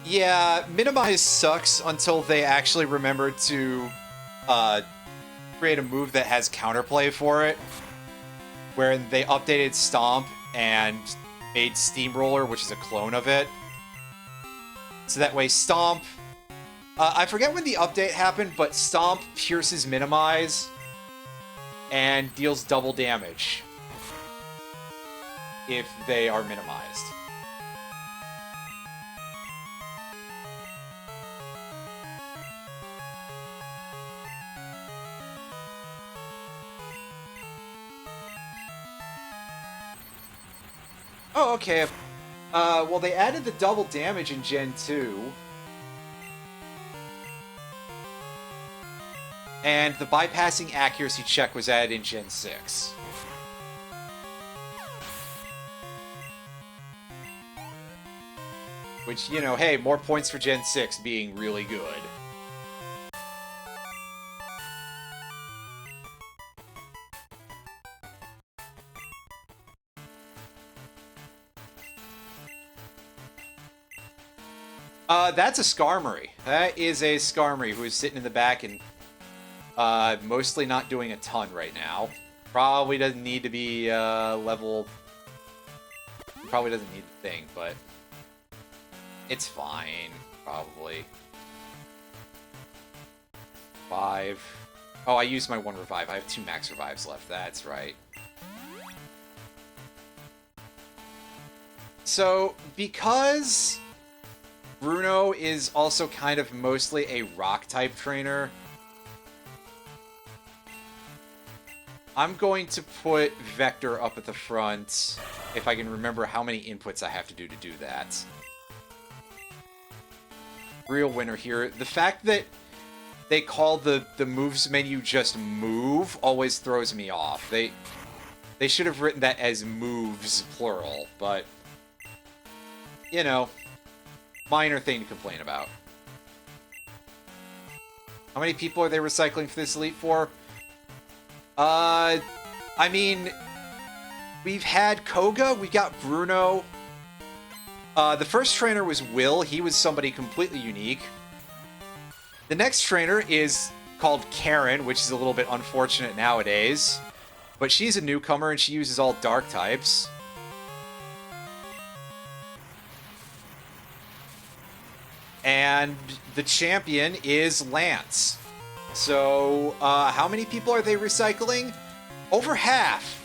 Speaker 1: Yeah, Minimize sucks until they actually remember to create a move that has counterplay for it, where they updated Stomp and made Steamroller, which is a clone of it. So that way Stomp... I forget when the update happened, but Stomp pierces Minimize and deals double damage if they are minimized. Oh, okay. Well, they added the double damage in Gen 2. And the bypassing accuracy check was added in Gen 6. Which, you know, hey, more points for Gen 6 being really good. That's a Skarmory. That is a Skarmory who is sitting in the back and mostly not doing a ton right now. Probably doesn't need to be level... Probably doesn't need the thing, but it's fine, probably. 5. Oh, I used my 1 revive. I have 2 max revives left. That's right. So, because Bruno is also kind of mostly a rock-type trainer, I'm going to put Vector up at the front, if I can remember how many inputs I have to do that. Real winner here. The fact that they call the moves menu just move always throws me off. They should have written that as moves, plural, but, you know, minor thing to complain about. How many people are they recycling for this Elite Four? I mean, we've had Koga, we got Bruno. The first trainer was Will. He was somebody completely unique. The next trainer is called Karen, which is a little bit unfortunate nowadays. But she's a newcomer, and she uses all dark types. And the champion is Lance. So, how many people are they recycling? Over half.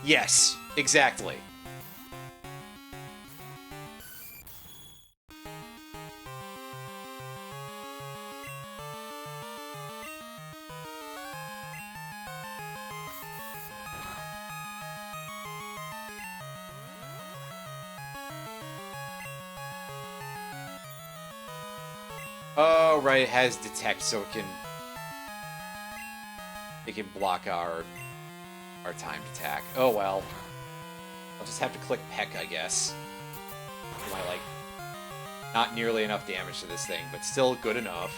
Speaker 1: Yes, exactly. Oh, right, it has detect, so it can block our timed attack. Oh well. I'll just have to click Peck, I guess. My, like, not nearly enough damage to this thing, but still good enough.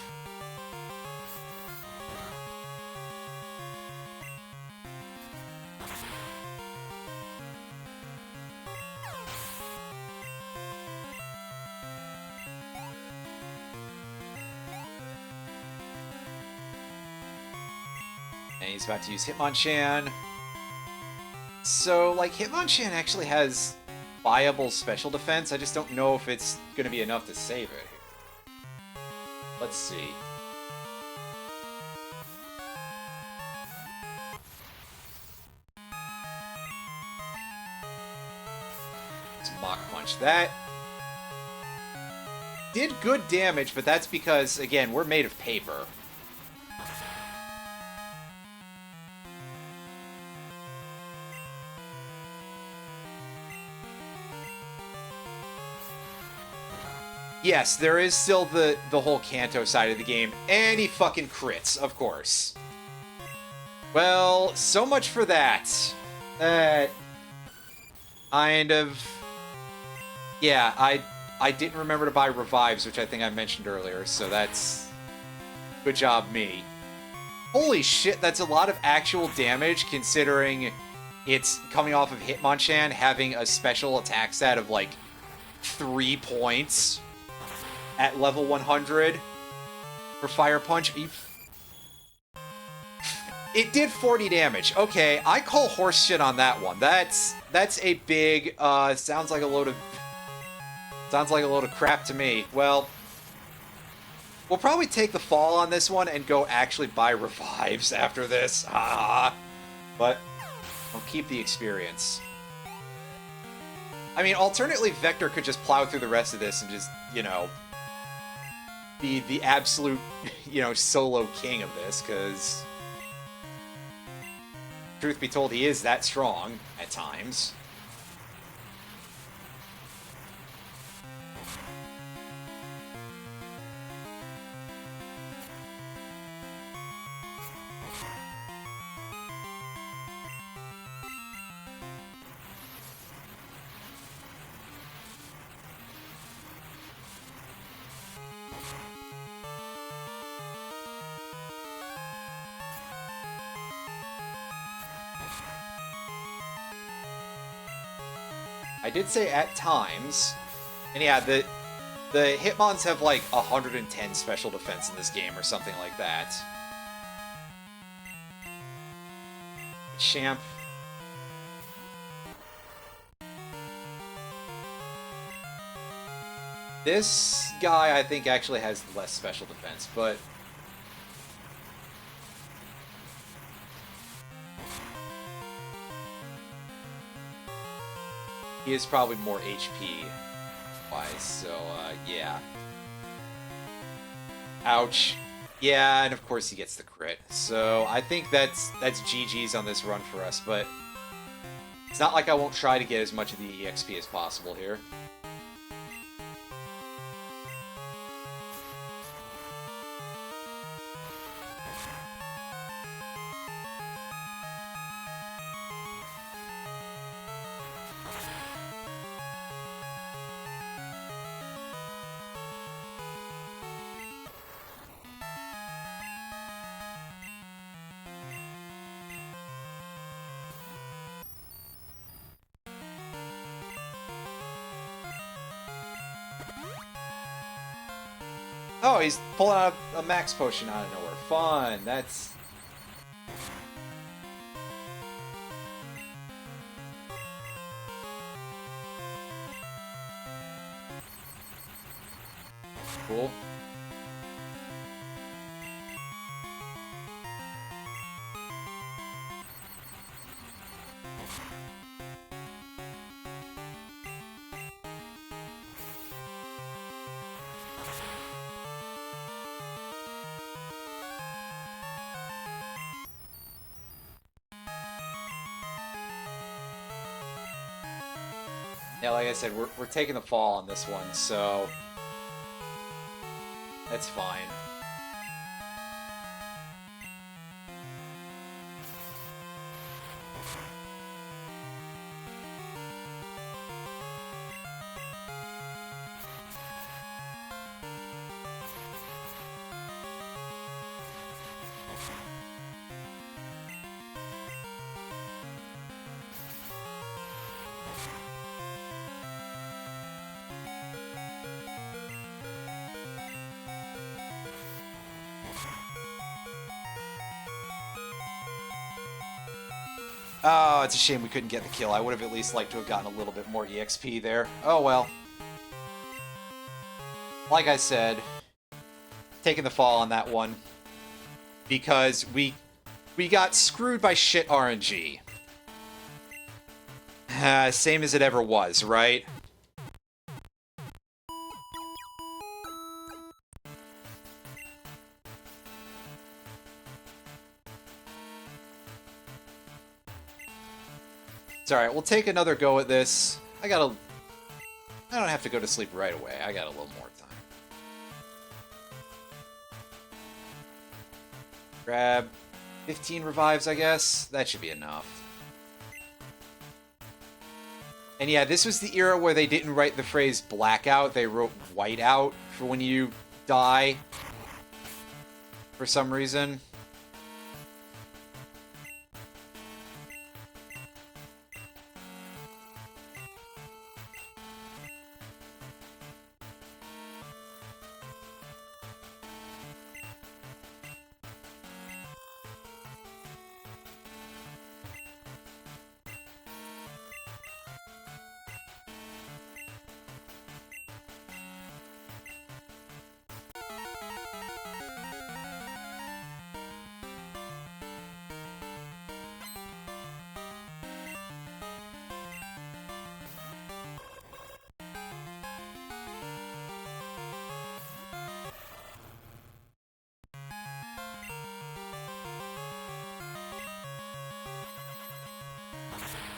Speaker 1: And he's about to use Hitmonchan. So, like, Hitmonchan actually has viable special defense. I just don't know if it's going to be enough to save it. Let's see. Let's Mach Punch that. Did good damage, but that's because, again, we're made of paper. Yes, there is still the whole Kanto side of the game, and he fucking crits, of course. Well, so much for that. Kind of... Yeah, I didn't remember to buy revives, which I think I mentioned earlier, so that's... Good job, me. Holy shit, that's a lot of actual damage, considering it's coming off of Hitmonchan having a special attack stat of, like, 3 points at level 100 for Fire Punch. It did 40 damage. Okay, I call horse shit on that one. That's a big, sounds like a load of crap to me. Well, we'll probably take the fall on this one and go actually buy revives after this. But I'll keep the experience. I mean, alternately, Vector could just plow through the rest of this and just, you know, be the absolute, you know, solo king of this, because truth be told, he is that strong at times. I did say at times, and yeah, the Hitmons have like 110 special defense in this game or something like that. Champ. This guy, I think, actually has less special defense, but... he is probably more HP-wise, so, yeah. Ouch. Yeah, and of course he gets the crit. So I think that's GG's on this run for us, but it's not like I won't try to get as much of the EXP as possible here. Oh, he's pulling out a max potion out of nowhere. Fun. That's... cool. Yeah, like I said, we're taking the fall on this one, so that's fine. Oh, it's a shame we couldn't get the kill. I would have at least liked to have gotten a little bit more EXP there. Oh well. Like I said, taking the fall on that one because we got screwed by shit RNG. Same as it ever was, right? It's alright, we'll take another go at this. I don't have to go to sleep right away. I got a little more time. Grab 15 revives, I guess. That should be enough. And yeah, this was the era where they didn't write the phrase blackout. They wrote whiteout for when you die. For some reason.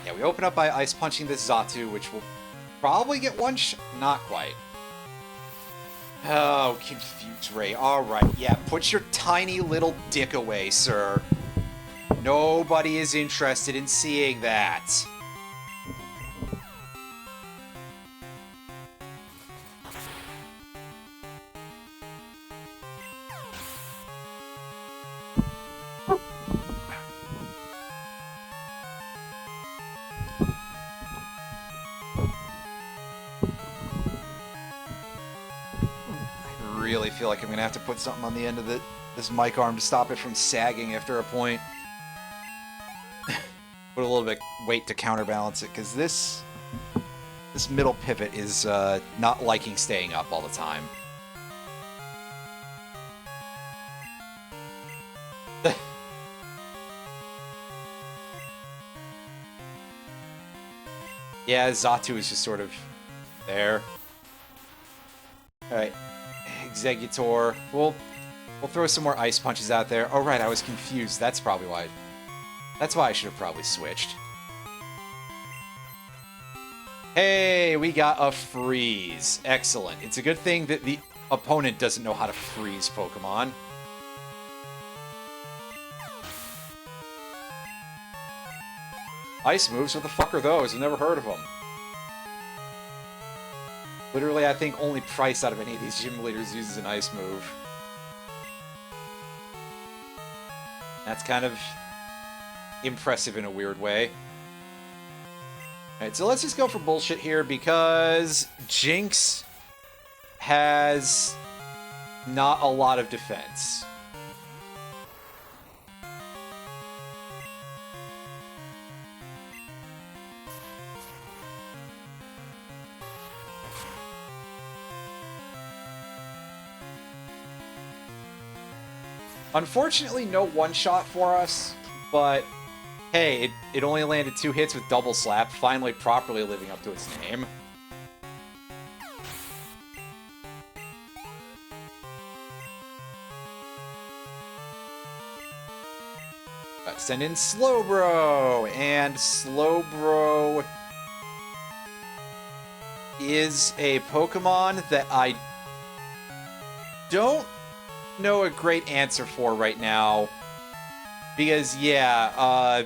Speaker 1: Yeah, we open up by ice punching this Johto, which will probably get one shot. Not quite. Oh, Confuse Ray. Alright, yeah, put your tiny little dick away, sir. Nobody is interested in seeing that. I really feel like I'm gonna have to put something on the end of this mic arm to stop it from sagging after a point. Put a little bit weight to counterbalance it, because this middle pivot is not liking staying up all the time. Yeah, Johto is just sort of there. Alright. Executor. We'll We'll throw some more ice punches out there. Oh, right, I was confused. That's probably why. That's why I should have probably switched. Hey, we got a freeze. Excellent. It's a good thing that the opponent doesn't know how to freeze Pokemon. Ice moves? What the fuck are those? I've never heard of them. Literally, I think only Price out of any of these gym leaders uses an ice move. That's kind of impressive in a weird way. Alright, so let's just go for bullshit here because Jinx has not a lot of defense. Unfortunately, no one-shot for us, but hey, it only landed 2 hits with Double Slap, finally properly living up to its name. Send in Slowbro, and Slowbro is a Pokemon that I don't know a great answer for right now. Because, yeah,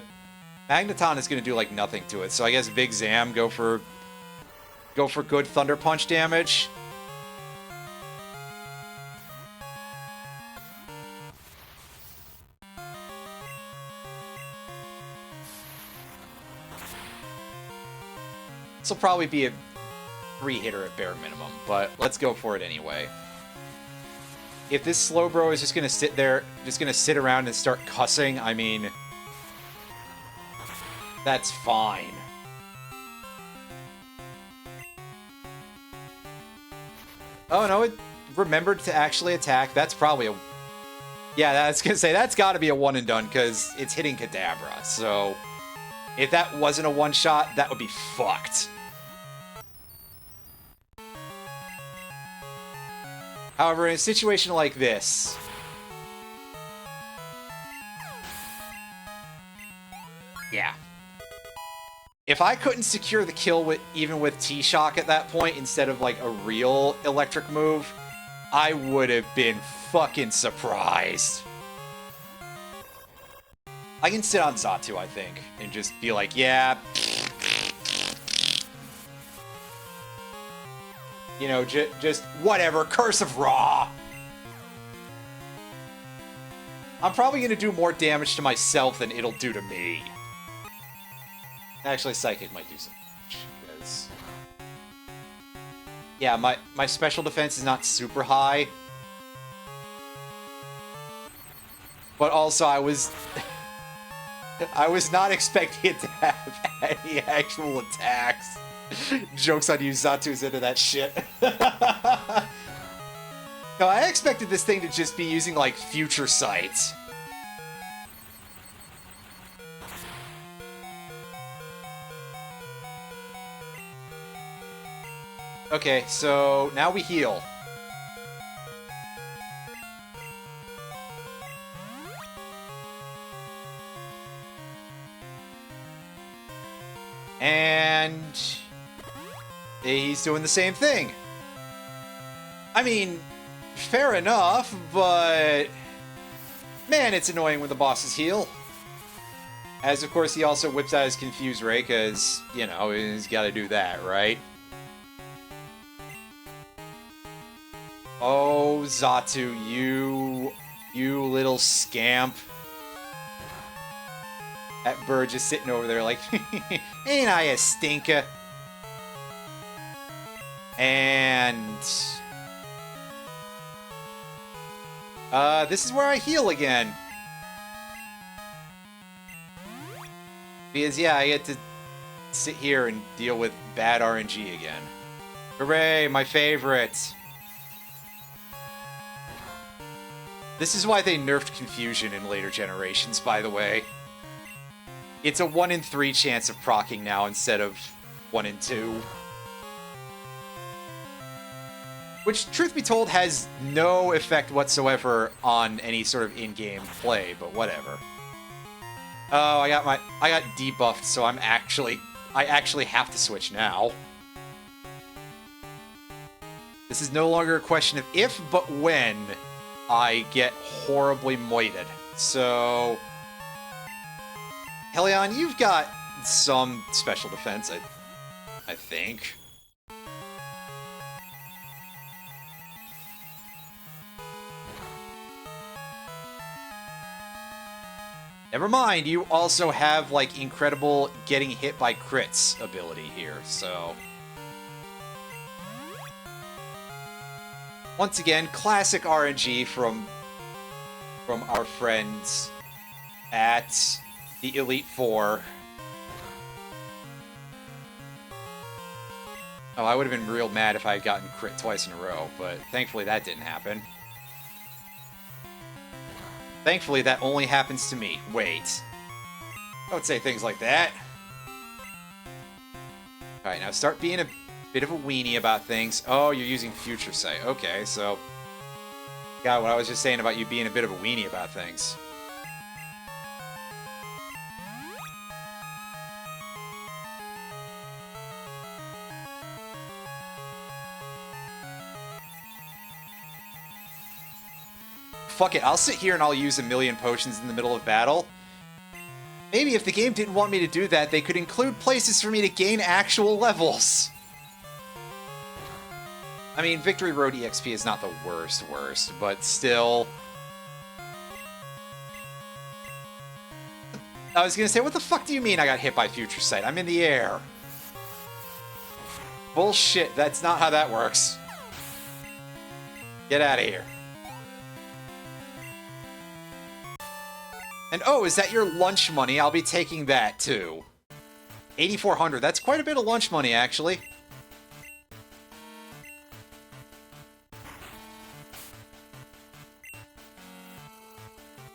Speaker 1: Magneton is going to do, like, nothing to it. So I guess Big Zam, go for good Thunder Punch damage. This will probably be a 3-hitter at bare minimum, but let's go for it anyway. If this Slowbro is just gonna sit there, just gonna sit around and start cussing, I mean, that's fine. Oh no, it remembered to actually attack. That's probably a... Yeah, I was gonna say, that's gotta be a one and done, because it's hitting Kadabra, so... If that wasn't a one-shot, that would be fucked. However, in a situation like this... Yeah. If I couldn't secure the kill with even with T-Shock at that point, instead of, like, a real electric move, I would have been fucking surprised. I can sit on Xatu, I think, and just be like, yeah... You know, just whatever, Curse of Ra! I'm probably gonna do more damage to myself than it'll do to me. Actually, Psychic might do some damage, because... Yeah, my special defense is not super high. But also, I was not expecting it to have any actual attacks. Joke's on you, Zatu's into that shit. No, I expected this thing to just be using, like, Future Sight. Okay, so now we heal. And... he's doing the same thing. I mean, fair enough, but... Man, it's annoying when the bosses heal. As, of course, he also whips out his Confuse Ray, because, you know, he's gotta do that, right? Oh, Xatu, you little scamp. That bird just sitting over there like, ain't I a stinker? And... this is where I heal again. Because, yeah, I get to sit here and deal with bad RNG again. Hooray, my favorite! This is why they nerfed Confusion in later generations, by the way. It's a 1 in 3 chance of proccing now instead of 1 in 2. Which, truth be told, has no effect whatsoever on any sort of in-game play, but whatever. Oh, I got debuffed, so I actually have to switch now. This is no longer a question of if, but when I get horribly moited. So, Helion, you've got some special defense, I think. Never mind, you also have, like, incredible getting hit by crits ability here, so... Once again, classic RNG from our friends at the Elite Four. Oh, I would have been real mad if I had gotten crit twice in a row, but thankfully that didn't happen. Thankfully, that only happens to me. Wait. Don't say things like that. Alright, now start being a bit of a weenie about things. Oh, you're using Future Sight. Okay, so... God, what I was just saying about you being a bit of a weenie about things. Fuck it, I'll sit here and I'll use a million potions in the middle of battle. Maybe if the game didn't want me to do that, they could include places for me to gain actual levels. I mean, Victory Road EXP is not the worst, but still... I was gonna say, what the fuck do you mean I got hit by Future Sight? I'm in the air. Bullshit, that's not how that works. Get out of here. And oh, is that your lunch money? I'll be taking that, too. 8,400. That's quite a bit of lunch money, actually.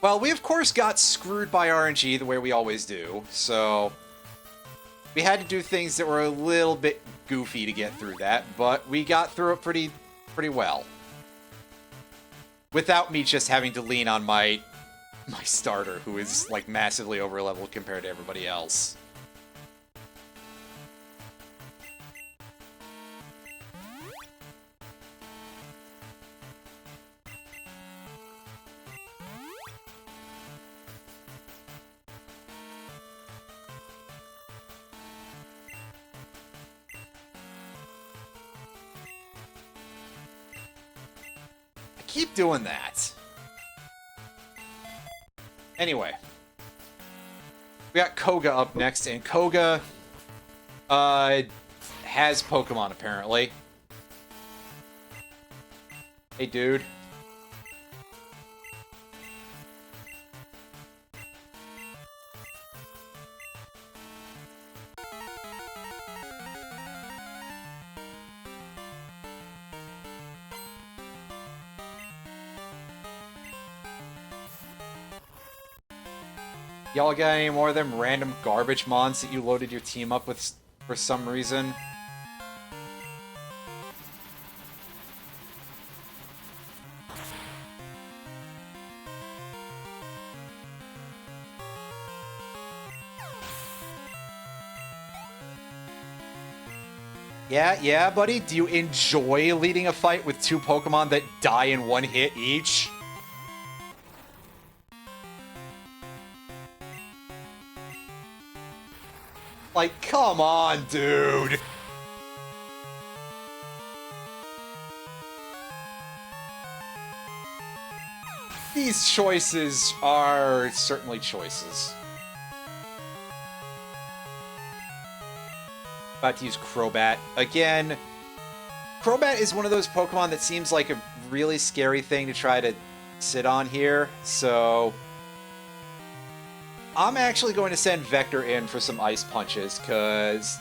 Speaker 1: Well, we of course got screwed by RNG the way we always do, so... We had to do things that were a little bit goofy to get through that, but we got through it pretty well. Without me just having to lean on my starter, who is, like, massively over-leveled compared to everybody else. I keep doing that. Anyway, we got Koga up next, and Koga has Pokemon, apparently. Hey, dude. Y'all got any more of them random garbage mons that you loaded your team up with for some reason? Yeah, buddy? Do you enjoy leading a fight with two Pokemon that die in one hit each? Like, come on, dude! These choices are certainly choices. About to use Crobat. Again, Crobat is one of those Pokemon that seems like a really scary thing to try to sit on here, so... I'm actually going to send Vector in for some Ice Punches, because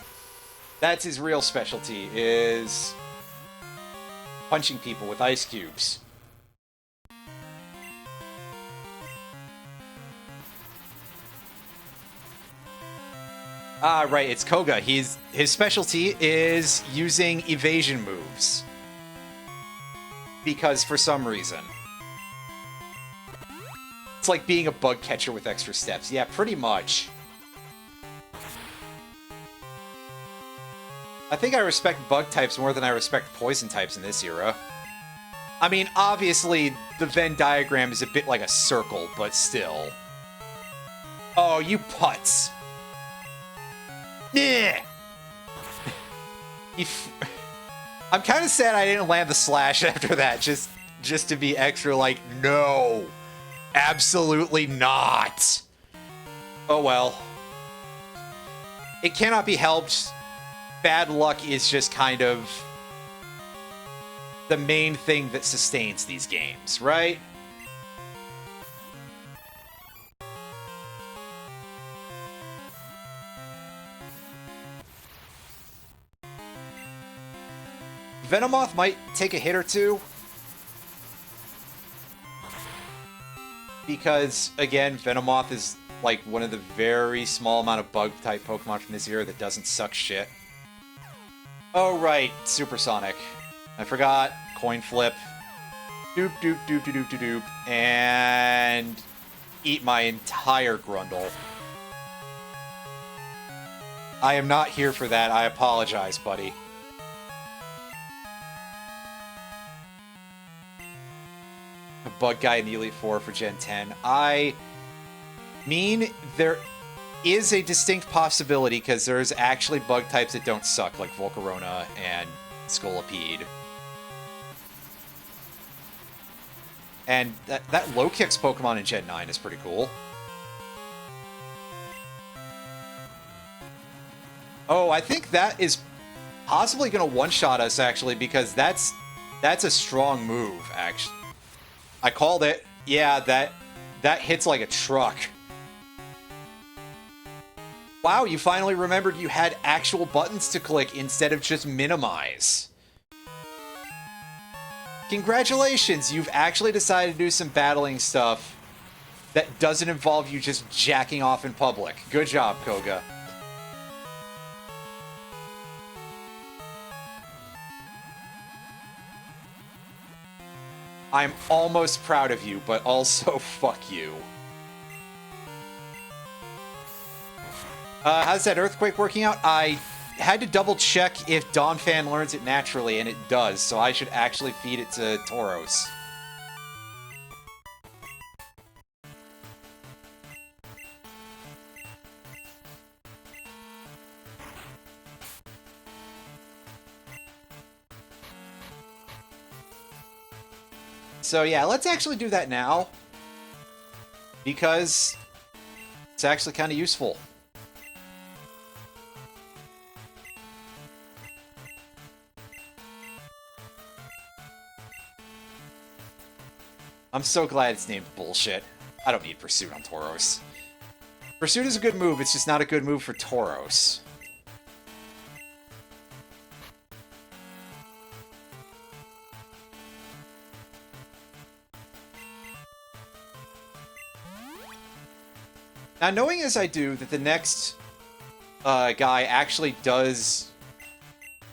Speaker 1: that's his real specialty, is punching people with ice cubes. Ah, right, it's Koga. His specialty is using evasion moves. because for some reason. It's like being a bug catcher with extra steps. Yeah, pretty much. I think I respect bug types more than I respect poison types in this era. I mean, obviously, the Venn diagram is a bit like a circle, but still. Oh, you putz. Yeah. I'm kind of sad I didn't land the slash after that, just to be extra like, no. Absolutely not. Oh well. It cannot be helped. Bad luck is just kind of the main thing that sustains these games, right? Venomoth might take a hit or two. Because, again, Venomoth is like one of the very small amount of bug-type Pokemon from this era that doesn't suck shit. Oh, right. Supersonic. I forgot. Coin flip. Doop, doop, doop, doop, doop, doop. And eat my entire Grundle. I am not here for that. I apologize, buddy. A bug guy in the Elite Four for Gen 10. I mean, there is a distinct possibility because there's actually bug types that don't suck, like Volcarona and Scolipede. And that low kicks Pokemon in Gen 9 is pretty cool. Oh, I think that is possibly going to one-shot us, actually, because that's a strong move, actually. I called it. Yeah, that hits like a truck. Wow, you finally remembered you had actual buttons to click instead of just minimize. Congratulations, you've actually decided to do some battling stuff that doesn't involve you just jacking off in public. Good job, Koga. I'm almost proud of you, but also fuck you. How's that Earthquake working out? I had to double check if Donphan learns it naturally, and it does, so I should actually feed it to Tauros. So yeah, let's actually do that now, because it's actually kind of useful. I'm so glad it's named Bullshit. I don't need Pursuit on Tauros. Pursuit is a good move, it's just not a good move for Tauros. Now, knowing as I do that the next guy actually does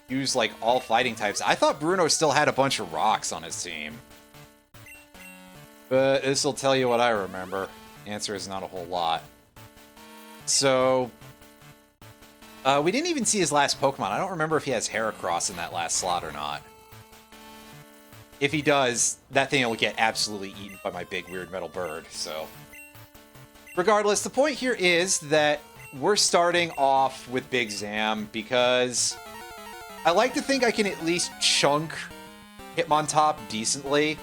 Speaker 1: use, like, all fighting types, I thought Bruno still had a bunch of rocks on his team. But this'll tell you what I remember. Answer is not a whole lot. So, we didn't even see his last Pokemon. I don't remember if he has Heracross in that last slot or not. If he does, that thing will get absolutely eaten by my big weird metal bird, so... Regardless, the point here is that we're starting off with Big Zam because I like to think I can at least chunk Hitmontop decently.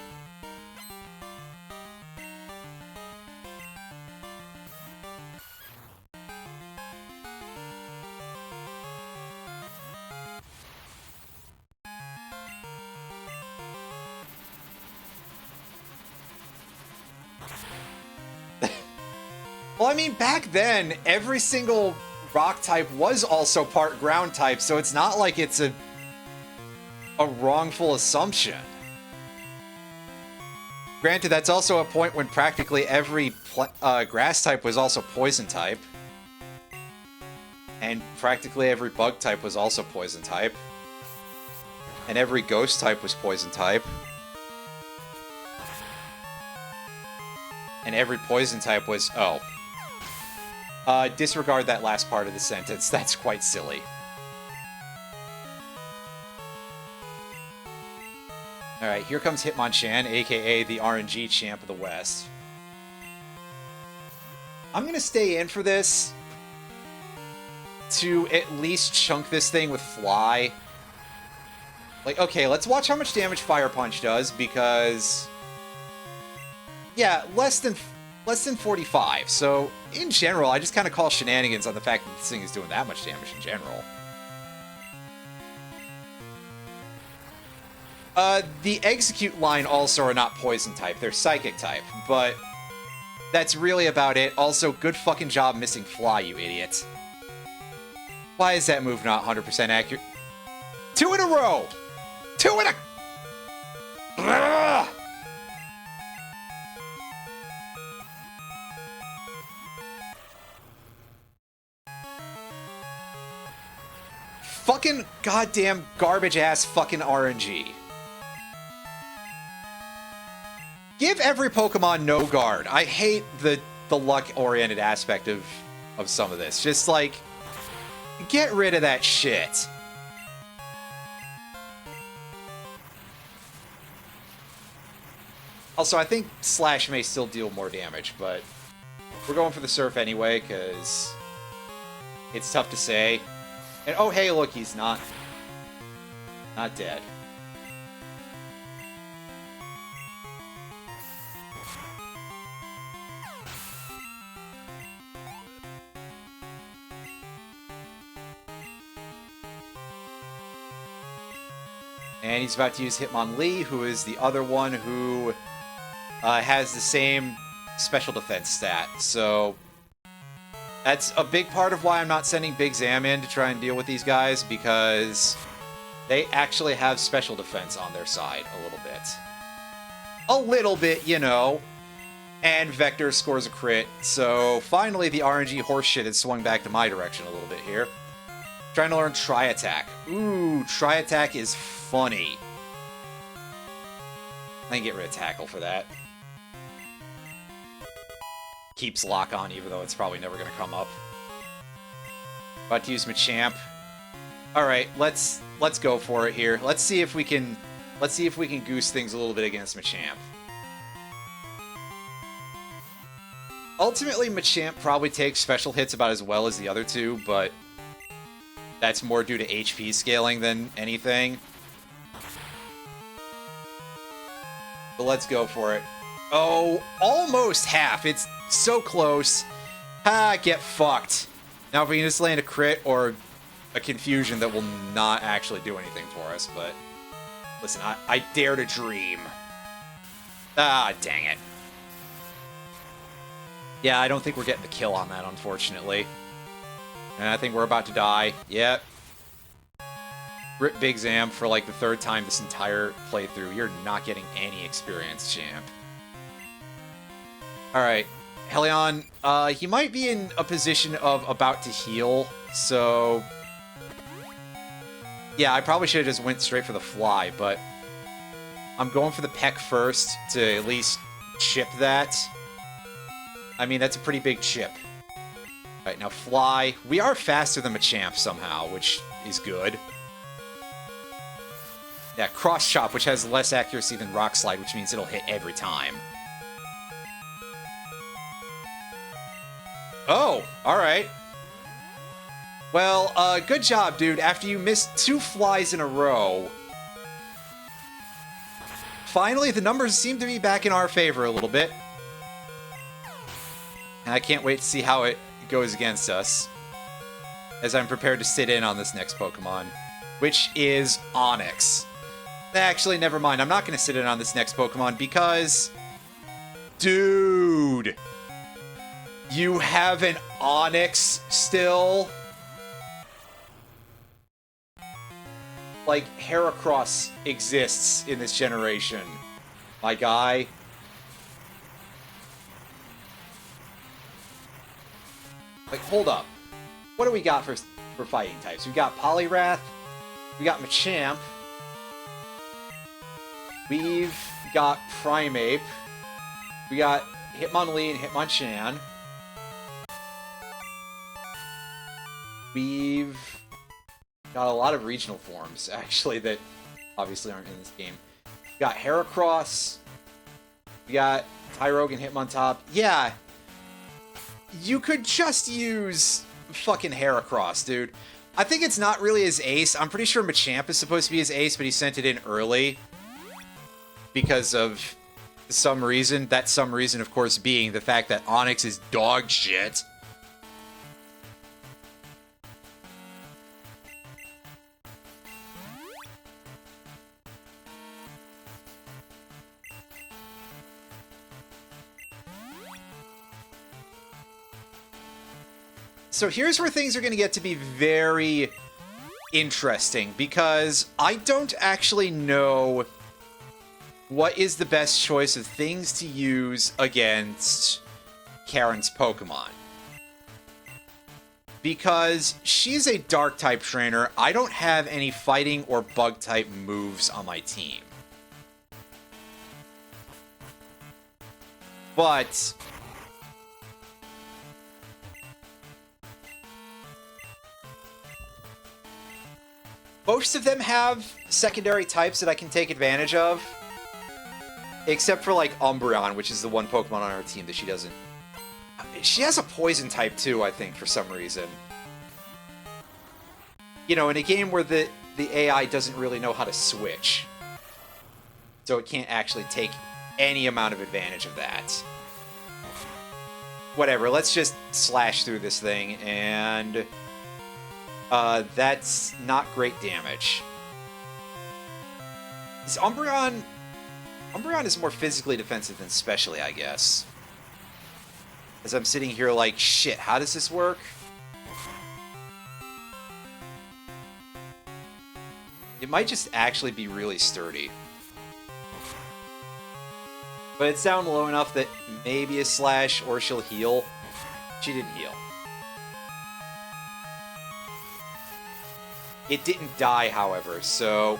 Speaker 1: Well, I mean, back then, every single rock type was also part ground type, so it's not like it's a wrongful assumption. Granted, that's also a point when practically every grass type was also poison type. And practically every bug type was also poison type. And every ghost type was poison type. And every poison type was... Oh. Disregard that last part of the sentence. That's quite silly. Alright, here comes Hitmonchan, aka the RNG champ of the West. I'm gonna stay in for this to at least chunk this thing with Fly. Like, okay, let's watch how much damage Fire Punch does, because... Yeah, less than 45. So, in general, I just kind of call shenanigans on the fact that this thing is doing that much damage in general. The Execute line also are not Poison type, they're Psychic type, but that's really about it. Also, good fucking job missing Fly, you idiot. Why is that move not 100% accurate? 2 in a row! 2 in a... Ugh! Fucking goddamn garbage-ass fucking RNG. Give every Pokemon no guard. I hate the luck-oriented aspect of some of this. Just, like, get rid of that shit. Also, I think Slash may still deal more damage, but we're going for the Surf anyway, because it's tough to say. And oh, hey, look, he's not dead. And he's about to use Hitmonlee, who is the other one who has the same special defense stat. So that's a big part of why I'm not sending Big Zam in to try and deal with these guys, because they actually have special defense on their side a little bit. A little bit, you know. And Vector scores a crit, so finally the RNG horseshit has swung back to my direction a little bit here. Trying to learn Tri-Attack. Ooh, Tri-Attack is funny. I can get rid of Tackle for that. Keeps Lock on, even though it's probably never going to come up. About to use Machamp. Alright, let's go for it here. Let's see if we can goose things a little bit against Machamp. Ultimately, Machamp probably takes special hits about as well as the other two, but that's more due to HP scaling than anything. But let's go for it. Oh, almost half. It's so close. Ah, get fucked. Now if we can just land a crit or a confusion that will not actually do anything for us, but... Listen, I dare to dream. Ah, dang it. Yeah, I don't think we're getting the kill on that, unfortunately. And I think we're about to die. Yep. Rip Big Zam for like the 3rd time this entire playthrough. You're not getting any experience, champ. Alright. Helion, he might be in a position of about to heal, so... Yeah, I probably should have just went straight for the Fly, but... I'm going for the Peck first to at least chip that. I mean, that's a pretty big chip. Alright, now Fly. We are faster than Machamp somehow, which is good. Yeah, Cross Chop, which has less accuracy than Rock Slide, which means it'll hit every time. Oh, alright. Well, good job, dude. After you missed 2 flies in a row, finally the numbers seem to be back in our favor a little bit. And I can't wait to see how it goes against us, as I'm prepared to sit in on this next Pokemon, which is Onix. Actually, never mind. I'm not going to sit in on this next Pokemon because... Dude! You have an Onix still? Like, Heracross exists in this generation. My guy. Like, hold up. What do we got for fighting types? We got Poliwrath. We got Machamp. We've got Primeape. We got Hitmonlee and Hitmonchan. We've got a lot of regional forms, actually, that obviously aren't in this game. We got Heracross. We got Tyrogue and Hitmontop. Yeah. You could just use fucking Heracross, dude. I think it's not really his ace. I'm pretty sure Machamp is supposed to be his ace, but he sent it in early because of some reason. That some reason, of course, being the fact that Onix is dog shit. So here's where things are going to get to be very interesting, because I don't actually know what is the best choice of things to use against Karen's Pokemon. Because she's a Dark-type trainer, I don't have any Fighting or Bug-type moves on my team. But most of them have secondary types that I can take advantage of. Except for, like, Umbreon, which is the one Pokemon on our team that she doesn't... She has a poison type, too, I think, for some reason. You know, in a game where the AI doesn't really know how to switch. So it can't actually take any amount of advantage of that. Whatever, let's just slash through this thing, and... that's not great damage. Is Umbreon... Umbreon is more physically defensive than specially, I guess. As I'm sitting here like, shit, how does this work? It might just actually be really sturdy. But it's down low enough that maybe a slash or she'll heal. She didn't heal. It didn't die, however, so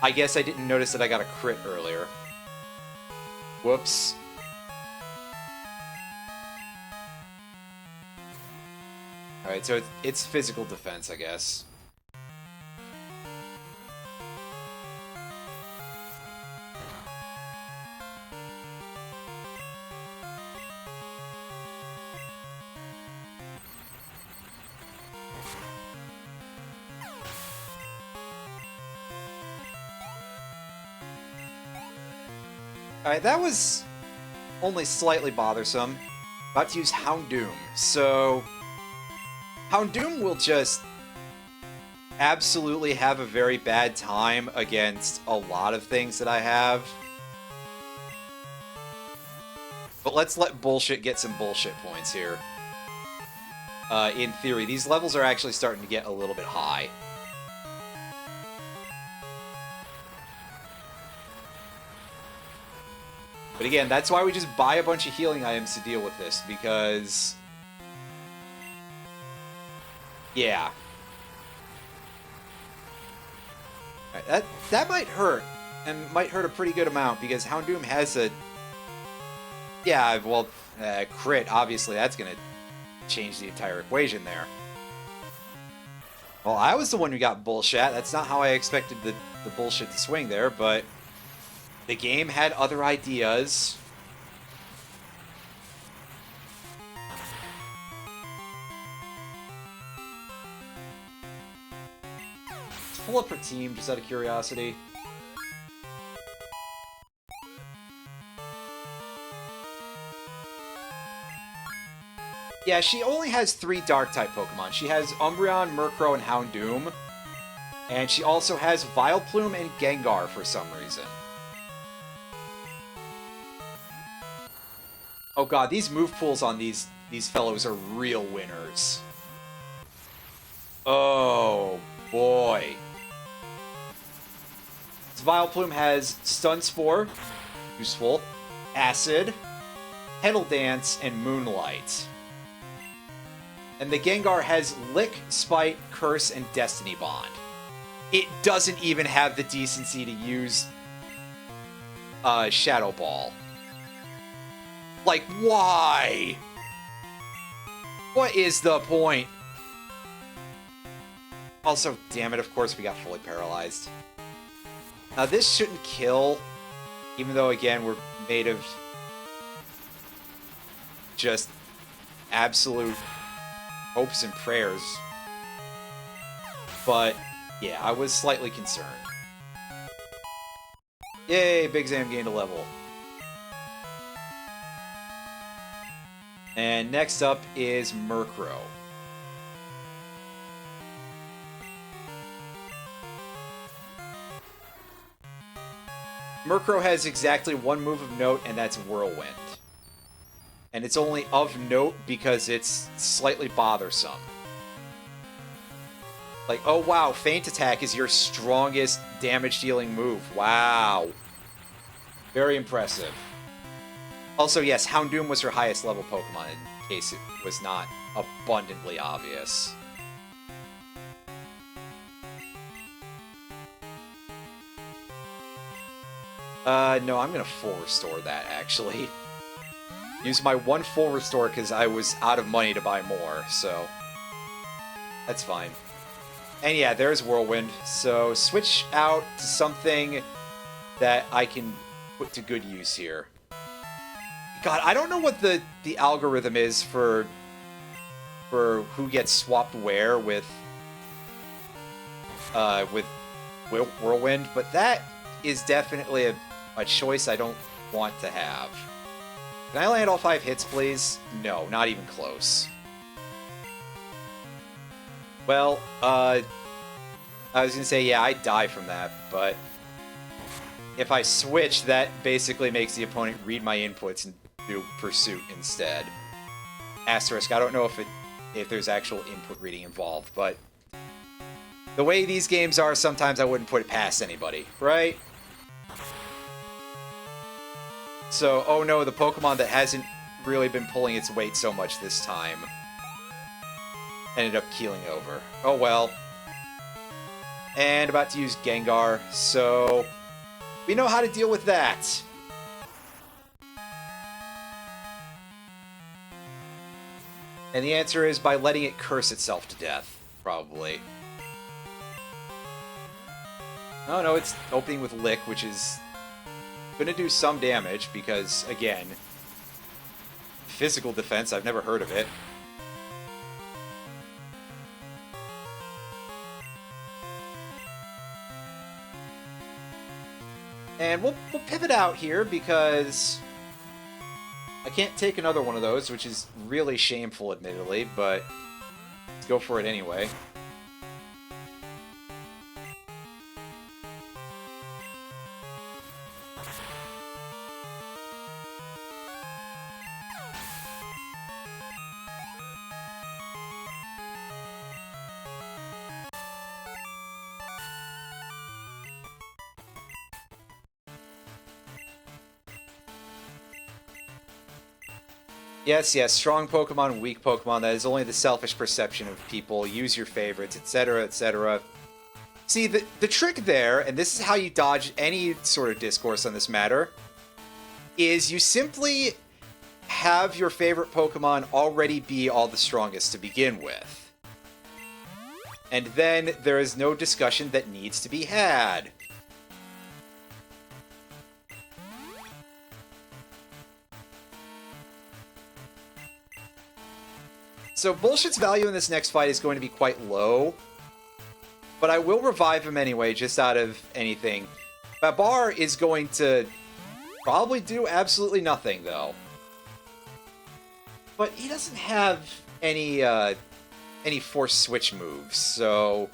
Speaker 1: I guess I didn't notice that I got a crit earlier. Whoops. Alright, so it's physical defense, I guess. Alright, that was only slightly bothersome. About to use Houndoom. So, Houndoom will just absolutely have a very bad time against a lot of things that I have. But let's let bullshit get some bullshit points here. In theory, these levels are actually starting to get a little bit high. But again, that's why we just buy a bunch of healing items to deal with this, because... yeah. Right, that might hurt, and might hurt a pretty good amount, because Houndoom has a... yeah, well, crit, obviously, that's gonna change the entire equation there. Well, I was the one who got bullshit. That's not how I expected the bullshit to swing there, but... the game had other ideas. Pull up her team, just out of curiosity. Yeah, she only has 3 Dark-type Pokemon. She has Umbreon, Murkrow, and Houndoom. And she also has Vileplume and Gengar for some reason. Oh god, these move pools on these fellows are real winners. Oh boy. This Vileplume has Stun Spore, useful, Acid, Petal Dance, and Moonlight. And the Gengar has Lick, Spite, Curse, and Destiny Bond. It doesn't even have the decency to use Shadow Ball. Like, why? What is the point? Also, damn it, of course we got fully paralyzed. Now, this shouldn't kill, even though, again, we're made of just absolute hopes and prayers. But, yeah, I was slightly concerned. Yay, Big Zam gained a level. And next up is Murkrow. Murkrow has exactly one move of note, and that's Whirlwind. And it's only of note because it's slightly bothersome. Like, oh wow, Feint Attack is your strongest damage-dealing move. Wow. Very impressive. Also, yes, Houndoom was her highest level Pokemon, in case it was not abundantly obvious. No, I'm gonna full restore that, actually. Use my one full restore because I was out of money to buy more, so... that's fine. And yeah, there's Whirlwind, so switch out to something that I can put to good use here. God, I don't know what the algorithm is for who gets swapped where with Whirlwind, but that is definitely a choice I don't want to have. Can I land all 5 hits, please? No, not even close. Well, I was gonna say, yeah, I die from that, but if I switch, that basically makes the opponent read my inputs and do Pursuit instead. Asterisk, I don't know if there's actual input reading involved, but the way these games are, sometimes I wouldn't put it past anybody, right? So, oh no, the Pokemon that hasn't really been pulling its weight so much this time ended up keeling over. Oh well. And about to use Gengar, so we know how to deal with that. And the answer is by letting it curse itself to death, probably. Oh no, it's opening with Lick, which is gonna do some damage because, again, physical defense, I've never heard of it. And we'll pivot out here because I can't take another one of those, which is really shameful, admittedly, but let's go for it anyway. Yes, yes, strong Pokemon, weak Pokemon, that is only the selfish perception of people. Use your favorites, etc., etc. See, the trick there, and this is how you dodge any sort of discourse on this matter, is you simply have your favorite Pokemon already be all the strongest to begin with. And then there is no discussion that needs to be had. So Bullshit's value in this next fight is going to be quite low, but I will revive him anyway, just out of anything. Babar is going to probably do absolutely nothing, though. But he doesn't have any force switch moves, so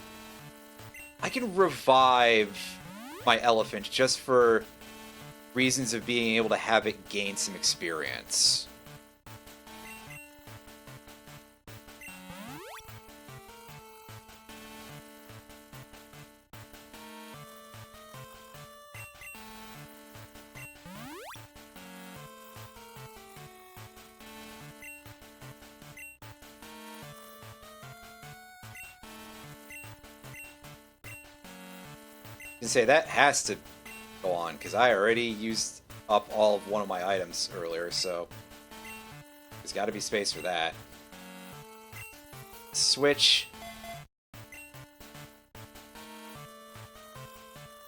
Speaker 1: I can revive my elephant just for reasons of being able to have it gain some experience. Say that has to go on because I already used up all of one of my items earlier, so There's got to be space for that. Switch.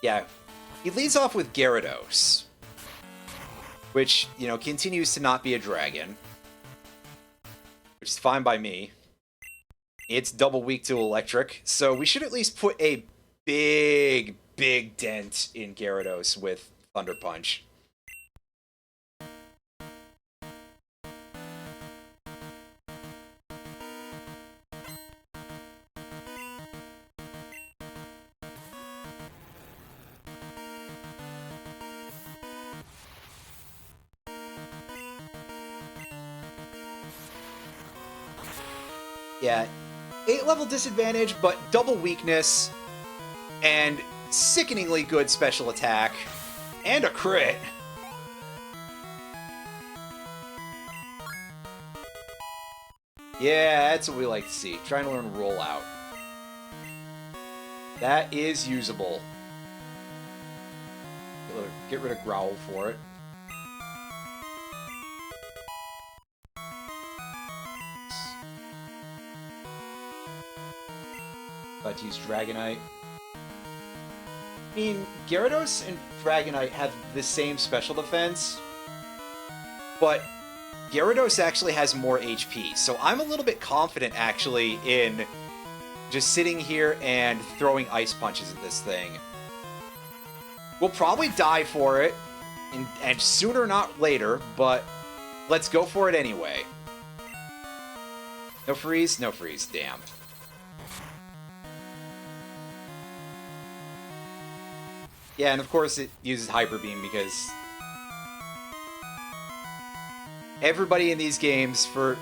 Speaker 1: Yeah, he leads off with Gyarados, which, you know, continues to not be a dragon, which is fine by me. It's double weak to electric, so we should at least put a big, big dent in Gyarados with Thunder Punch. Yeah, 8 level disadvantage, but double weakness, and sickeningly good special attack, and a crit. Yeah, that's what we like to see. Trying to learn roll out. That is usable. Get rid of Growl for it. About to use Dragonite. I mean, Gyarados and Dragonite have the same special defense, but Gyarados actually has more HP, so I'm a little bit confident, actually, in just sitting here and throwing Ice Punches at this thing. We'll probably die for it, and sooner not later, but let's go for it anyway. No freeze? No freeze, damn. Yeah, and of course it uses Hyper Beam because everybody in these games for,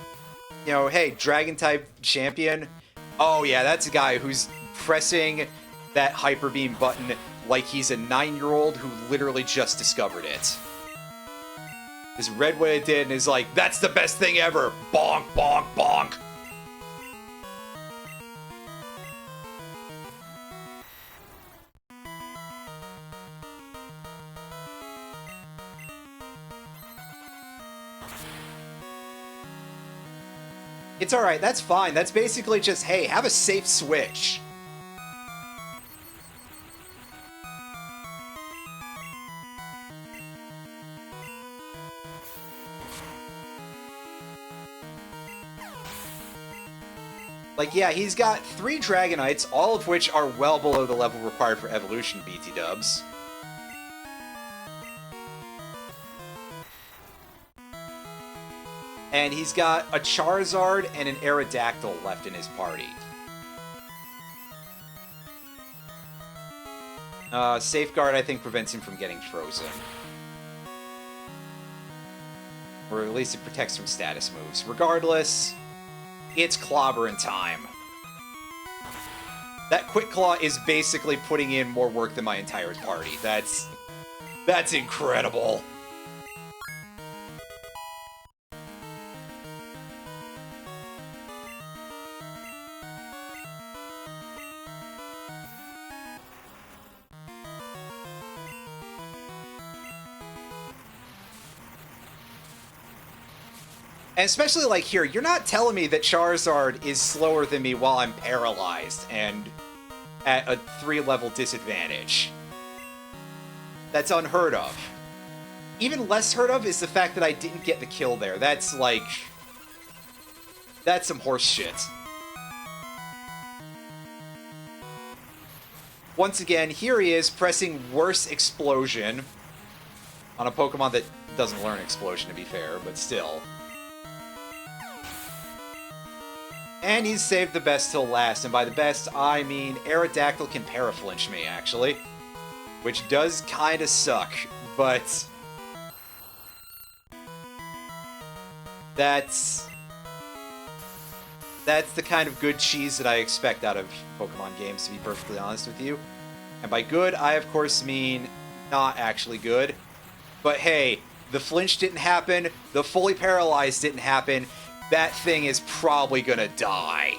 Speaker 1: you know, hey, Dragon-type champion, oh yeah, that's a guy who's pressing that Hyper Beam button like he's a 9-year-old who literally just discovered it. Has read what it did and is like, that's the best thing ever! Bonk, bonk, bonk! It's alright, that's fine. That's basically just, hey, have a safe switch. Like, yeah, he's got 3 Dragonites, all of which are well below the level required for evolution, BT dubs. And he's got a Charizard and an Aerodactyl left in his party. Safeguard, I think, prevents him from getting frozen. Or at least it protects from status moves. Regardless, it's clobbering time. That Quick Claw is basically putting in more work than my entire party. That's incredible. And especially, like, here, you're not telling me that Charizard is slower than me while I'm paralyzed and at a 3-level disadvantage. That's unheard of. Even less heard of is the fact that I didn't get the kill there. That's, like... that's some horse shit. Once again, here he is pressing Worse Explosion on a Pokemon that doesn't learn Explosion, to be fair, but still. And he's saved the best till last, and by the best, I mean Aerodactyl can paraflinch me, actually. Which does kinda suck, but... That's the kind of good cheese that I expect out of Pokemon games, to be perfectly honest with you. And by good, I of course mean not actually good. But hey, the flinch didn't happen, the fully paralyzed didn't happen, that thing is probably gonna die.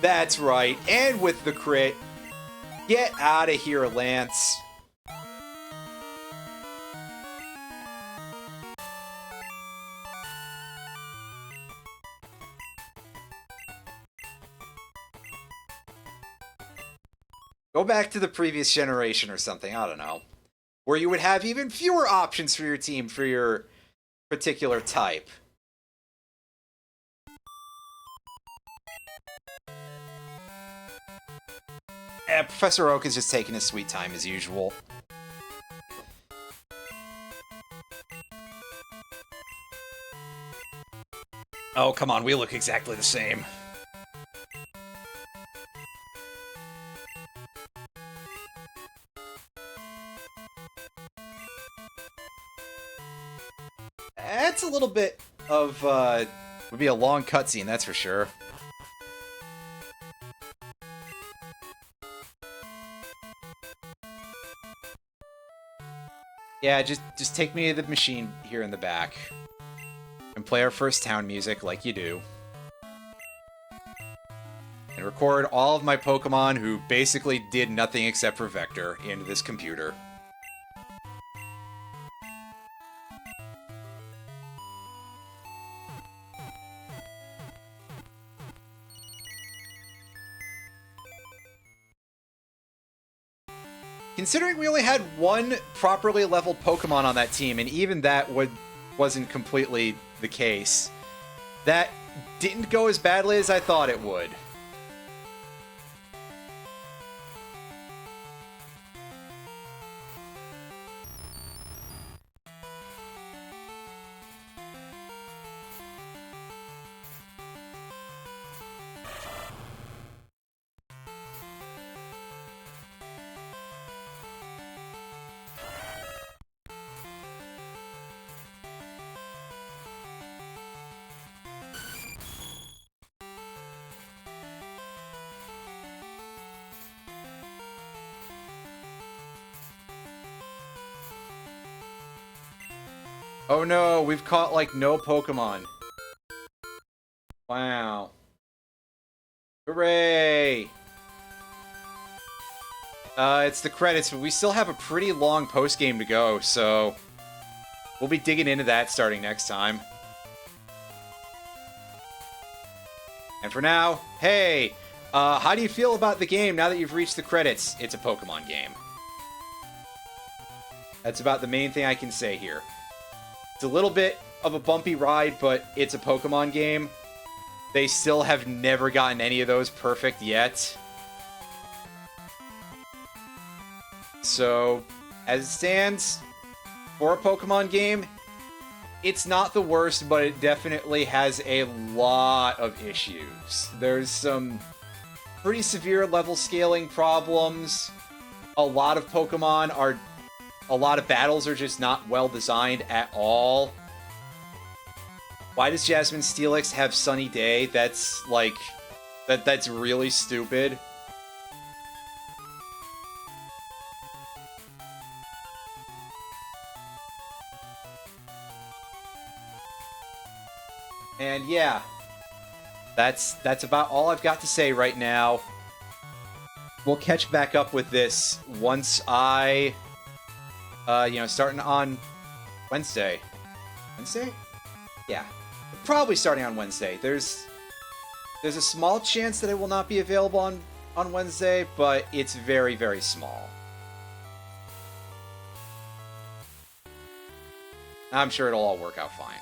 Speaker 1: That's right, and with the crit. Get out of here, Lance. Go back to the previous generation or something, I don't know. Where you would have even fewer options for your team for your particular type. Professor Oak is just taking his sweet time as usual. Oh, come on, we look exactly the same. That's a little bit of, would be a long cutscene, that's for sure. Yeah, just take me to the machine here in the back. And play our first town music like you do. And record all of my Pokemon who basically did nothing except for Vector into this computer. Considering we only had one properly leveled Pokemon on that team, and even that wasn't completely the case, that didn't go as badly as I thought it would. Oh no, we've caught, like, no Pokemon. Wow. Hooray! It's the credits, but we still have a pretty long post-game to go, so we'll be digging into that starting next time. And for now, hey! How do you feel about the game now that you've reached the credits? It's a Pokemon game. That's about the main thing I can say here. It's a little bit of a bumpy ride, but it's a Pokemon game. They still have never gotten any of those perfect yet. So, as it stands, for a Pokemon game, it's not the worst, but it definitely has a lot of issues. There's some pretty severe level scaling problems. A lot of battles are just not well designed at all. Why does Jasmine Steelix have Sunny Day? That's, like, that's really stupid. And yeah, that's about all I've got to say right now. We'll catch back up with this once I, starting on Wednesday. Wednesday? Yeah, probably starting on Wednesday. There's a small chance that it will not be available on Wednesday, but it's very, very small. I'm sure it'll all work out fine.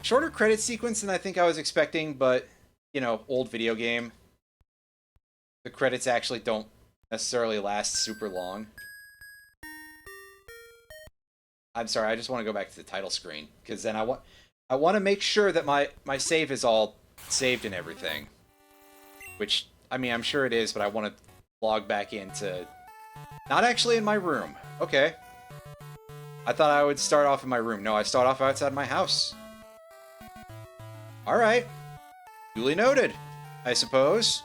Speaker 1: Shorter credit sequence than I think I was expecting, but, old video game. The credits actually don't necessarily last super long. I'm sorry, I just want to go back to the title screen, because then I want to make sure that my save is all saved and everything. Which, I mean, I'm sure it is, but I want to log back into... Not actually in my room. Okay. I thought I would start off in my room. No, I start off outside my house. Alright. Duly noted, I suppose.